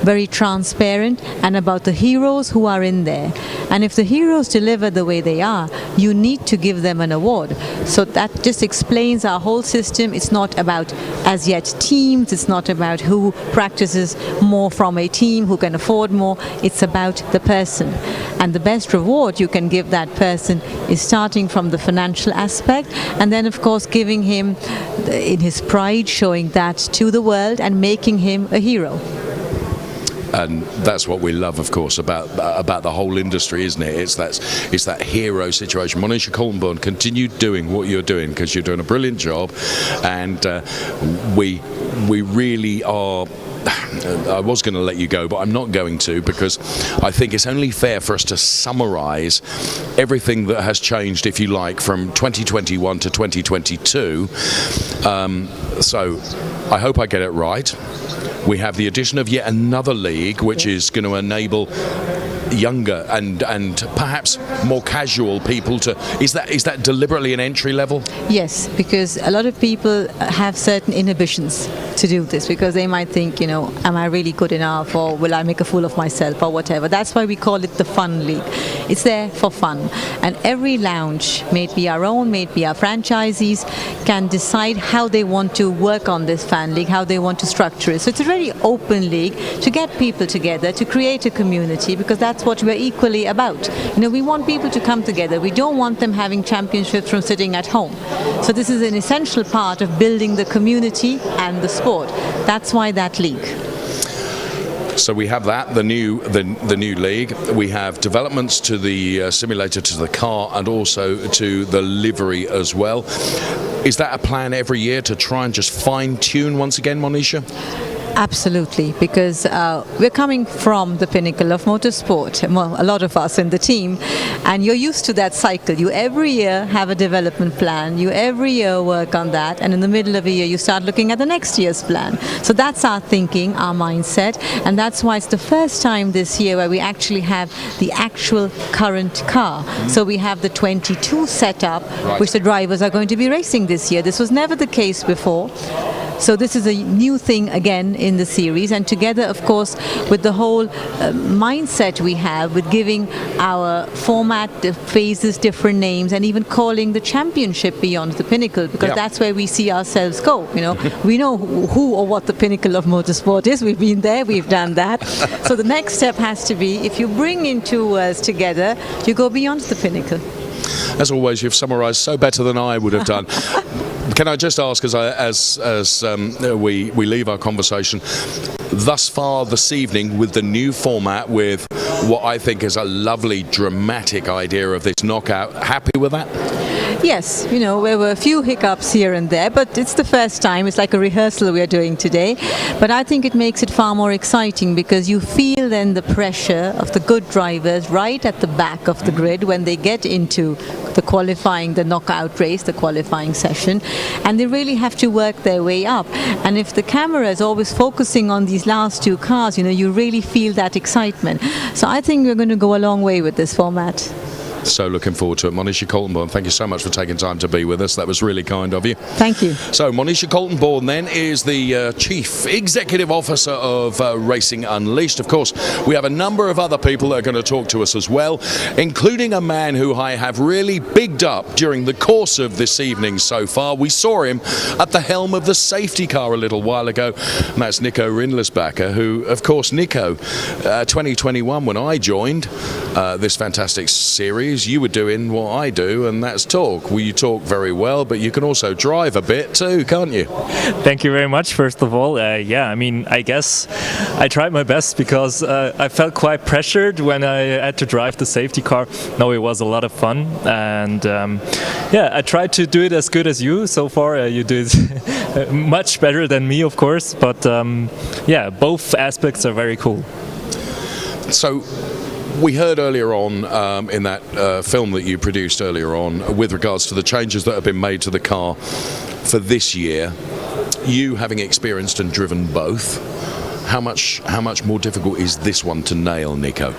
very transparent, and about the heroes who are in there. And if the heroes deliver the way they are, you need to give them an award. So that just explains our whole system. It's not about, as yet, teams. It's not about who practices more from a team, who can afford more. It's about the person. And the best reward you can give that person is starting from the financial aspect, and then of course giving him, in his pride, showing that to the world and making him a hero. And that's what we love, of course, about the whole industry, isn't it? It's that hero situation. Monisha Kaltenborn, continue doing what you're doing, because you're doing a brilliant job, and we really are. I was going to let you go, but I'm not going to, because I think it's only fair for us to summarise everything that has changed, if you like, from 2021 to 2022. So I hope I get it right. We have the addition of yet another league, which is going to enable younger and perhaps more casual people to. Is that deliberately an entry level? Yes, because a lot of people have certain inhibitions to do this, because they might think, am I really good enough, or will I make a fool of myself, or whatever. That's why we call it the Fun League. It's there for fun, and every lounge, may it be our own, may it be our franchisees, can decide how they want to work on this Fan League, how they want to structure it. So it's a really open league to get people together, to create a community, because that's what we're equally about. We want people to come together. We don't want them having championships from sitting at home. So this is an essential part of building the community and the sport. That's why that league. So we have that, the new league. We have developments to the simulator, to the car, and also to the livery as well. Is that a plan every year to try and just fine-tune once again, Monisha? Absolutely, because we're coming from the pinnacle of motorsport, well, a lot of us in the team, and you're used to that cycle. You every year have a development plan, you every year work on that, and in the middle of a year you start looking at the next year's plan. So that's our thinking, our mindset, and that's why it's the first time this year where we actually have the actual current car. So we have the 22 setup, which the drivers are going to be racing this year. This was never the case before. So this is a new thing again in the series, and together, of course, with the whole mindset we have with giving our format, the phases, different names, and even calling the championship Beyond the Pinnacle, because that's where we see ourselves go. We know who or what the pinnacle of motorsport is. We've been there, we've done that. So the next step has to be, if you bring in two words together, you go beyond the pinnacle. As always, you've summarised so better than I would have done. Can I just ask, as we leave our conversation, thus far this evening with the new format, with what I think is a lovely dramatic idea of this knockout. Happy with that? Yes, you know, there were a few hiccups here and there, but it's the first time. It's like a rehearsal we are doing today. But I think it makes it far more exciting because you feel then the pressure of the good drivers right at the back of the grid when they get into the qualifying, the knockout race, the qualifying session, and they really have to work their way up. And if the camera is always focusing on these last two cars, you know, you really feel that excitement. So I think we're going to go a long way with this format. So looking forward to it. Monisha Coltonborn, thank you so much for taking time to be with us. That was really kind of you. Thank you. So Monisha Coltonborn then is the Chief Executive Officer of Racing Unleashed. Of course, we have a number of other people that are going to talk to us as well, including a man who I have really bigged up during the course of this evening so far. We saw him at the helm of the safety car a little while ago, and that's Nico Rindlisbacher, who, of course, Nico, 2021, when I joined this fantastic series, you were doing what I do, and that's talk. Well, you talk very well, but you can also drive a bit too, can't you? Thank you very much, first of all. Yeah, I mean, I guess I tried my best because I felt quite pressured when I had to drive the safety car. No, it was a lot of fun, and yeah, I tried to do it as good as you. So far, you did much better than me, of course, but yeah, both aspects are very cool. So, we heard earlier on in that film that you produced earlier on with regards to the changes that have been made to the car for this year. You having experienced and driven both, how much more difficult is this one to nail, Nico?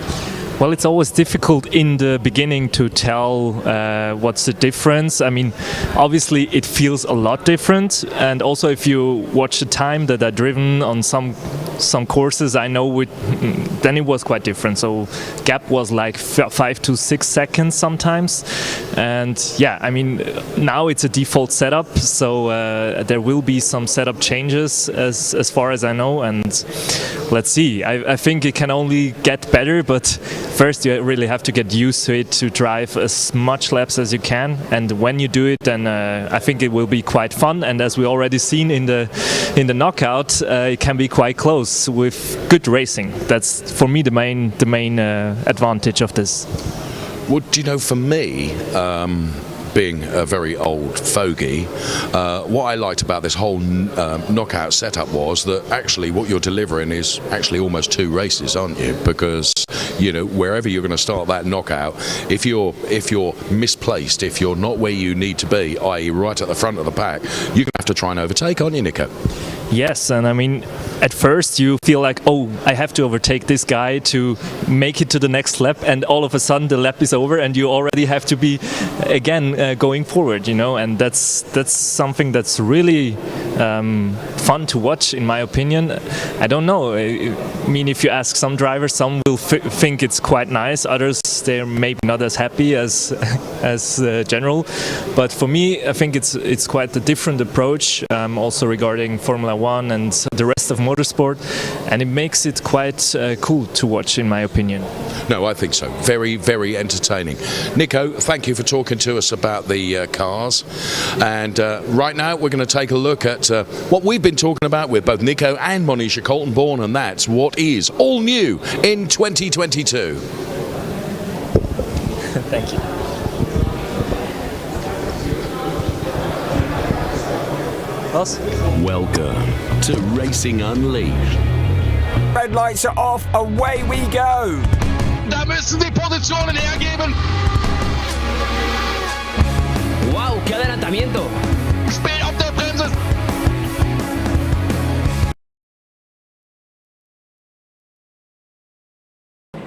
Well, it's always difficult in the beginning to tell what's the difference. I mean, obviously it feels a lot different, and also if you watch the time that I've driven on some courses, I know then it was quite different. So gap was like 5 to 6 seconds sometimes, and yeah, I mean now it's a default setup, so there will be some setup changes as far as I know, and let's see. I think it can only get better, but first you really have to get used to it, to drive as much laps as you can, and when you do it, then I think it will be quite fun. And as we already seen in the knockout, it can be quite close with good racing. That's for me the main advantage of this. Well, do you know, for me, being a very old fogey, what I liked about this whole knockout setup was that actually what you're delivering is actually almost 2 races, aren't you? Because, you know, wherever you're going to start that knockout, if you're misplaced, if you're not where you need to be, i.e. right at the front of the pack, you're going to have to try and overtake, aren't you, Nico? Yes, and I mean, at first you feel like, oh, I have to overtake this guy to make it to the next lap, and all of a sudden the lap is over and you already have to be again going forward, you know, and that's something that's really fun to watch, in my opinion. I don't know, I mean, if you ask some drivers, some will think it's quite nice, others they're maybe not as happy as general, but for me I think it's quite a different approach, also regarding Formula 1 and the rest of motorsport, and it makes it quite cool to watch, in my opinion. No, I think so. Very, very entertaining. Nico, thank you for talking to us about the cars, and right now we're going to take a look at what we've been talking about with both Nico and Monisha Coltonborn, and that's what is all new in 2022. Thank you. Welcome to Racing Unleashed. Red lights are off, away we go. Da müssen die Positionen hergeben. Wow, qué adelantamiento. Spät auf der Bremse.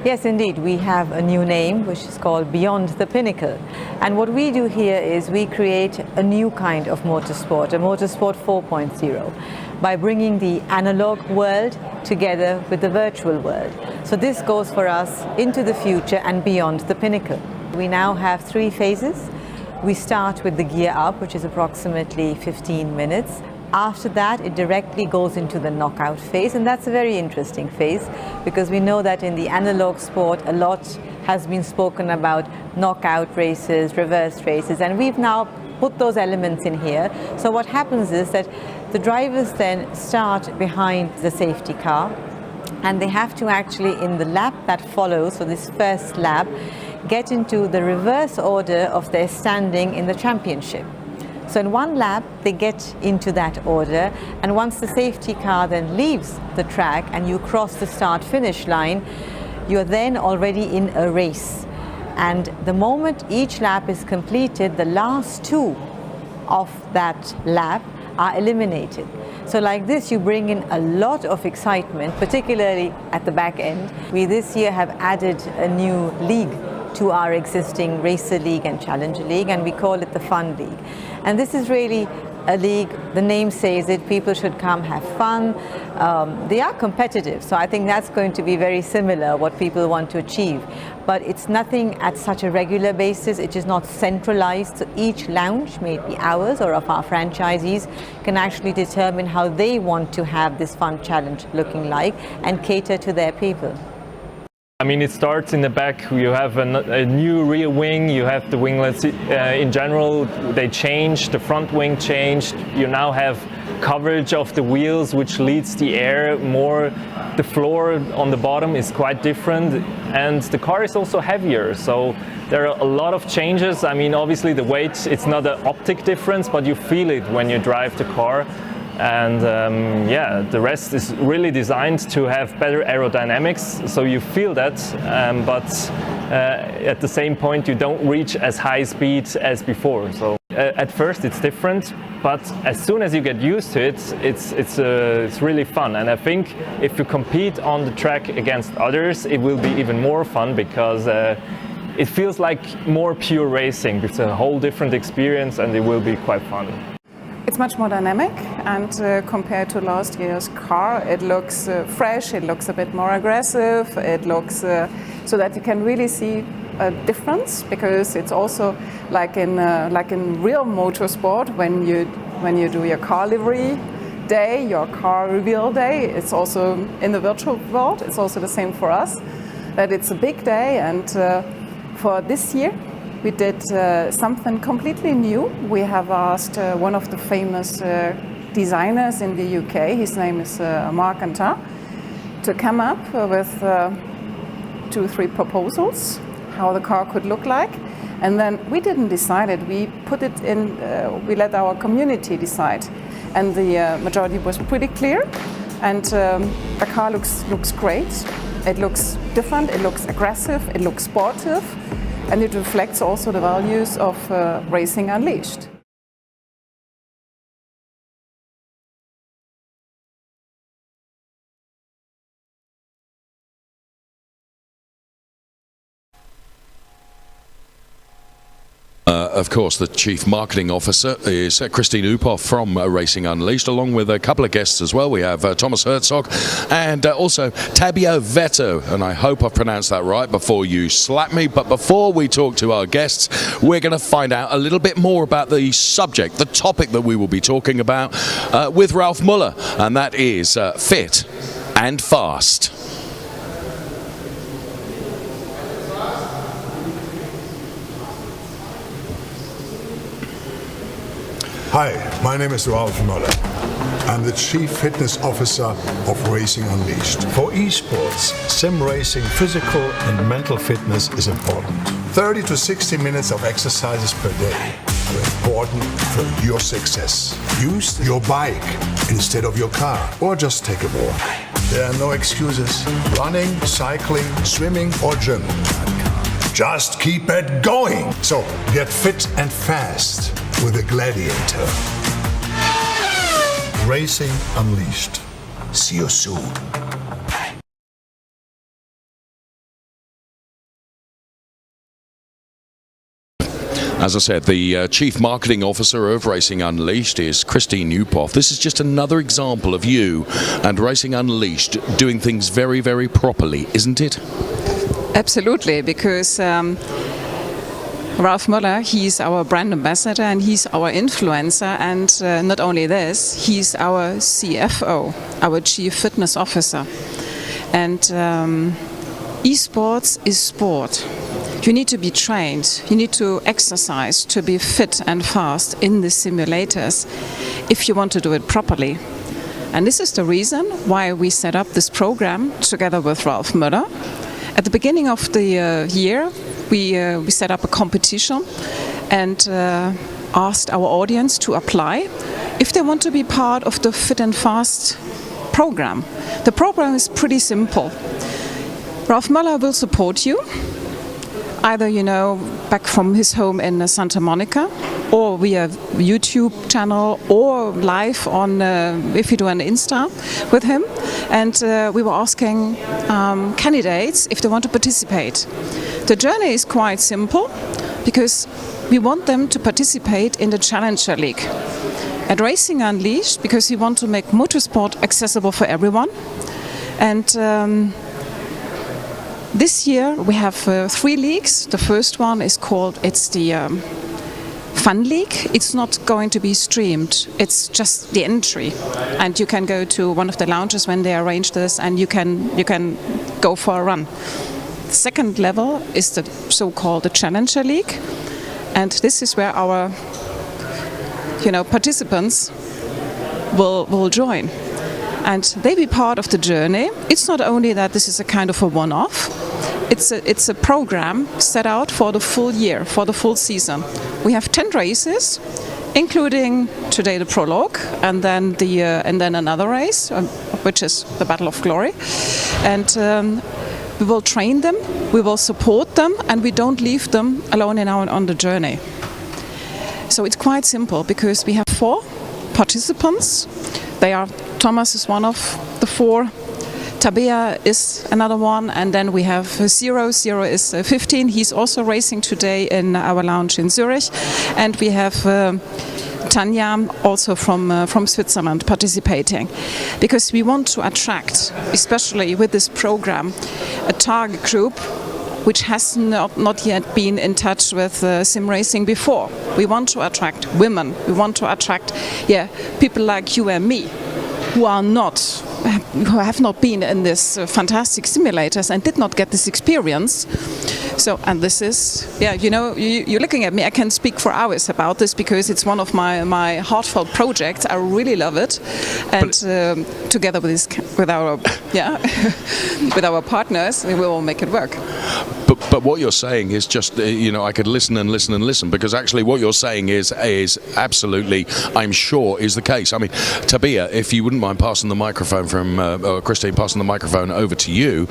Yes, indeed, we have a new name which is called Beyond the Pinnacle. And what we do here is we create a new kind of motorsport, a motorsport 4.0, by bringing the analog world together with the virtual world. So this goes for us into the future and beyond the pinnacle. We now have 3 phases. We start with the gear up, which is approximately 15 minutes. After that, it directly goes into the knockout phase, and that's a very interesting phase because we know that in the analog sport a lot has been spoken about knockout races, reverse races, and we've now put those elements in here. So what happens is that the drivers then start behind the safety car, and they have to actually, in the lap that follows, so this first lap, get into the reverse order of their standing in the championship. So in one lap, they get into that order, and once the safety car then leaves the track and you cross the start-finish line, you're then already in a race. And the moment each lap is completed, the last two of that lap are eliminated. So like this, you bring in a lot of excitement, particularly at the back end. We this year have added a new league to our existing Racer League and Challenger League, and we call it the Fun League. And this is really a league, the name says it, people should come have fun. They are competitive, so I think that's going to be very similar what people want to achieve. But it's nothing at such a regular basis, it is not centralized, so each lounge, may it be ours or of our franchisees, can actually determine how they want to have this fun challenge looking like and cater to their people. I mean, it starts in the back. You have a new rear wing, you have the winglets in general, they changed, the front wing changed. You now have coverage of the wheels, which leads the air more. The floor on the bottom is quite different, and the car is also heavier. So there are a lot of changes. I mean, obviously the weight, it's not an optic difference, but you feel it when you drive the car. And yeah, the rest is really designed to have better aerodynamics, so you feel that, but at the same point you don't reach as high speed as before. So at first it's different, but as soon as you get used to it, it's really fun. And I think if you compete on the track against others, it will be even more fun, because it feels like more pure racing. It's a whole different experience, and it will be quite fun. It's much more dynamic, and compared to last year's car, it looks fresh, it looks a bit more aggressive, it looks so that you can really see a difference, because it's also like in real motorsport, when you do your car livery day, your car reveal day, it's also in the virtual world, it's also the same for us, that it's a big day. And for this year, we did something completely new. We have asked one of the famous designers in the UK, his name is Mark Antar, to come up with 2-3 proposals how the car could look like. And then we didn't decide it, we put it in, we let our community decide. And the majority was pretty clear, and the car looks great. It looks different, it looks aggressive, it looks sportive. And it reflects also the values of Racing Unleashed. Of course, the Chief Marketing Officer is Christine Uphoff from Racing Unleashed, along with a couple of guests as well. We have Thomas Herzog and also Fabio Vettiger, and I hope I've pronounced that right before you slap me. But before we talk to our guests, we're going to find out a little bit more about the subject, the topic that we will be talking about with Ralf Muller, and that is fit and fast. Hi, my name is Ralf Muller. I'm the Chief Fitness Officer of Racing Unleashed. For esports, sim racing, physical and mental fitness is important. 30 to 60 minutes of exercises per day are important for your success. Use your bike instead of your car, or just take a walk. There are no excuses. Running, cycling, swimming or gym. Just keep it going. So get fit and fast with a Gladiator. Racing Unleashed. See you soon. As I said, the Chief Marketing Officer of Racing Unleashed is Christine Uphoff. This is just another example of you and Racing Unleashed doing things very, very properly, isn't it? Absolutely, because Ralf Muller, he's our brand ambassador and he's our influencer, and not only this, he's our CFO, our Chief Fitness Officer. And esports is sport. you need to be trained, you need to exercise to be fit and fast in the simulators if you want to do it properly. And this is the reason why we set up this program together with Ralf Möller. At the beginning of the year, we set up a competition and asked our audience to apply if they want to be part of the Fit and Fast program. The program is pretty simple. Ralf Möller will support you, either, back from his home in Santa Monica, or via YouTube channel, or live on, if you do an Insta with him. And we were asking candidates if they want to participate. The journey is quite simple, because we want them to participate in the Challenger League at Racing Unleashed, because we want to make motorsport accessible for everyone. And this year we have 3 leagues. The first one is called, it's the Fun League. It's not going to be streamed, it's just the entry. And you can go to one of the lounges when they arrange this, and you can go for a run. The second level is the so-called the Challenger League. And this is where our participants will join. And they be part of the journey. It's not only that this is a kind of a one-off, it's a program set out for the full year, for the full season. We have 10 races, including today the Prologue, and then another race, which is the Battle of Glory. And we will train them, we will support them, and we don't leave them alone on the journey. So it's quite simple, because we have 4 participants. Thomas is one of the 4, Tabea is another one, and then we have Zero. Zero is 15. He's also racing today in our lounge in Zurich. And we have Tanya, also from Switzerland, participating. Because we want to attract, especially with this program, a target group which has not yet been in touch with sim racing before. We want to attract women. We want to attract people like you and me, who have not been in this fantastic simulators and did not get this experience. So, and this is, you're looking at me, I can speak for hours about this, because it's one of my heartfelt projects. I really love it. And together with our with our partners, we will make it work. But what you're saying is just, I could listen and listen and listen, because actually what you're saying is absolutely, I'm sure, is the case. I mean, Tabea, if you wouldn't mind passing the microphone or Christine passing the microphone over to you.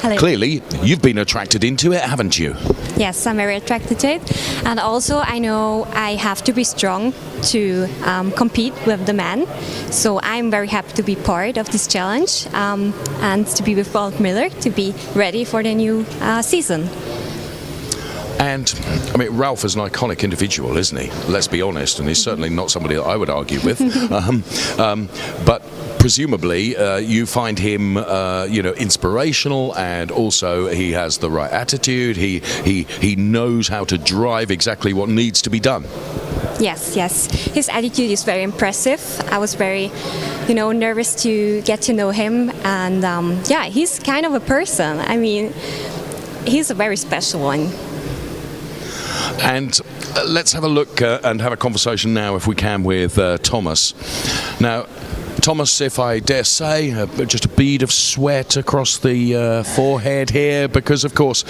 Hello. Clearly, you've been attracted into it, haven't you? Yes, I'm very attracted to it. And also, I know I have to be strong to compete with the men. So I'm very happy to be part of this challenge and to be with Ralf Möller, to be ready for the new season. And, I mean, Ralf is an iconic individual, isn't he? Let's be honest, and he's certainly not somebody that I would argue with. But presumably, you find him, inspirational, and also he has the right attitude. He knows how to drive exactly what needs to be done. Yes. His attitude is very impressive. I was very, nervous to get to know him. And, he's kind of a person. I mean, he's a very special one. And let's have a look and have a conversation now, if we can, with Thomas. Now, Thomas, if I dare say, just a bead of sweat across the forehead here, because, of course,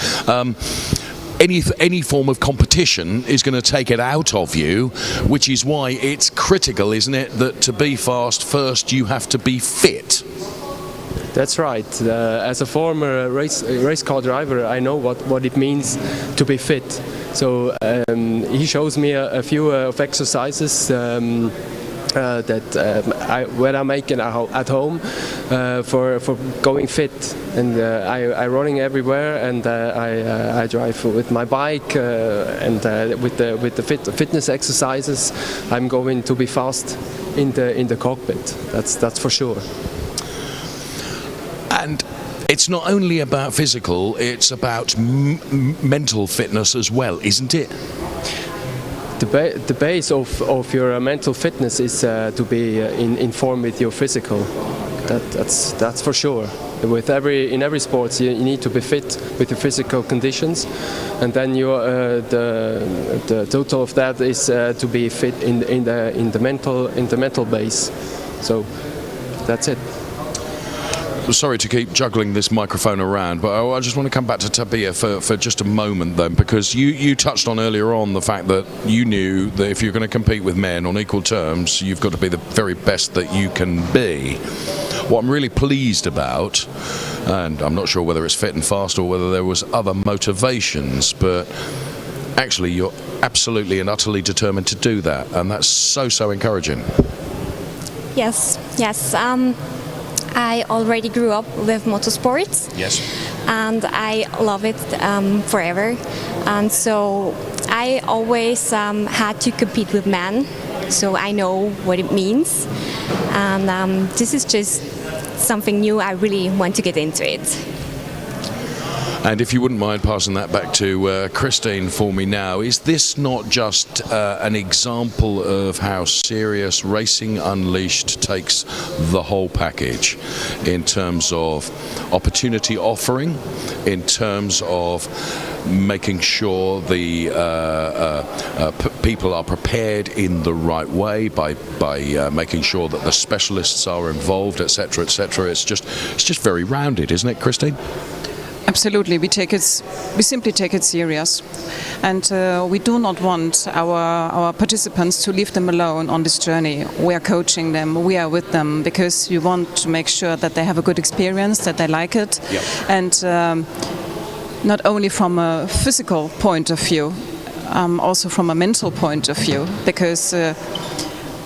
any form of competition is going to take it out of you, which is why it's critical, isn't it, that to be fast, first you have to be fit. That's right. As a former race car driver, I know what it means to be fit. So he shows me a few of exercises that I make at home for going fit, and I running everywhere, and I drive with my bike, and with the fitness exercises, I'm going to be fast in the cockpit. That's for sure. And it's not only about physical, it's about mental fitness as well, isn't it? The base of your mental fitness is to be in form with your physical. That's for sure. in every sport you need to be fit with the physical conditions, and then the total of that is to be fit in the mental base. So that's it. Sorry to keep juggling this microphone around, but I just want to come back to Tabea for just a moment then, because you touched on earlier on the fact that you knew that if you're going to compete with men on equal terms, you've got to be the very best that you can be. What I'm really pleased about, and I'm not sure whether it's fit and fast or whether there was other motivations, but actually you're absolutely and utterly determined to do that, and that's so encouraging. Yes. I already grew up with motorsports. Yes. And I love it forever. And so I always had to compete with men, so I know what it means. And this is just something new. I really want to get into it. And if you wouldn't mind passing that back to Christine for me now, is this not just an example of how serious Racing Unleashed takes the whole package in terms of opportunity offering, in terms of making sure the people are prepared in the right way by making sure that the specialists are involved, etc., etc. It's just very rounded, isn't it, Christine? Absolutely, we simply take it serious, and we do not want our participants to leave them alone on this journey. We are coaching them, we are with them, because we want to make sure that they have a good experience, that they like it, yep. And not only from a physical point of view, also from a mental point of view, because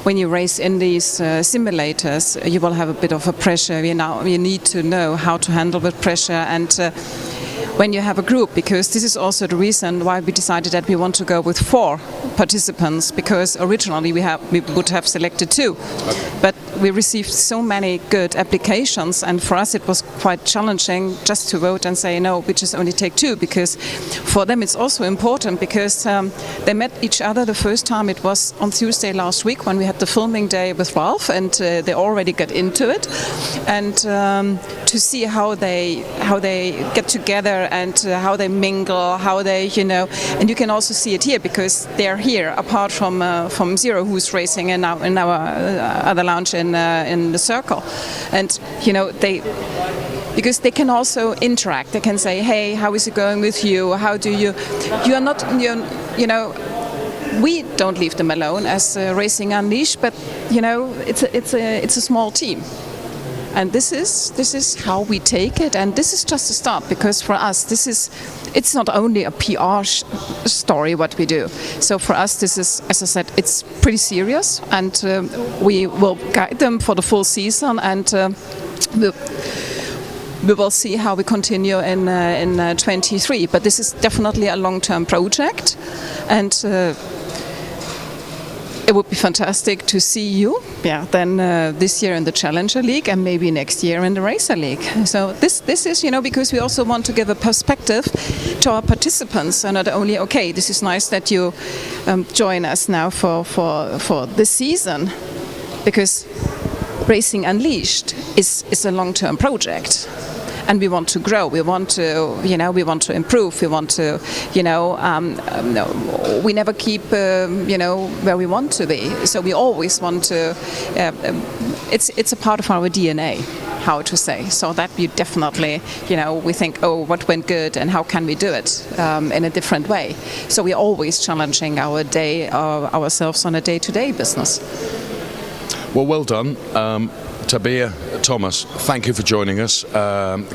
when you race in these simulators, you will have a bit of a pressure. You need to know how to handle with pressure, and when you have a group, because this is also the reason why we decided that we want to go with 4 participants, because originally we would have selected 2. Okay. But we received so many good applications, and for us it was quite challenging just to vote and say no, we just only take 2, because for them it's also important, because they met each other the first time. It was on Tuesday last week when we had the filming day with Ralph, and they already got into it, and to see how they get together and how they mingle, how they, and you can also see it here, because they're here apart from Zero, who's racing in our other lounge in the circle, and because they can also interact. They can say, hey, how is it going with you? How do you are not, we don't leave them alone as Racing Unleashed, but it's a small team. And this is how we take it, and this is just a start, because for us it's not only a PR story what we do. So for us this is, as I said, it's pretty serious, and we will guide them for the full season, and we will see how we continue in 23. But this is definitely a long-term project, and it would be fantastic to see you, then this year in the Challenger League, and maybe next year in the Racer League. So this is, because we also want to give a perspective to our participants, and not only, okay, this is nice that you join us now for this season, because Racing Unleashed is a long-term project. And we want to grow. We want to, we want to improve. We want to, we never keep, where we want to be. So we always want to. It's a part of our DNA, how to say. So that we definitely, we think, oh, what went good, and how can we do it in a different way. So we're always challenging ourselves on a day-to-day business. Well done. Tabea, Thomas, thank you for joining us.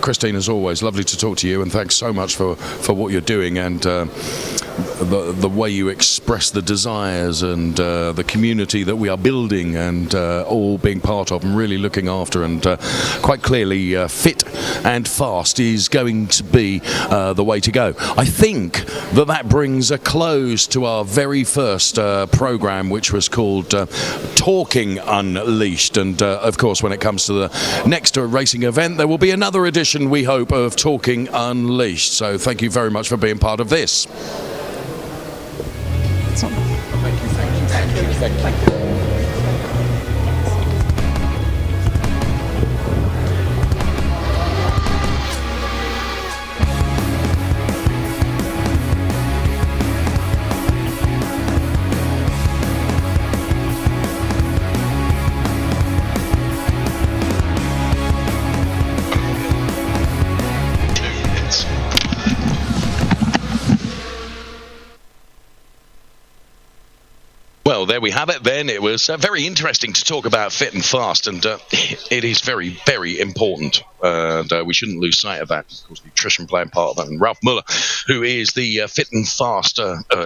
Christine, as always, lovely to talk to you, and thanks so much for what you're doing, and the way you express the desires and the community that we are building, and all being part of and really looking after, and quite clearly fit and fast is going to be the way to go. I think that brings a close to our very first program, which was called Talking Unleashed, and of course when it comes to the next racing event, there will be another edition, we hope, of Talking Unleashed. So thank you very much for being part of this. Thank you. Well, there we have it then. It was very interesting to talk about fit and fast, and it is very, very important. And we shouldn't lose sight of that. Of course, nutrition playing part of that. And Ralph Muller, who is the fit and fast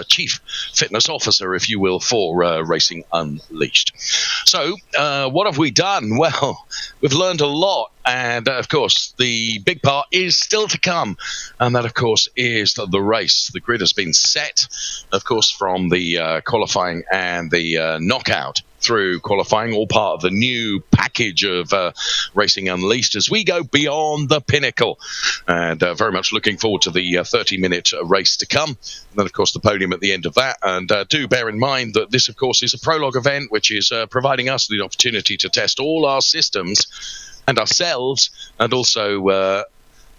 chief fitness officer, if you will, for Racing Unleashed. So, what have we done? Well, we've learned a lot. And, of course, the big part is still to come. And that, of course, is the race. The grid has been set, of course, from the qualifying and the knockout through qualifying, all part of the new package of Racing Unleashed as we go beyond the Pinnacle. And very much looking forward to the 30-minute race to come. And then, of course, the podium at the end of that. And do bear in mind that this, of course, is a prologue event, which is providing us the opportunity to test all our systems and ourselves, and also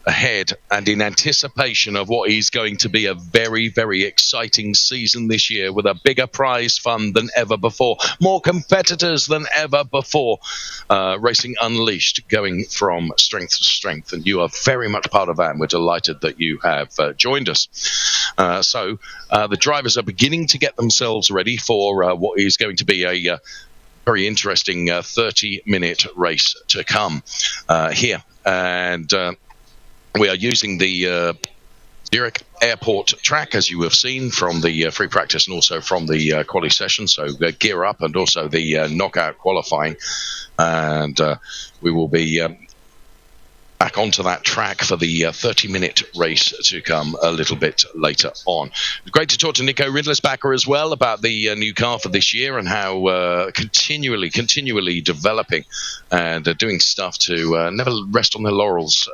ahead and in anticipation of what is going to be a very, very exciting season this year, with a bigger prize fund than ever before, more competitors than ever before. Racing Unleashed going from strength to strength, and you are very much part of that, and we're delighted that you have joined us. So the drivers are beginning to get themselves ready for what is going to be a very interesting 30-minute race to come here. And we are using the Zurich airport track, as you have seen from the free practice and also from the quali session. So gear up, and also the knockout qualifying. And we will be back onto that track for the 30-minute race to come a little bit later on. Great to talk to Nico Rindlisbacher as well about the new car for this year, and how continually developing and doing stuff to never rest on their laurels.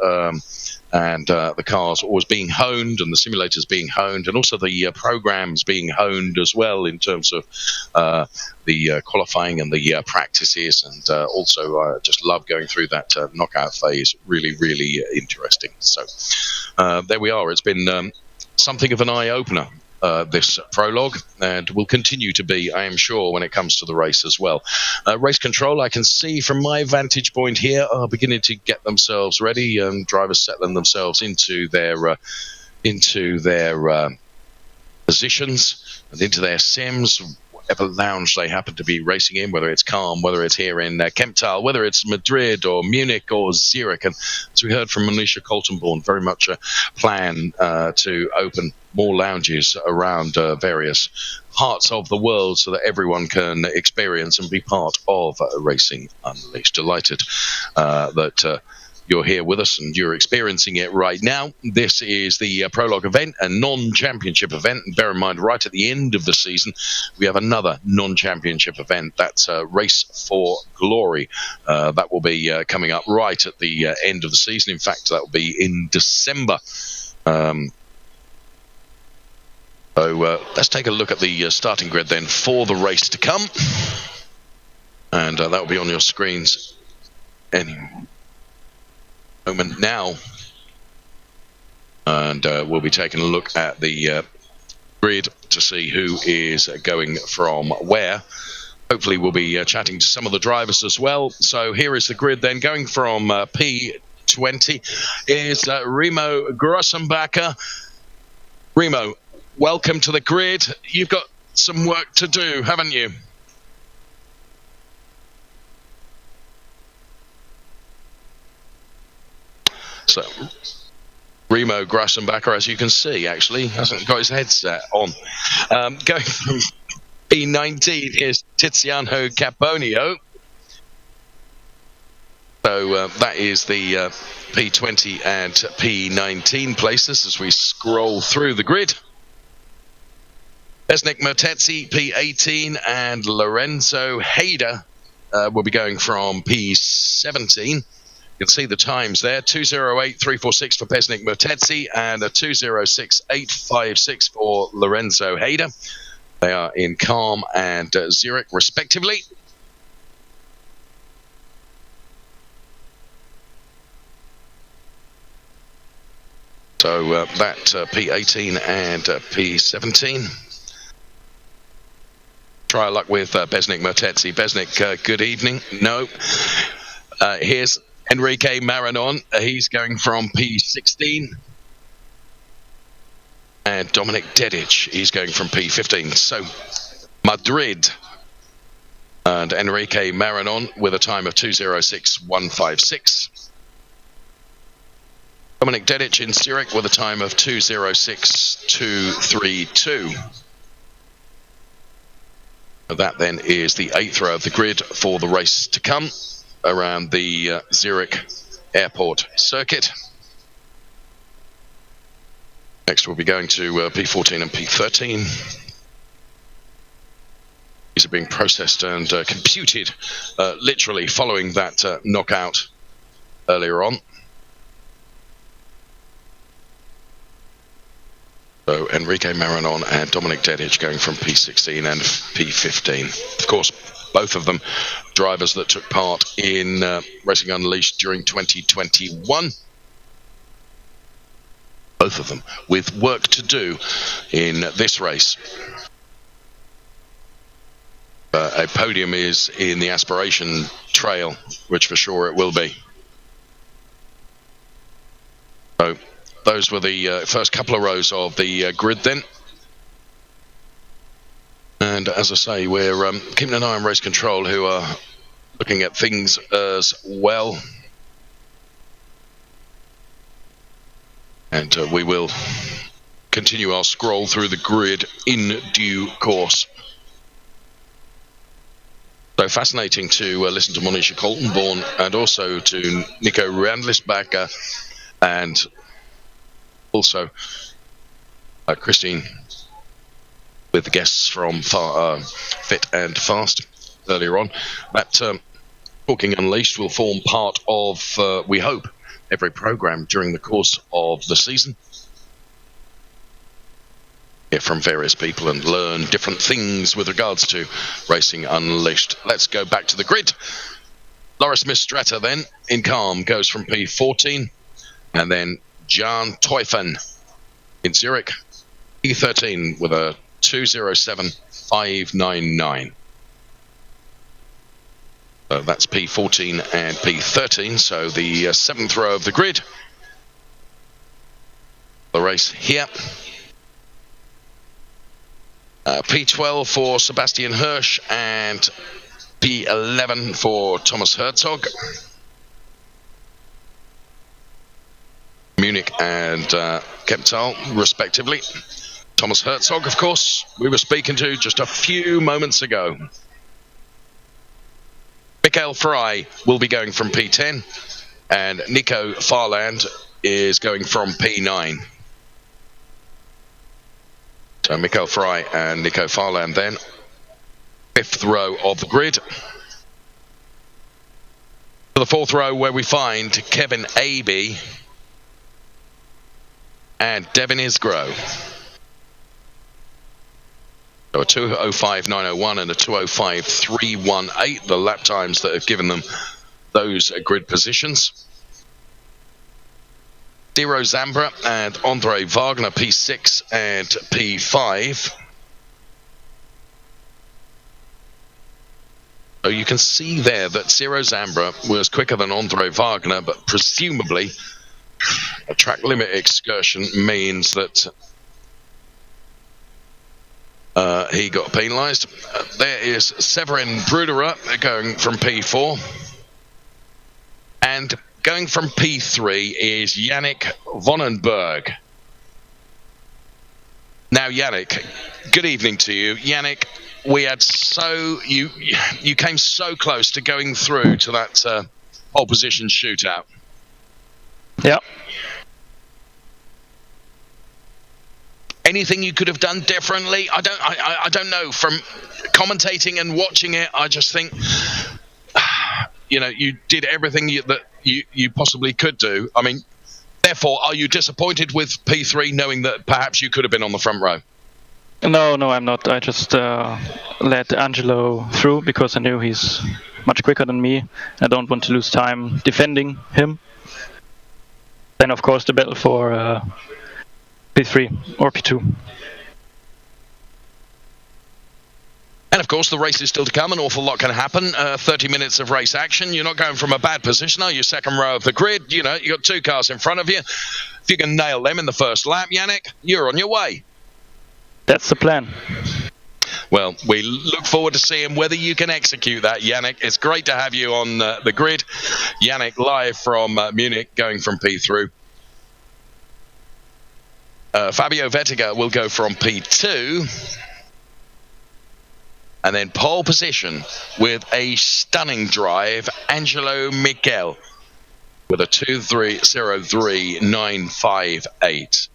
And the car's always being honed, and the simulators being honed, and also the programs being honed as well, in terms of the qualifying and the practices. And also just love going through that knockout phase. Really, really interesting. So there we are. It's been something of an eye-opener, this prologue, and will continue to be, I am sure, when it comes to the race as well. Race control, I can see from my vantage point here, are beginning to get themselves ready, and drivers settling themselves into their positions and into their sims, whatever lounge they happen to be racing in, whether it's Calm, whether it's here in Kemptal, whether it's Madrid or Munich or Zurich. And as we heard from Manisha Coltonborn, very much a plan to open more lounges around various parts of the world, so that everyone can experience and be part of Racing Unleashed. Delighted that you're here with us and you're experiencing it right now. This is the prologue event, a non-championship event. And bear in mind, right at the end of the season, we have another non-championship event. That's Race for Glory. That will be coming up right at the end of the season. In fact, that will be in December. So let's take a look at the starting grid then for the race to come. And that will be on your screens any moment now. And we'll be taking a look at the grid to see who is going from where. Hopefully we'll be chatting to some of the drivers as well. So here is the grid then. Going from P20 is Remo Grossenbacher. Remo, welcome to the grid. You've got some work to do, haven't you? So, Remo Grossenbacher, as you can see, actually hasn't got his headset on. Going from P19 is Tiziano Caponio. So that is the P20 and P19 places as we scroll through the grid. Besnik Motezzi, P18, and Lorenzo Hader will be going from P17. You can see the times there, 2:08.346 for Besnik Motezzi and a 2:06.856 for Lorenzo Hader. They are in Calm and Zurich, respectively. So that P18 and P17. Try our luck with Besnik Motezzi. Besnik, good evening. No. Here's Enrique Marinon. He's going from P16. And Dominic Dedic, he's going from P15. So Madrid And Enrique Marinon with a time of 2:06.156. Dominic Dedic in Zurich with a time of 2:06.232. That then is the 8th row of the grid for the race to come around the Zurich Airport circuit. Next we'll be going to P14 and P13. These are being processed and computed literally following that knockout earlier on. So Enrique Marinon and Dominic Dedic going from P16 and P15. Of course, both of them drivers that took part in Racing Unleashed during 2021. Both of them with work to do in this race. A podium is in the aspiration trail, which for sure it will be. So those were the first couple of rows of the grid then. And as I say, we're keeping an eye on race control, who are looking at things as well. And we will continue our scroll through the grid in due course. So fascinating to listen to Monisha Coltonborn and also to Nico Randlisbacher and also Christine with the guests from Fit and Fast earlier on. That Talking Unleashed will form part of, we hope, every program during the course of the season. Hear from various people and learn different things with regards to Racing Unleashed. Let's go back to the grid. Loris Mistretta then in calm goes from P14, and then Jan Teufen in Zurich, P13 with a 2:07.599. So that's P14 and P13, so the 7th row of the grid. The race here. P12 for Sebastian Hirsch and P11 for Thomas Herzog. Munich and Kemptal, respectively. Thomas Herzog, of course, we were speaking to just a few moments ago. Mikhail Fry will be going from P10, and Nico Farland is going from P9. So Mikhail Fry and Nico Farland then. 5th row of the grid. For the 4th row, where we find Kevin Abbey and Devin Isgro. So a 2:05.901 and a 2:05.318, the lap times that have given them those grid positions. Zero Zambra and Andre Wagner, P6 and P5. So you can see there that Zero Zambra was quicker than Andre Wagner, but presumably a track limit excursion means that he got penalised. There is Severin Bruderer going from P4. And going from P3 is Yannick Vonenberg. Now, Yannick, good evening to you. Yannick, we had you came so close to going through to that pole position shootout. Yeah. Anything you could have done differently? I don't know. From commentating and watching it, I just think, you did everything that you possibly could do. I mean, therefore, are you disappointed with P3, knowing that perhaps you could have been on the front row? No, I'm not. I just let Angelo through because I knew he's much quicker than me. I don't want to lose time defending him. Then, of course, the battle for P3 or P2. And of course, the race is still to come. An awful lot can happen. 30 minutes of race action. You're not going from a bad position, are you? 2nd row of the grid. You got 2 cars in front of you. If you can nail them in the first lap, Yannick, you're on your way. That's the plan. Well, we look forward to seeing whether you can execute that, Yannick. It's great to have you on the grid. Yannick live from Munich, going from P3. Fabio Vettiger will go from P2. And then pole position with a stunning drive, Angelo Miguel with a 2:03.0958.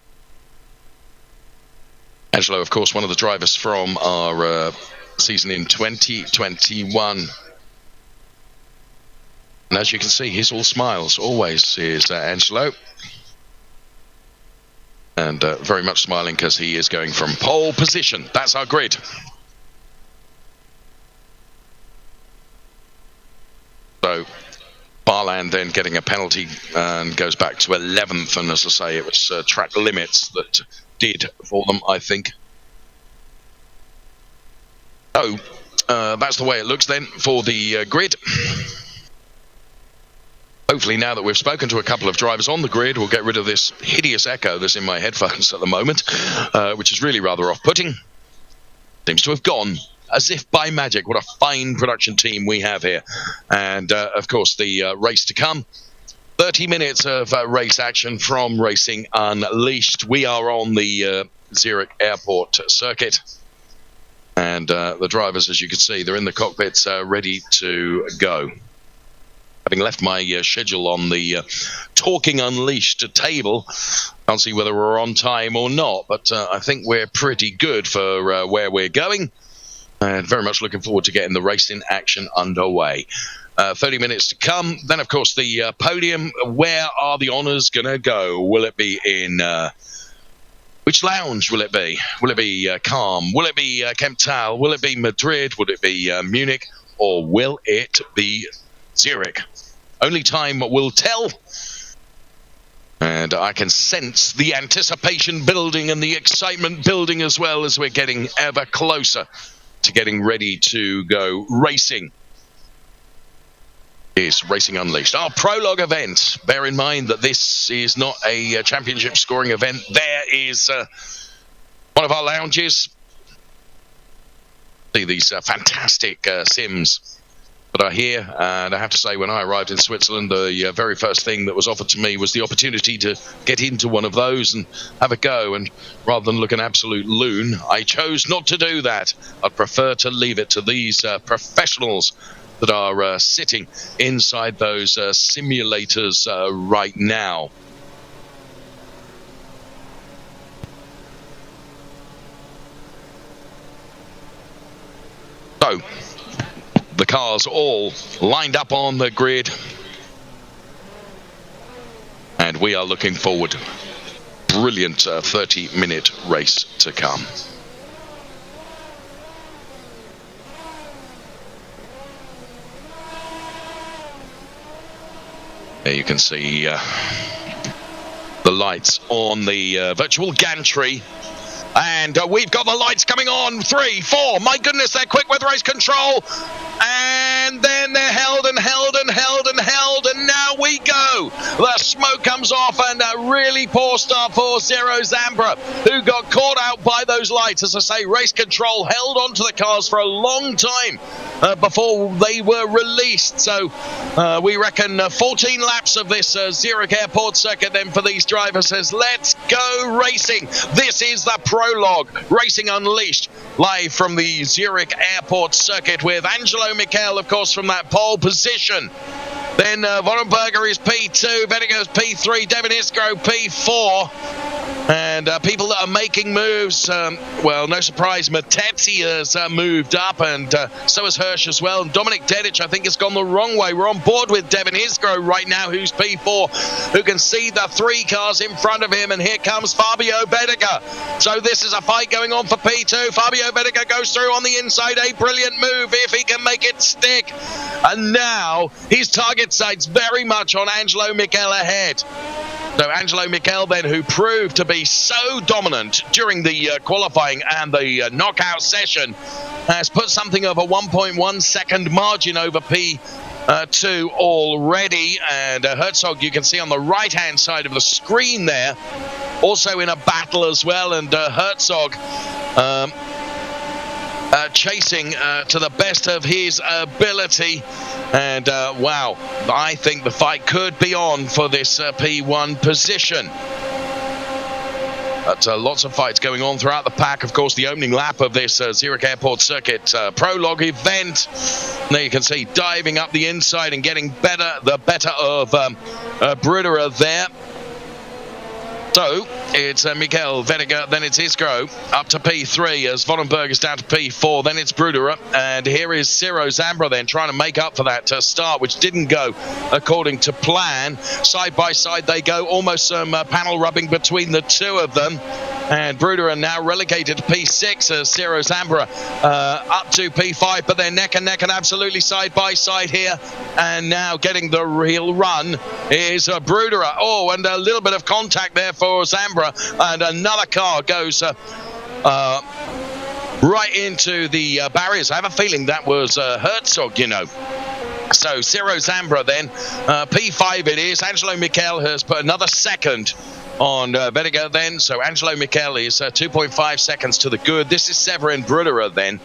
Angelo, of course, one of the drivers from our season in 2021. And as you can see, he's all smiles, always is Angelo. And very much smiling because he is going from pole position. That's our grid. So Barland then getting a penalty and goes back to 11th. And as I say, it was track limits that did for them, I think. Oh, that's the way it looks then for the grid. Hopefully now that we've spoken to a couple of drivers on the grid, we'll get rid of this hideous echo that's in my headphones at the moment, which is really rather off-putting. Seems to have gone, as if by magic. What a fine production team we have here. And, of course, the race to come. 30 minutes of race action from Racing Unleashed. We are on the Zurich airport circuit. And the drivers, as you can see, they're in the cockpits ready to go. Having left my schedule on the Talking Unleashed table, can't see whether we're on time or not, but I think we're pretty good for where we're going. And very much looking forward to getting the racing action underway. 30 minutes to come. Then, of course, the podium. Where are the honours going to go? Will it be in... which lounge will it be? Will it be Calm? Will it be Kemptal? Will it be Madrid? Will it be Munich? Or will it be Zurich? Only time will tell. And I can sense the anticipation building and the excitement building as well as we're getting ever closer to getting ready to go racing. Is Racing Unleashed, our prologue event. Bear in mind that this is not a championship scoring event. There is one of our lounges. See these fantastic sims that are here, and I have to say, when I arrived in Switzerland, the very first thing that was offered to me was the opportunity to get into one of those and have a go. And rather than look an absolute loon, I chose not to do that. I'd prefer to leave it to these professionals that are sitting inside those simulators right now. So, the cars all lined up on the grid. And we are looking forward. Brilliant 30-minute race to come. There you can see the lights on the virtual gantry. And we've got the lights coming on. 3, 4. My goodness, they're quick with race control. And then they're held and held and held and held. And now we go. The smoke comes off, and a really poor start for Zero Zambra, who got caught out by those lights. As I say, race control held onto the cars for a long time before they were released. So we reckon 14 laps of this Zurich airport circuit then for these drivers. Says, let's go racing. This is the Prologue, Racing Unleashed, live from the Zurich airport circuit with Angelo Mikhail, of course, from that pole position. Then Vorenberger is P2, Vettiger is P3, Devin Iskro P4. And people that are making moves, well, no surprise, Matezzi has moved up, and so has Hirsch as well. And Dominic Dedic, I think, has gone the wrong way. We're on board with Devin Iskro right now, who's P4, who can see the 3 cars in front of him. And here comes Fabio Vettiger. So this is a fight going on for P2. Fabio Vettiger goes through on the inside, a brilliant move if he can make it stick. And now his target sight's very much on Angelo Miguel ahead. So Angelo Miguel then, who proved to be so dominant during the qualifying and the knockout session, has put something of a 1.1 second margin over P2 already. And Herzog, you can see on the right-hand side of the screen there, also in a battle as well. And Herzog chasing to the best of his ability. And wow, I think the fight could be on for this P1 position. But lots of fights going on throughout the pack. Of course, the opening lap of this Zurich Airport Circuit Prologue event. There you can see diving up the inside and getting the better of Bruderer there. So it's Mikhail Vettiger, then it's Iskro up to P3 as Vonenberg is down to P4, then it's Bruderer, and here is Ciro Zambra then trying to make up for that start, which didn't go according to plan. Side by side they go, almost some panel rubbing between the two of them, and Bruderer now relegated to P6 as Ciro Zambra up to P5, but they're neck and absolutely side by side here, and now getting the real run is Bruderer. Oh, and a little bit of contact there for Zambra, and another car goes right into the barriers. I have a feeling that was Herzog, you know. So Ciro Zambra then, P5 it is. Angelo Mikhail has put another second on Vettiger then, so Angelo Mikhail is 2.5 seconds to the good. This is Severin Bruderer then,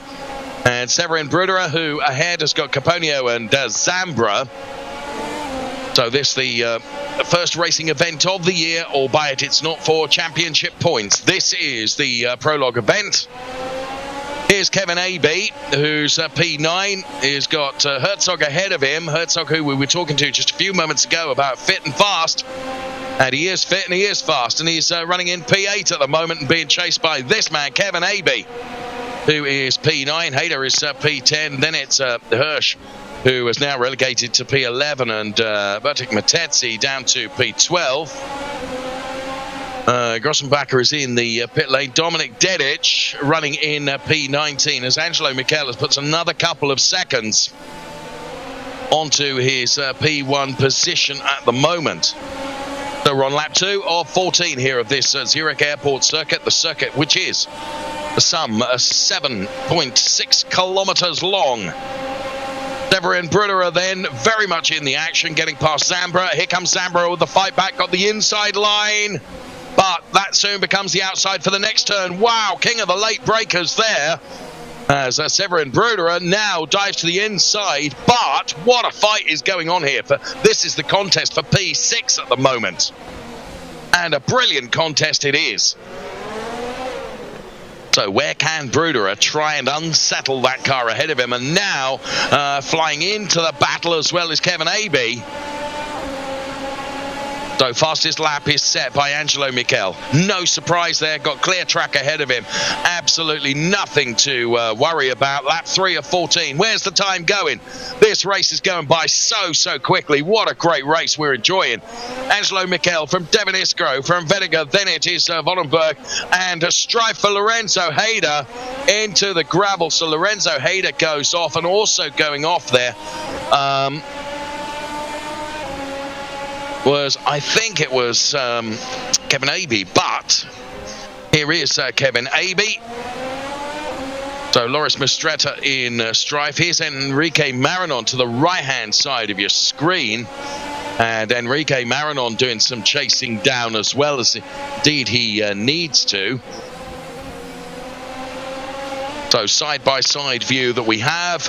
and Severin Bruderer, who ahead has got Caponio and Zambra. So this the first racing event of the year, albeit it's not for championship points. This is the Prologue event. Here's Kevin Abe, who's P9. He's got Herzog ahead of him. Herzog, who we were talking to just a few moments ago about fit and fast. And he is fit and he is fast. And he's running in P8 at the moment and being chased by this man, Kevin Abe, who is P9. Hader is P10. Then it's Hirsch, who is now relegated to P11, and Bertik Matetzi down to P12. Grossenbacher is in the pit lane. Dominic Dedic running in P19 as Angelo Mikhail has put another couple of seconds onto his P1 position at the moment. So we're on lap 2 of 14 here of this Zurich Airport Circuit, the circuit which is some 7.6 kilometers long. Severin Bruderer then very much in the action, getting past Zambra. Here comes Zambra with the fight back, got the inside line, but that soon becomes the outside for the next turn. Wow, king of the late breakers there, as Severin Bruderer now dives to the inside. But what a fight is going on here. This is the contest for P6 at the moment, and a brilliant contest it is. So where can Bruderer try and unsettle that car ahead of him? And now flying into the battle as well as Kevin Abe. So fastest lap is set by Angelo Mikhail. No surprise there, got clear track ahead of him. Absolutely nothing to worry about. Lap 3 of 14. Where's the time going? This race is going by so quickly. What a great race we're enjoying. Angelo Mikhail from Devin Iskro, from Vettiger, then it is Vonenberg, and a strife for Lorenzo Hader into the gravel. So Lorenzo Hader goes off, and also going off there was, I think it was Kevin Abe, but here is Kevin Abe. So Loris Mistretta in strife. Here's Enrique Marinon to the right-hand side of your screen. And Enrique Marinon doing some chasing down as well, as indeed he needs to. So side-by-side view that we have.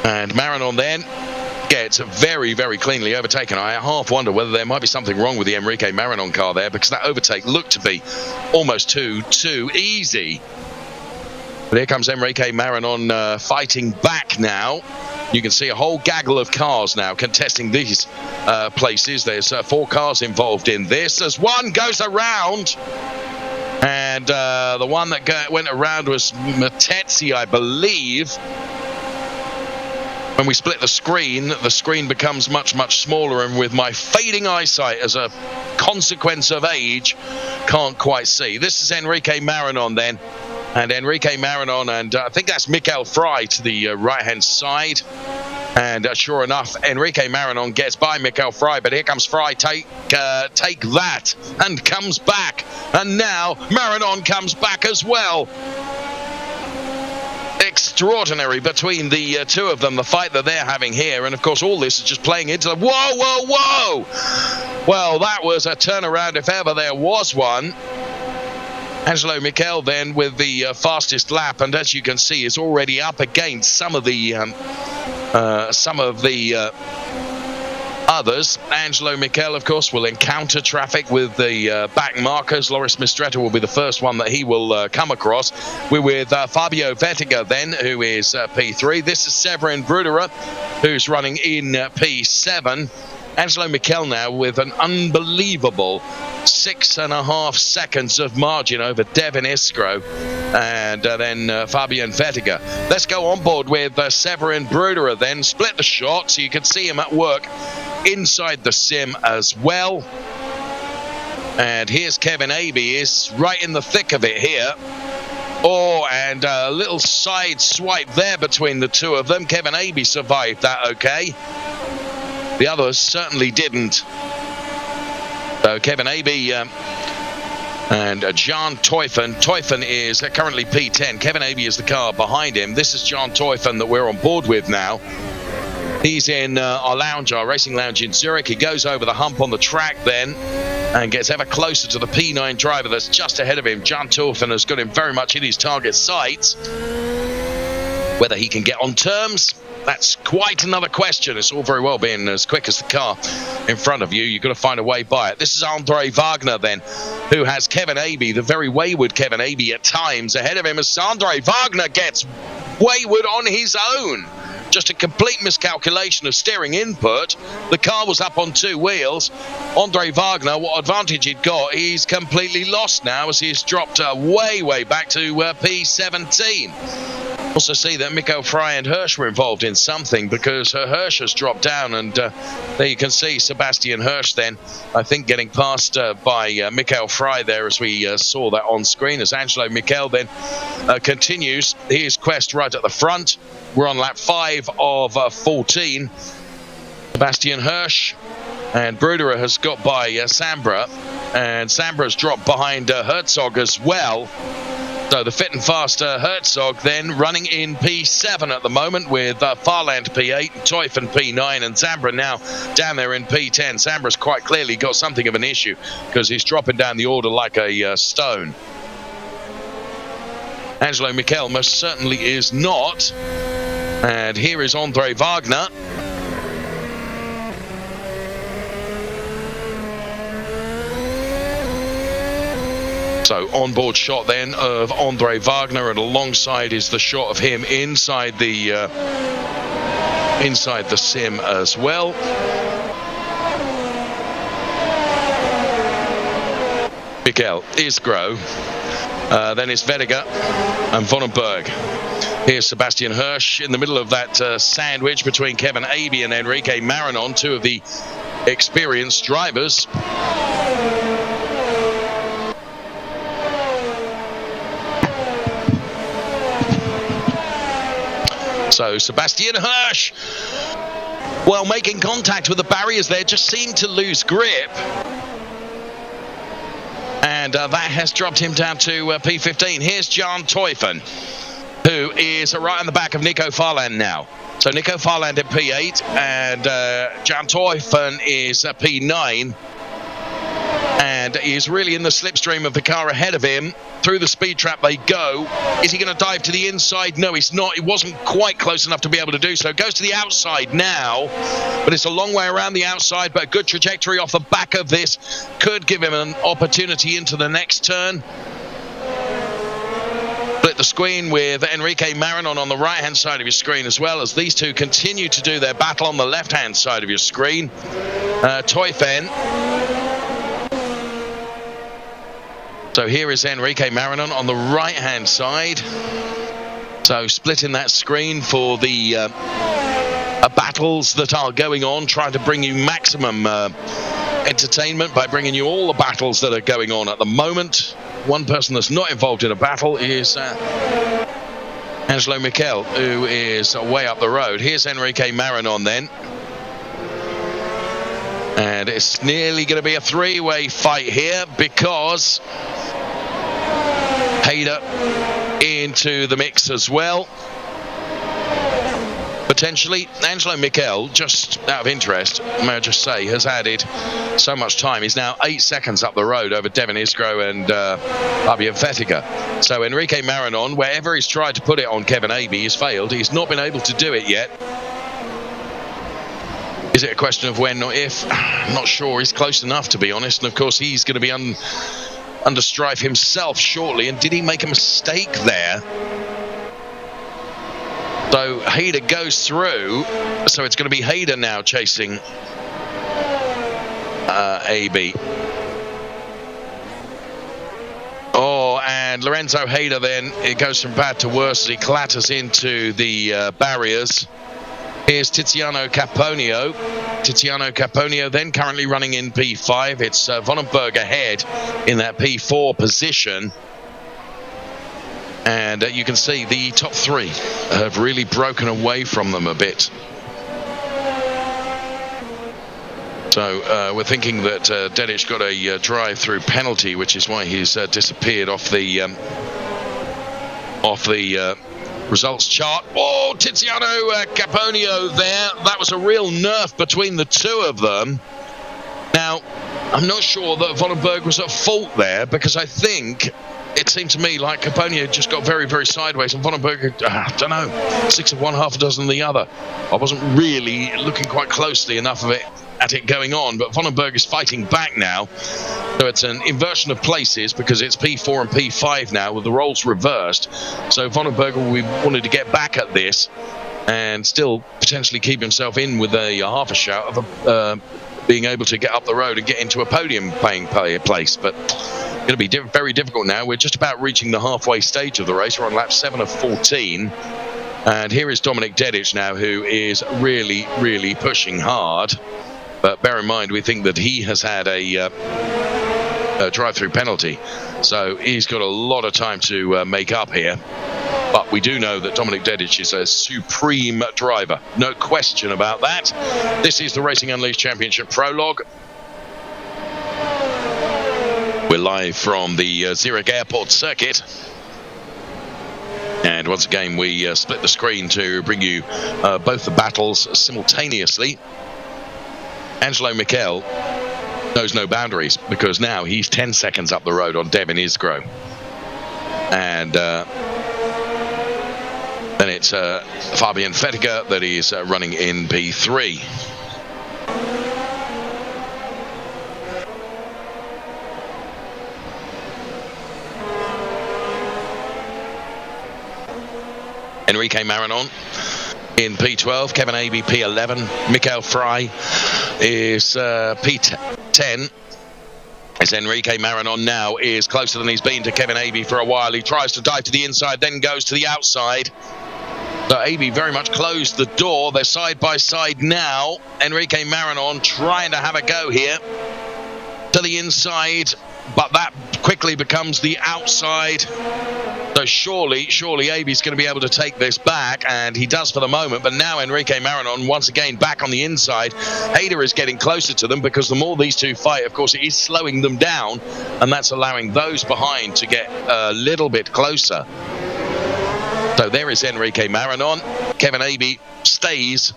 And Marinon then gets very cleanly overtaken. I half wonder whether there might be something wrong with the Enrique Marinon car there, because that overtake looked to be almost too easy. But here comes Enrique Marinon fighting back now. You can see a whole gaggle of cars now contesting these places. There's 4 cars involved in this as one goes around. And the one that went around was Matetzi, I believe. When we split the screen becomes much smaller, and with my fading eyesight as a consequence of age, can't quite see. This is Enrique Marinon then, and Enrique Marinon, and I think that's Mikhail Fry to the right-hand side. And sure enough, Enrique Marinon gets by Mikhail Fry, but here comes Fry, take that, and comes back. And now Marinon comes back as well. Extraordinary between the two of them, the fight that they're having here. And of course all this is just playing into the whoa. Well, that was a turnaround if ever there was one. Angelo Mikhail then with the fastest lap, and as you can see is already up against some of the others. Angelo Miguel, of course, will encounter traffic with the back markers. Loris Mistretta will be the first one that he will come across. We're with Fabio Vettiger then, who is P3. This is Severin Bruderer, who's running in P7. Angelo Miguel now with an unbelievable 6.5 seconds of margin over Devin Iskro and then Fabian Vettiger. Let's go on board with Severin Bruderer then. Split the shot so you can see him at work inside the sim as well. And here's Kevin Abbey, is right in the thick of it here. Oh, and a little side swipe there between the two of them. Kevin Abbey survived that okay. The others certainly didn't. So Kevin Abbey and Jan Teufen. Teufen is currently P10. Kevin Abbey is the car behind him. This is Jan Teufen that we're on board with now. He's in our lounge, our racing lounge in Zurich. He goes over the hump on the track then and gets ever closer to the P9 driver that's just ahead of him. Jan Teufen has got him very much in his target sights. Whether he can get on terms, that's quite another question. It's all very well being as quick as the car in front of you. You've got to find a way by it. This is Andre Wagner then, who has Kevin Abbey, the very wayward Kevin Abbey at times, ahead of him as Andre Wagner gets wayward on his own. Just a complete miscalculation of steering input. The car was up on two wheels. Andre Wagner, what advantage he'd got, he's completely lost now as he's dropped way back to P17. Also see that Mikhail Fry and Hirsch were involved in something because Hirsch has dropped down, and there you can see Sebastian Hirsch then, I think, getting passed by Mikhail Fry there as we saw that on screen, as Angelo Mikhail then continues his quest right at the front. We're on lap 5 of 14. Sebastian Hirsch and Bruderer has got by Sambra, and Sambra's dropped behind Herzog as well. So the fit and faster Herzog then running in P7 at the moment with Farland P8, Teufen P9, and Zambra now down there in P10. Zambra's quite clearly got something of an issue because he's dropping down the order like a stone. Angelo Mikhail most certainly is not. And here is Andre Wagner. So on-board shot then of Andre Wagner, and alongside is the shot of him inside the sim as well. Miguel Isgro, then it's Vettiger and Vonenberg. Here's Sebastian Hirsch in the middle of that sandwich between Kevin Abbey and Enrique Marinon, two of the experienced drivers. So Sebastian Hirsch, well, making contact with the barriers there, just seemed to lose grip. And that has dropped him down to P15. Here's Jan Teufen, who is right on the back of Nico Farland now. So Nico Farland at P8 and Jan Teufen is at P9. And he's really in the slipstream of the car ahead of him. Through the speed trap they go. Is he going to dive to the inside? No, he's not. He wasn't quite close enough to be able to do so. Goes to the outside now, but it's a long way around the outside, but a good trajectory off the back of this could give him an opportunity into the next turn. Split the screen with Enrique Marinon on the right-hand side of your screen, as well as these two continue to do their battle on the left-hand side of your screen. Teufen. So here is Enrique Marinon on the right-hand side. So splitting that screen for the battles that are going on, trying to bring you maximum entertainment by bringing you all the battles that are going on at the moment. One person that's not involved in a battle is Angelo Mikhail, who is way up the road. Here's Enrique Marinon then. And it's nearly going to be a three-way fight here because Hayder into the mix as well. potentially. Angelo Miguel, just out of interest, may I just say, has added so much time. He's now 8 seconds up the road over Devin Isgro and Fabio Vettiger. So Enrique Maranon, wherever he's tried to put it on Kevin Abey, he's failed. He's not been able to do it yet. Is it a question of when or if? I'm not sure. He's close enough, to be honest. And of course, he's going to be under strife himself shortly. And did he make a mistake there? So Hayder goes through. So it's going to be Hayder now chasing Abey. Oh, and Lorenzo Hayder then, it goes from bad to worse as he clatters into the barriers. Here's Tiziano Caponio. Tiziano Caponio then currently running in P5. It's Vonenberg ahead in that P4 position. And you can see the top three have really broken away from them a bit. So we're thinking that Dedic got a drive-through penalty, which is why he's disappeared off the results chart. Oh, Tiziano Caponio there. That was a real nerf between the two of them. Now, I'm not sure that Vonenberg was at fault there, because I think it seemed to me like Caponio just got very, very sideways, and Vonenberg, I don't know, 6 of one, half a dozen of the other. I wasn't really looking quite closely enough at it going on, but Vonenberg is fighting back now. So it's an inversion of places, because it's P4 and P5 now with the roles reversed. So Vonenberg will be wanted to get back at this and still potentially keep himself in with a half a shout of being able to get up the road and get into a podium playing place. But going to be very difficult now. We're just about reaching the halfway stage of the race. We're on lap 7 of 14. And here is Dominik Dedic now, who is really, really pushing hard. But bear in mind, we think that he has had a drive-through penalty. So he's got a lot of time to make up here. But we do know that Dominik Dedic is a supreme driver. No question about that. This is the Racing Unleashed Championship Prologue. We're live from the Zurich Airport circuit. And once again, we split the screen to bring you both the battles simultaneously. Angelo Mikhail knows no boundaries, because now he's 10 seconds up the road on Devin Isgro. And then it's Fabio Vettiger that is running in P3. Enrique Maranon in P12, Kevin Abey P11, Mikhail Frey is P10. As Enrique Maranon now is closer than he's been to Kevin Abey for a while. He tries to dive to the inside, then goes to the outside. So Abey very much closed the door. They're side by side now. Enrique Maranon trying to have a go here to the inside, but that quickly becomes the outside. So surely Abey's going to be able to take this back, and he does for the moment. But now Enrique Maranon once again back on the inside. Hayder is getting closer to them, because the more these two fight, of course, it is slowing them down, and that's allowing those behind to get a little bit closer. So there is Enrique Maranon. Kevin Abey stays.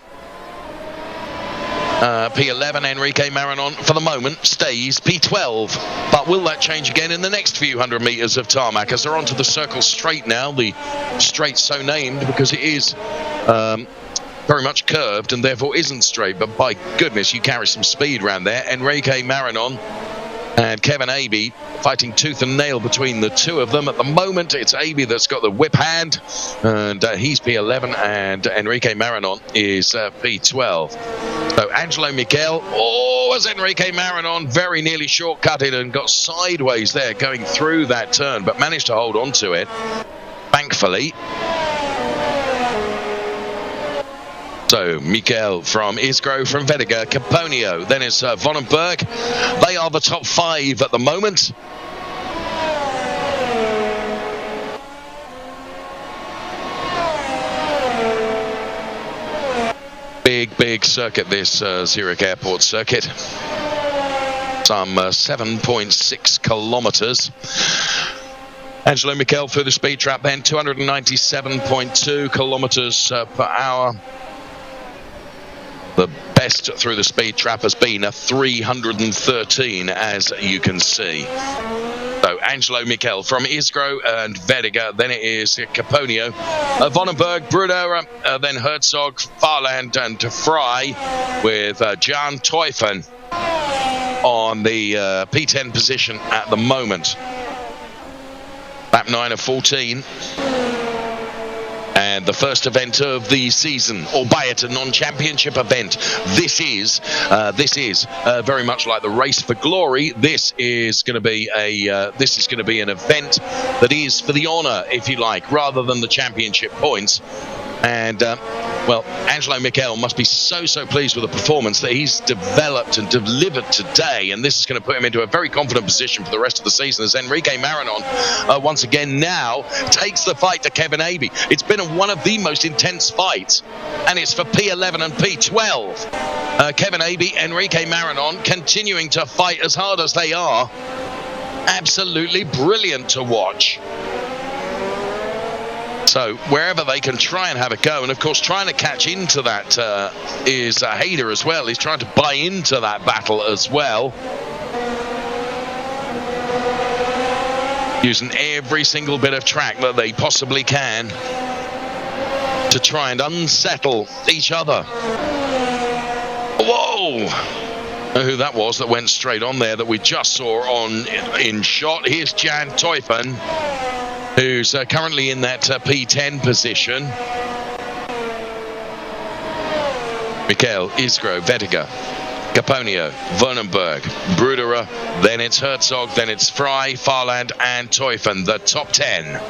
P11, Enrique Maranon for the moment stays P12, but will that change again in the next few hundred meters of tarmac as they're onto the circle straight now? The straight so named because it is very much curved and therefore isn't straight, but by goodness, you carry some speed around there. Enrique Maranon and Kevin Abey fighting tooth and nail between the two of them. At the moment, it's Abey that's got the whip hand, and he's P11, and Enrique Maranon is P12. So Angelo Miguel, as Enrique Maranon very nearly shortcutted and got sideways there going through that turn, but managed to hold on to it, thankfully. So Mikhail from Isgro, from Vettiger, Caponio, then it's Vonenberg. They are the top 5 at the moment. Big circuit, this Zurich Airport circuit. Some 7.6 kilometers. Angelo Mikhail through the speed trap then, 297.2 kilometers per hour. best through the speed trap has been a 313, as you can see. So Angelo Mikhail from Isgro and Vettiger, then it is Caponio, Vonenberg, Bruder, then Herzog, Farland and Fry, with Jan Teufen on the P10 position at the moment. Lap 9 of 14. And the first event of the season, albeit a non-championship event. This is very much like the race for glory. This is going to be an event that is for the honour, if you like, rather than the championship points. And well, Angelo Miguel must be so pleased with the performance that he's developed and delivered today, and this is going to put him into a very confident position for the rest of the season as Enrique Maranon once again now takes the fight to Kevin Abey. It's been one of the most intense fights, and it's for P11 and P12. Kevin Abey, Enrique Maranon continuing to fight as hard as they are. Absolutely brilliant to watch. So wherever they can try and have a go, and of course trying to catch into that is Hader as well. He's trying to buy into that battle as well, using every single bit of track that they possibly can to try and unsettle each other. Whoa! Who that was that went straight on there that we just saw in shot. Here's Jan Teufen, who's currently in that P10 position. Mikhail, Isgro, Vettiger, Caponio, Vonenberg, Bruderer, then it's Herzog, then it's Fry, Farland and Teufen, the top 10.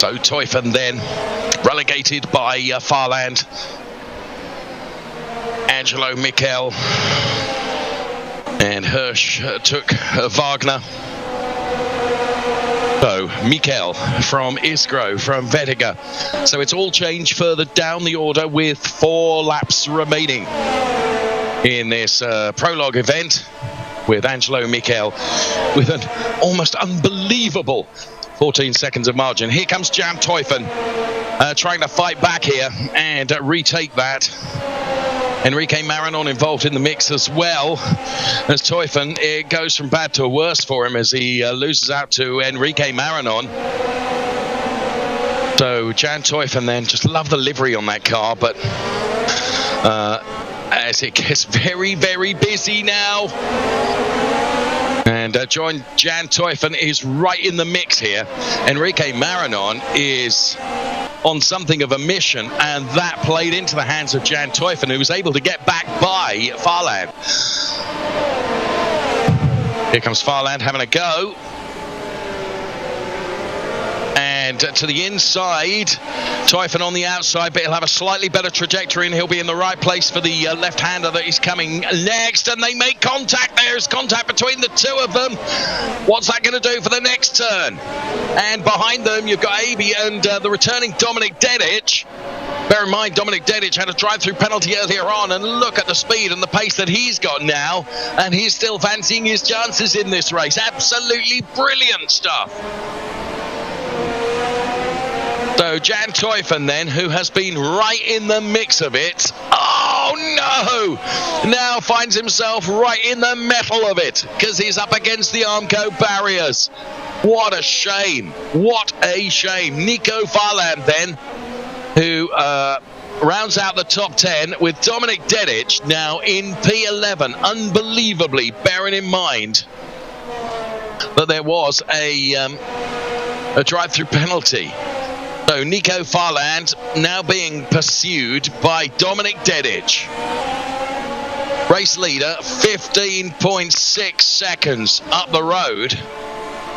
So Teufen then relegated by Farland. Angelo Mikhail and Hirsch took Wagner. So Mikhail from Isgro, from Vettiger. So it's all changed further down the order with 4 laps remaining in this prologue event, with Angelo Mikhail with an almost unbelievable 14 seconds of margin. Here comes Jan Teufen trying to fight back here and retake that. Enrique Maranon involved in the mix as well. As Teufen, it goes from bad to worse for him as he loses out to Enrique Maranon. So Jan Teufen then, just love the livery on that car, but as it gets very, very busy now. And And Jan Teufen is right in the mix here. Enrique Maranon is on something of a mission, and that played into the hands of Jan Teufen, who was able to get back by Farland. Here comes Farland having a go. And to the inside, Teufen on the outside, but he'll have a slightly better trajectory and he'll be in the right place for the left-hander that is coming next. And they make contact. There's contact between the two of them. What's that going to do for the next turn? And behind them, you've got Aby and the returning Dominik Dedic. Bear in mind, Dominik Dedic had a drive-through penalty earlier on, and look at the speed and the pace that he's got now, and he's still fancying his chances in this race. Absolutely brilliant stuff. So Jan Teufen then, who has been right in the mix of it, oh no, now finds himself right in the metal of it, because he's up against the Armco barriers. What a shame, what a shame. Nico Farland then, who rounds out the top 10 with Dominik Dedic now in P11, unbelievably, bearing in mind that there was a drive-through penalty. So Nico Farland now being pursued by Dominik Dedic. Race leader, 15.6 seconds up the road.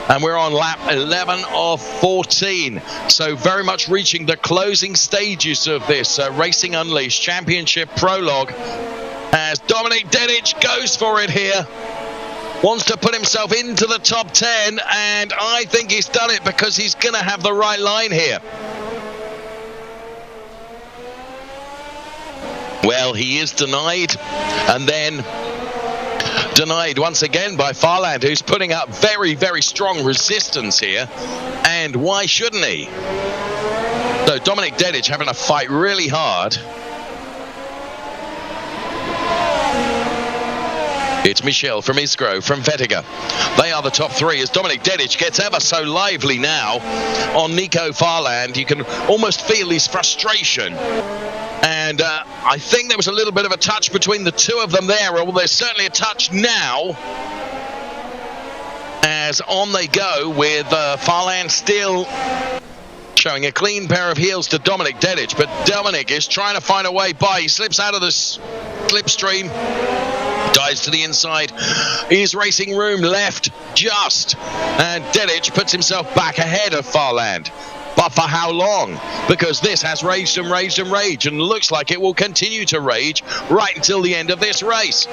And we're on lap 11 of 14. So very much reaching the closing stages of this Racing Unleashed Championship Prologue. As Dominik Dedic goes for it here. Wants to put himself into the top 10, and I think he's done it because he's going to have the right line here. Well, he is denied, and then denied once again by Farland, who's putting up very, very strong resistance here. And why shouldn't he? So Dominik Dedic having to fight really hard. It's Michel from Isgro, from Vettiger. They are the top three as Dominik Dedic gets ever so lively now on Nico Farland. You can almost feel his frustration. And I think there was a little bit of a touch between the two of them there. Well, there's certainly a touch now. As on they go with Farland still showing a clean pair of heels to Dominik Dedic. But Dominik is trying to find a way by. He slips out of the slipstream. Dives to the inside. His racing room left just. And Dedic puts himself back ahead of Farland. But for how long? Because this has raged and raged and raged, and looks like it will continue to rage right until the end of this race.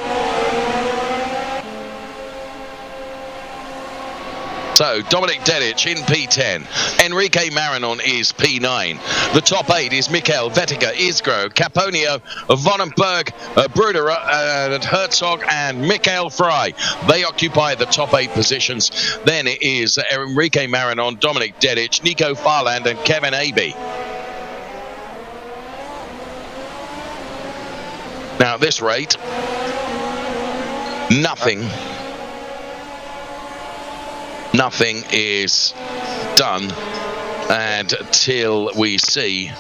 So, Dominik Dedic in P10. Enrique Maranon is P9. The top 8 is Mikhail Vettiger, Isgro, Caponio, Vonenberg, Bruder, Herzog, and Mikhail Frey. They occupy the top 8 positions. Then it is Enrique Maranon, Dominik Dedic, Nico Farland, and Kevin Aby. Now, at this rate, nothing is done until we see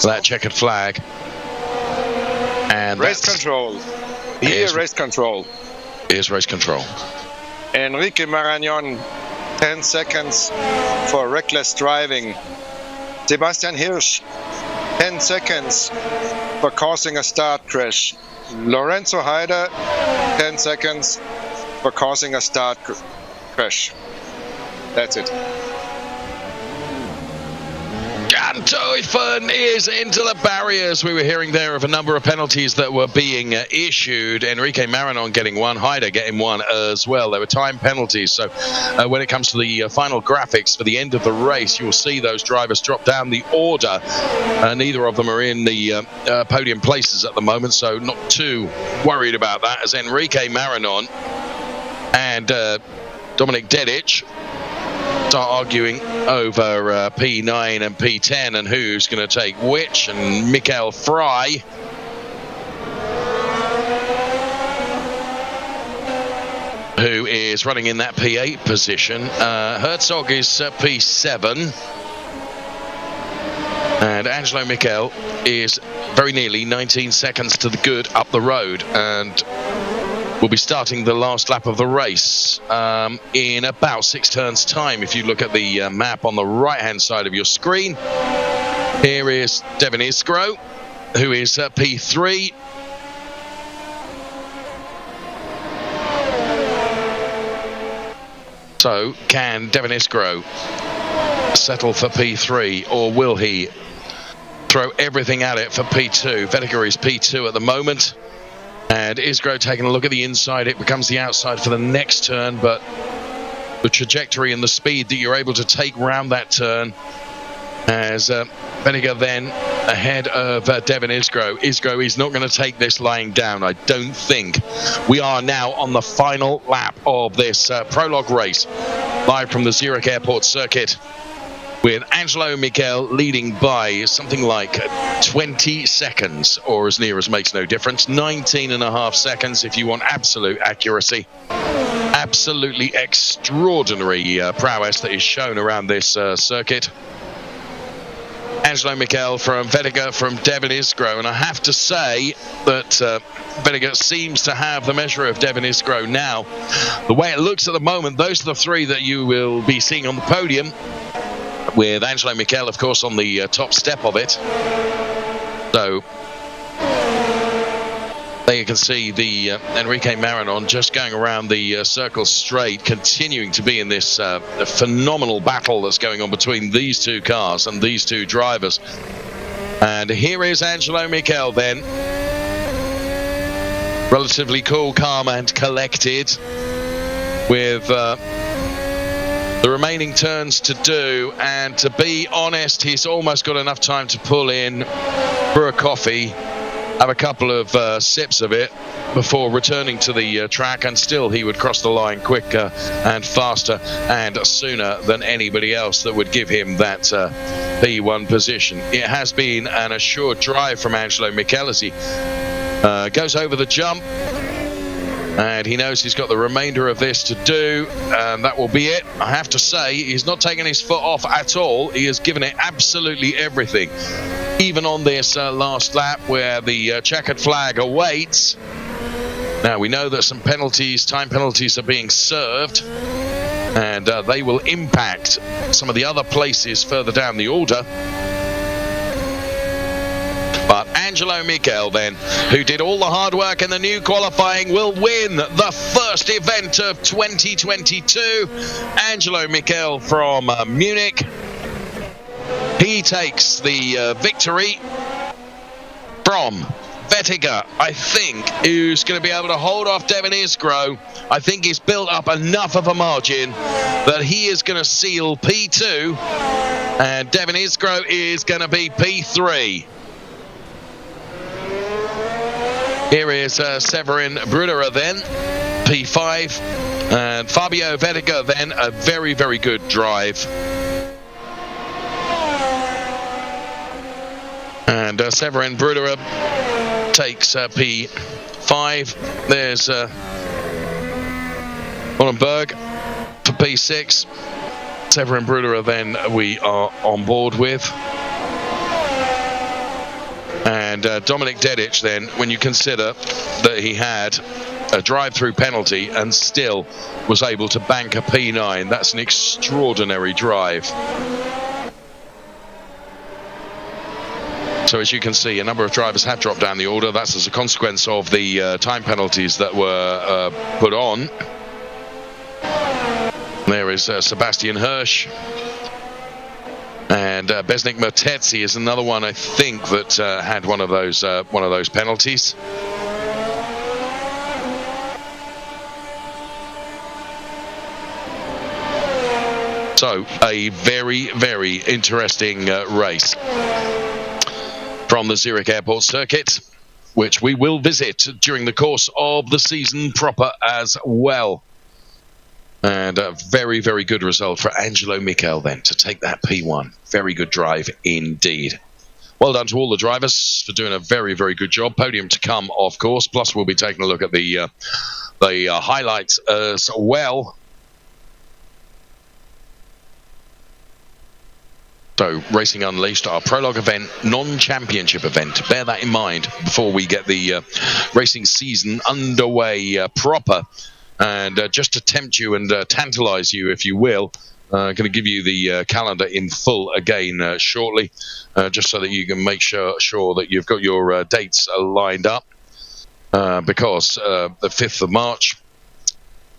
that checkered flag. And race control. Here, race control. Here's race control. Enrique Maranon, 10 seconds for reckless driving. Sebastian Hirsch, 10 seconds for causing a start crash. Lorenzo Heider, 10 seconds for causing a start crash. That's it. Jan Teufen is into the barriers. We were hearing there of a number of penalties that were being issued. Enrique Maranon getting one, Heider getting one as well. There were time penalties. So when it comes to the final graphics for the end of the race, you'll see those drivers drop down the order. Neither of them are in the podium places at the moment, so not too worried about that, as Enrique Maranon and Dominik Dedic start arguing over P9 and P10 and who's going to take which, and Mikhail Frey who is running in that P8 position. Herzog is P7 and Angelo Miguel is very nearly 19 seconds to the good up the road, and will be starting the last lap of the race in about 6 turns time. If you look at the map on the right hand side of your screen, here is Devin Iskro, who is P3. So can Devin Iskro settle for P3, or will he throw everything at it for P2? Vettiger is P2 at the moment, and Iskro taking a look at the inside. It becomes the outside for the next turn, but the trajectory and the speed that you're able to take round that turn as Vettiger then ahead of Devin Iskro. Iskro is not going to take this lying down, I don't think. We are now on the final lap of this prologue race, live from the Zurich airport circuit, with Angelo Miguel leading by something like 20 seconds, or as near as makes no difference, 19.5 seconds if you want absolute accuracy. Absolutely extraordinary prowess that is shown around this circuit. Angelo Mikhail from Vettiger, from Devin Iskro, and I have to say that Vettiger seems to have the measure of Devin Iskro now. The way it looks at the moment, those are the three that you will be seeing on the podium, with Angelo Mikhail, of course, on the top step of it. So there you can see the Enrique Maranon just going around the circle straight, continuing to be in this phenomenal battle that's going on between these two cars and these two drivers. And here is Angelo Mikhail then, relatively cool, calm and collected, with the remaining turns to do, and to be honest, he's almost got enough time to pull in for a coffee, have a couple of sips of it before returning to the track, and still he would cross the line quicker and faster and sooner than anybody else that would give him that P1 position. It has been an assured drive from Angelo Mikhail as he goes over the jump, and he knows he's got the remainder of this to do, and that will be it. I have to say, he's not taken his foot off at all. He has given it absolutely everything. Even on this last lap where the checkered flag awaits. Now, we know that some penalties, time penalties, are being served, and they will impact some of the other places further down the order. But Angelo Miguel then, who did all the hard work in the new qualifying, will win the first event of 2022. Angelo Miguel from Munich. He takes the victory from Vettiger, I think, who's going to be able to hold off Devin Iskro. I think he's built up enough of a margin that he is going to seal P2, and Devin Iskro is going to be P3. Here is Severin Bruderer then, P5, and Fabio Vettiger then, a very, very good drive. And Severin Bruderer takes P5. There's Ollenberg for P6. Severin Bruderer then we are on board with. And Dominic Dedic then, when you consider that he had a drive-through penalty and still was able to bank a P9, that's an extraordinary drive. So as you can see, a number of drivers have dropped down the order. That's as a consequence of the time penalties that were put on. There is Sebastian Hirsch. And Besnik Mertetsi is another one, I think, that had one of those penalties. So a very, very interesting race from the Zurich airport circuit, which we will visit during the course of the season proper as well. And a very, very good result for Angelo Mikhail then to take that P1. Very good drive indeed. Well done to all the drivers for doing a very, very good job. Podium to come, of course. Plus, we'll be taking a look at the highlights as well. So, Racing Unleashed, our prologue event, non-championship event. Bear that in mind before we get the racing season underway proper. And just to tempt you and tantalize you, if you will, going to give you the calendar in full again shortly, just so that you can make sure that you've got your dates lined up. Because the 5th of March,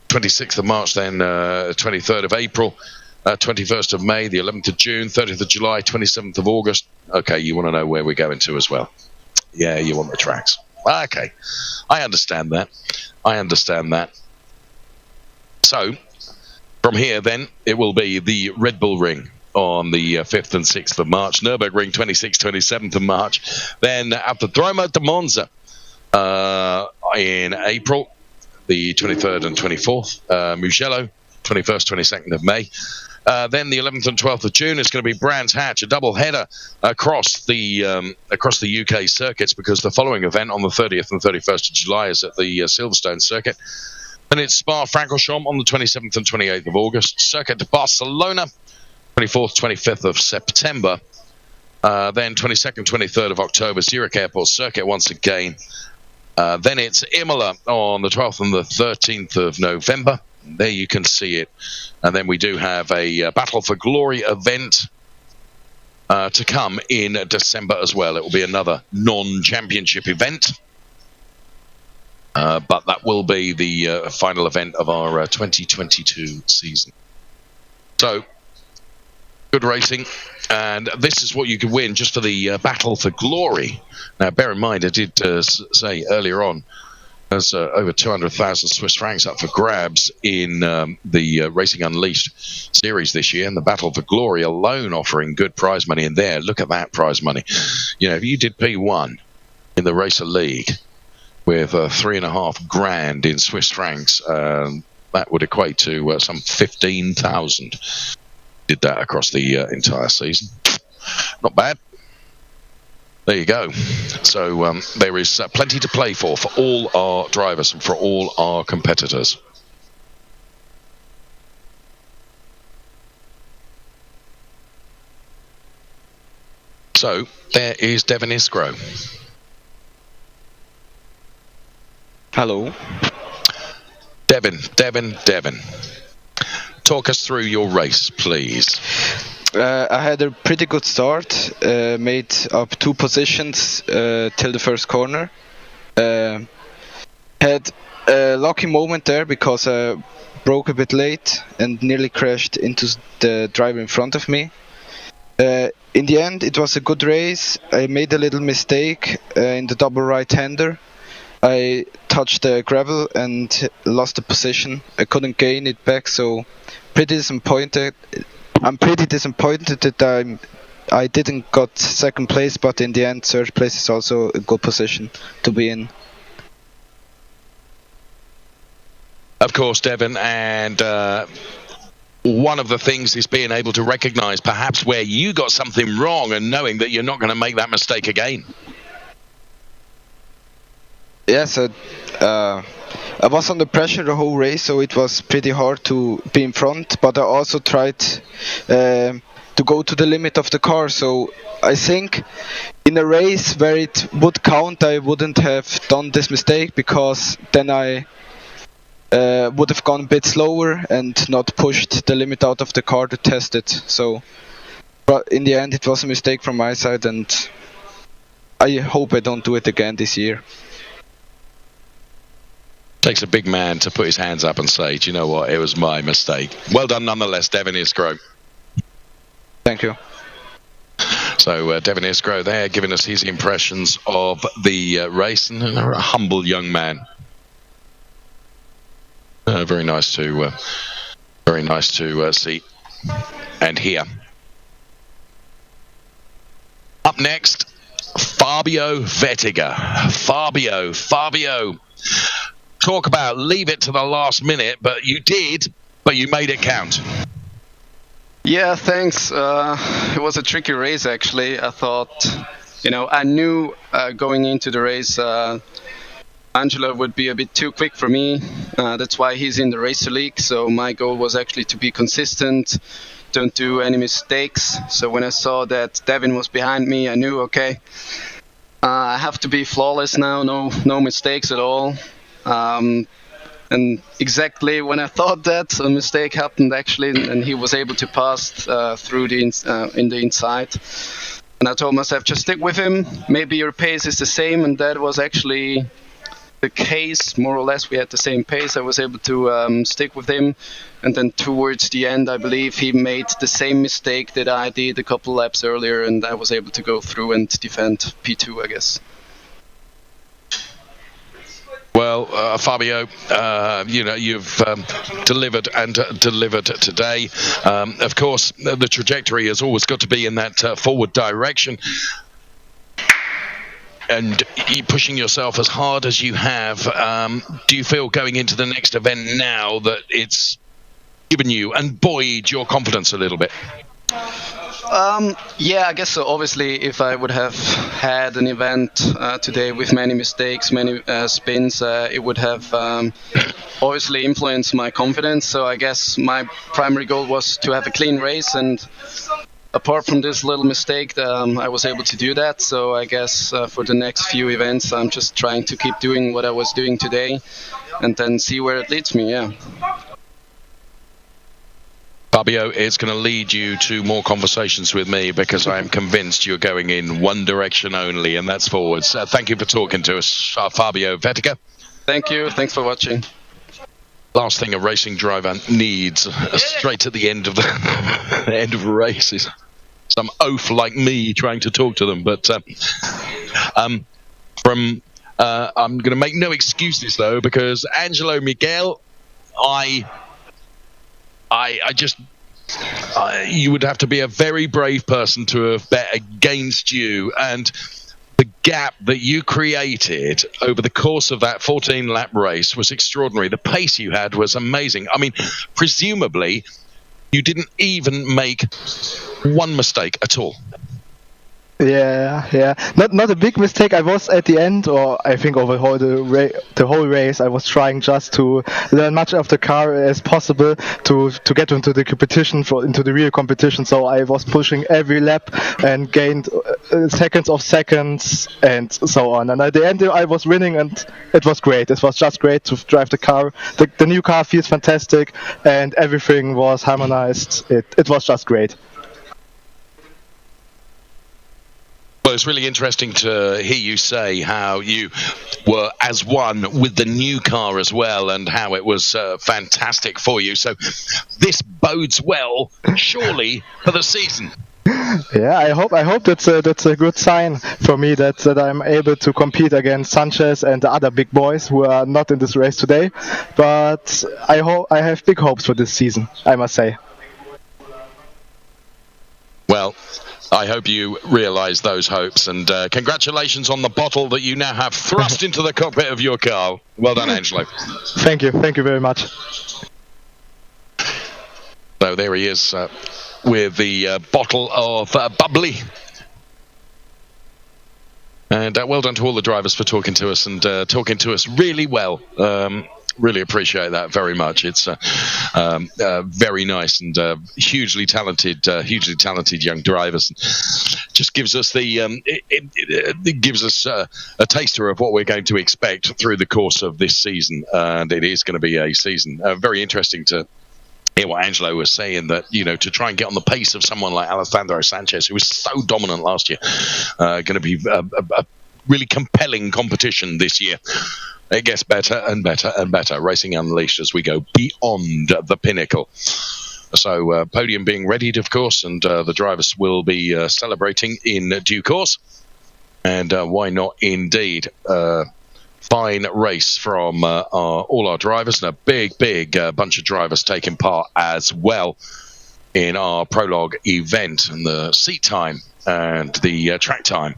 26th of March, then 23rd of April, 21st of May, the 11th of June, 30th of July, 27th of August. Okay, you want to know where we're going to as well. Yeah, you want the tracks. Okay, I understand that. So, from here then, it will be the Red Bull Ring on the 5th and 6th of March, Nürburgring 26th, 27th of March, then at the Droma de Monza in April, the 23rd and 24th, Mugello, 21st, 22nd of May. Then the 11th and 12th of June is going to be Brands Hatch, a double header across the UK circuits, because the following event on the 30th and 31st of July is at the Silverstone circuit. Then it's Spa-Francorchamps on the 27th and 28th of August, Circuit de Barcelona, 24th, 25th of September. Then 22nd, 23rd of October, Zurich Airport Circuit once again. Then it's Imola on the 12th and the 13th of November. There you can see it. And then we do have a Battle for Glory event to come in December as well. It will be another non-championship event. But that will be the final event of our 2022 season. So, good racing. And this is what you could win just for the Battle for Glory. Now, bear in mind, I did say earlier on, there's over 200,000 Swiss francs up for grabs in the Racing Unleashed series this year, and the Battle for Glory alone offering good prize money in there. Look at that prize money. You know, if you did P1 in the Racer League with 3.5 grand in Swiss francs, that would equate to some 15,000. Did that across the entire season. Not bad. There you go. So there is plenty to play for all our drivers and for all our competitors. So there is Devin Iskro. Hello. Devin. Talk us through your race, please. I had a pretty good start, made up 2 positions till the first corner. Had a lucky moment there because I broke a bit late and nearly crashed into the driver in front of me. In the end, it was a good race. I made a little mistake in the double right-hander. I touched the gravel and lost the position. I couldn't gain it back, so pretty disappointed. I'm pretty disappointed that I didn't got second place, but in the end, third place is also a good position to be in. Of course, Devin, and one of the things is being able to recognise perhaps where you got something wrong and knowing that you're not going to make that mistake again. Yes, I was under pressure the whole race, so it was pretty hard to be in front, but I also tried to go to the limit of the car, so I think in a race where it would count, I wouldn't have done this mistake, because then I would have gone a bit slower and not pushed the limit out of the car to test it. So, but in the end, it was a mistake from my side, and I hope I don't do it again this year. Takes a big man to put his hands up and say, do you know what, it was my mistake. Well done nonetheless, Devin Iskro. Thank you. So Devin Iskro there giving us his impressions of the race, and a humble young man. Very nice to see and hear. Up next, Fabio Vettiger. Fabio. Talk about leave it to the last minute, but you did, but you made it count. Yeah, thanks. It was a tricky race, actually. I thought, I knew going into the race, Angelo would be a bit too quick for me. That's why he's in the Racer League. So my goal was actually to be consistent, don't do any mistakes. So when I saw that Devin was behind me, I knew, okay, I have to be flawless now, no mistakes at all. And exactly when I thought that, a mistake happened actually, and he was able to pass through in the inside. And I told myself, just stick with him. Maybe your pace is the same, and that was actually the case. More or less, we had the same pace. I was able to stick with him, and then towards the end, I believe he made the same mistake that I did a couple laps earlier, and I was able to go through and defend P2, I guess. Well, Fabio, you've delivered and delivered today. Of course, the trajectory has always got to be in that forward direction. And you pushing yourself as hard as you have. Do you feel going into the next event now that it's given you and buoyed your confidence a little bit? Yeah, I guess so. Obviously, if I would have had an event today with many mistakes, many spins, it would have obviously influenced my confidence. So I guess my primary goal was to have a clean race, and apart from this little mistake, I was able to do that. So I guess for the next few events, I'm just trying to keep doing what I was doing today and then see where it leads me, yeah. Fabio, it's going to lead you to more conversations with me because I am convinced you're going in one direction only, and that's forwards. Thank you for talking to us, Fabio Vettiger. Thank you. Thanks for watching. Last thing a racing driver needs straight at the end of the end of a race is some oaf like me trying to talk to them. But I'm going to make no excuses though, because Angelo Miguel, you would have to be a very brave person to have bet against you, and the gap that you created over the course of that 14-lap race was extraordinary. The pace you had was amazing. I mean, presumably, you didn't even make one mistake at all. Yeah. Not a big mistake. I was at the end, or I think over the whole race, I was trying just to learn much of the car as possible to get into the competition, into the real competition. So I was pushing every lap and gained seconds and so on. And at the end, I was winning, and it was great. It was just great to drive the car. The new car feels fantastic, and everything was harmonized. It was just great. Well, it's really interesting to hear you say how you were as one with the new car as well, and how it was fantastic for you. So this bodes well, surely, for the season. Yeah, I hope that's a good sign for me that I'm able to compete against Sanchez and the other big boys who are not in this race today. But I have big hopes for this season, I must say. Well, I hope you realise those hopes, and congratulations on the bottle that you now have thrust into the cockpit of your car. Well done, Angelo. Thank you very much. So there he is with the bottle of bubbly. And well done to all the drivers for talking to us, and talking to us really well. Really appreciate that very much. It's very nice and hugely talented young drivers. Just gives us it gives us a taster of what we're going to expect through the course of this season, and it is going to be a season very interesting to hear what Angelo was saying, that to try and get on the pace of someone like Alefandro Sanchez, who was so dominant last year, going to be a really compelling competition this year. It gets better and better and better. Racing Unleashed as we go beyond the Pinnacle. So podium being readied, of course, and the drivers will be celebrating in due course. And why not indeed? Fine race from all our drivers, and a big bunch of drivers taking part as well in our Prologue event, and the seat time and the track time.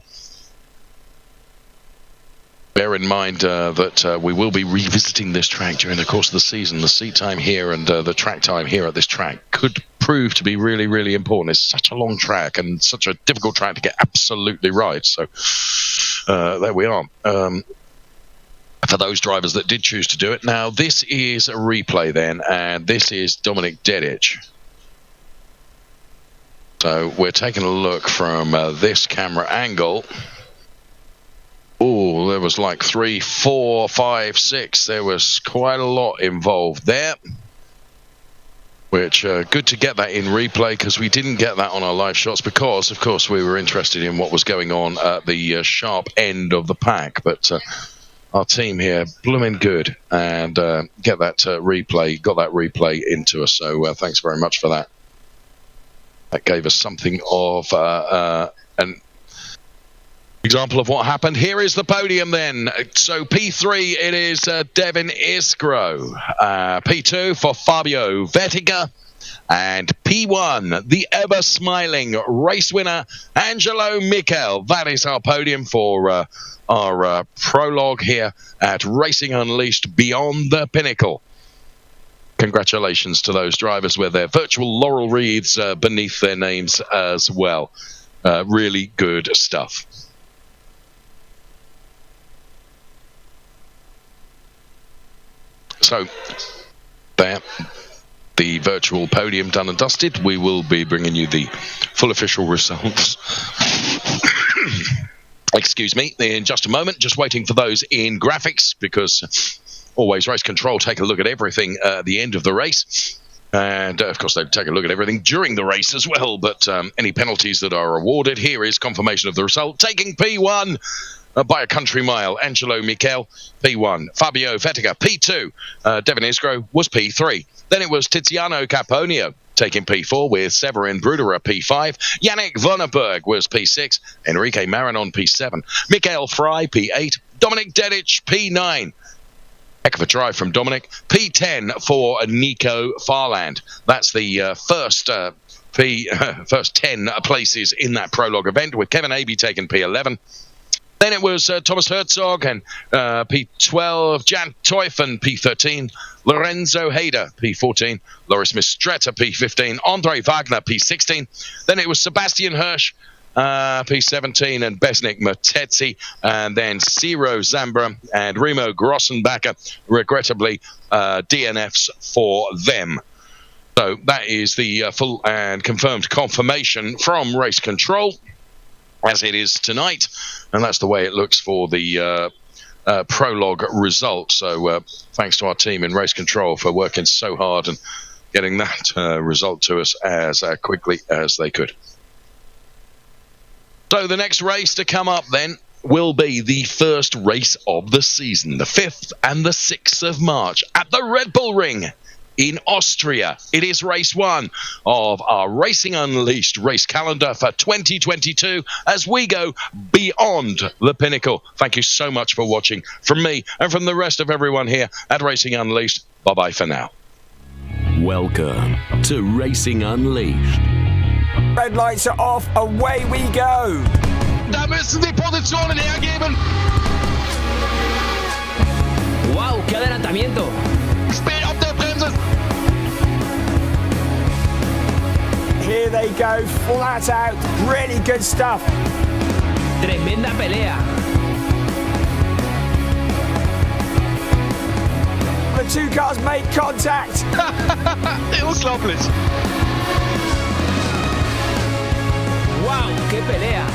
Bear in mind that we will be revisiting this track during the course of the season. The seat time here and the track time here at this track could prove to be really, really important. It's such a long track and such a difficult track to get absolutely right. So there we are. For those drivers that did choose to do it. Now, this is a replay then, and this is Dominik Dedic. So we're taking a look from this camera angle. Oh, there was like 3, 4, 5, 6. There was quite a lot involved there. Which, good to get that in replay, because we didn't get that on our live shots because, of course, we were interested in what was going on at the sharp end of the pack. But our team here, blooming good, and got that replay into us. So thanks very much for that. That gave us something of an example of what happened. Here is the podium then. So P3, it is Devin Iskro. P2 for Fabio Vettiger. And P1, the ever-smiling race winner, Angelo Mikhail. That is our podium for our prologue here at Racing Unleashed Beyond the Pinnacle. Congratulations to those drivers with their virtual laurel wreaths beneath their names as well. Really good stuff. So, there, the virtual podium done and dusted. We will be bringing you the full official results. Excuse me, in just a moment. Just waiting for those in graphics, because always Race Control take a look at everything at the end of the race. And, of course, they take a look at everything during the race as well. But any penalties that are awarded, here is confirmation of the result. Taking P1 by a country mile, Angelo Mikhail, P1. Fabio Vettiger, P2. Devin Iskro was P3. Then it was Tiziano Caponio taking P4 with Severin Bruderer P5. Yannick Vonneberg was P6. Enrique Marinon P7. Mikhail Frey P8. Dominic Dedic P9. Heck of a drive from Dominic. P10 for Nico Farland. That's the first 10 places in that prologue event, with Kevin Abey taking P11. Then it was Thomas Herzog and P12, Jan Teufen P13, Lorenzo Hader P14, Loris Mistretta P15, Andre Wagner P16. Then it was Sebastian Hirsch P17 and Besnik Matetzi, and then Ciro Zambra and Remo Grossenbacher, regrettably DNFs for them. So that is the full and confirmed confirmation from Race Control, as it is tonight, and that's the way it looks for the prologue result. So thanks to our team in Race Control for working so hard and getting that result to us as quickly as they could. So the next race to come up then will be the first race of the season, the 5th and the 6th of March at the Red Bull Ring in Austria. It is race 1 of our Racing Unleashed race calendar for 2022 as we go beyond the pinnacle. Thank you so much for watching from me and from the rest of everyone here at Racing Unleashed. Bye-bye for now. Welcome to Racing Unleashed. Red lights are off, away we go. Da müssen die Positionen hergeben. Wow, qué adelantamiento. Speed auf der Bremse. Here they go, flat out, really good stuff. Tremenda pelea. The two cars make contact. Unglaublich. Wow, qué pelea.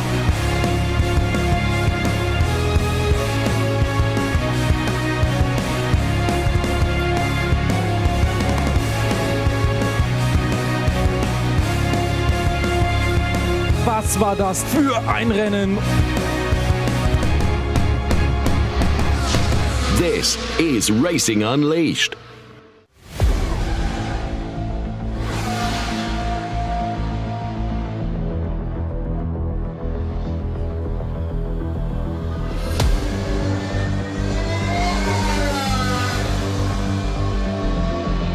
Was war das für ein Rennen? This is Racing Unleashed.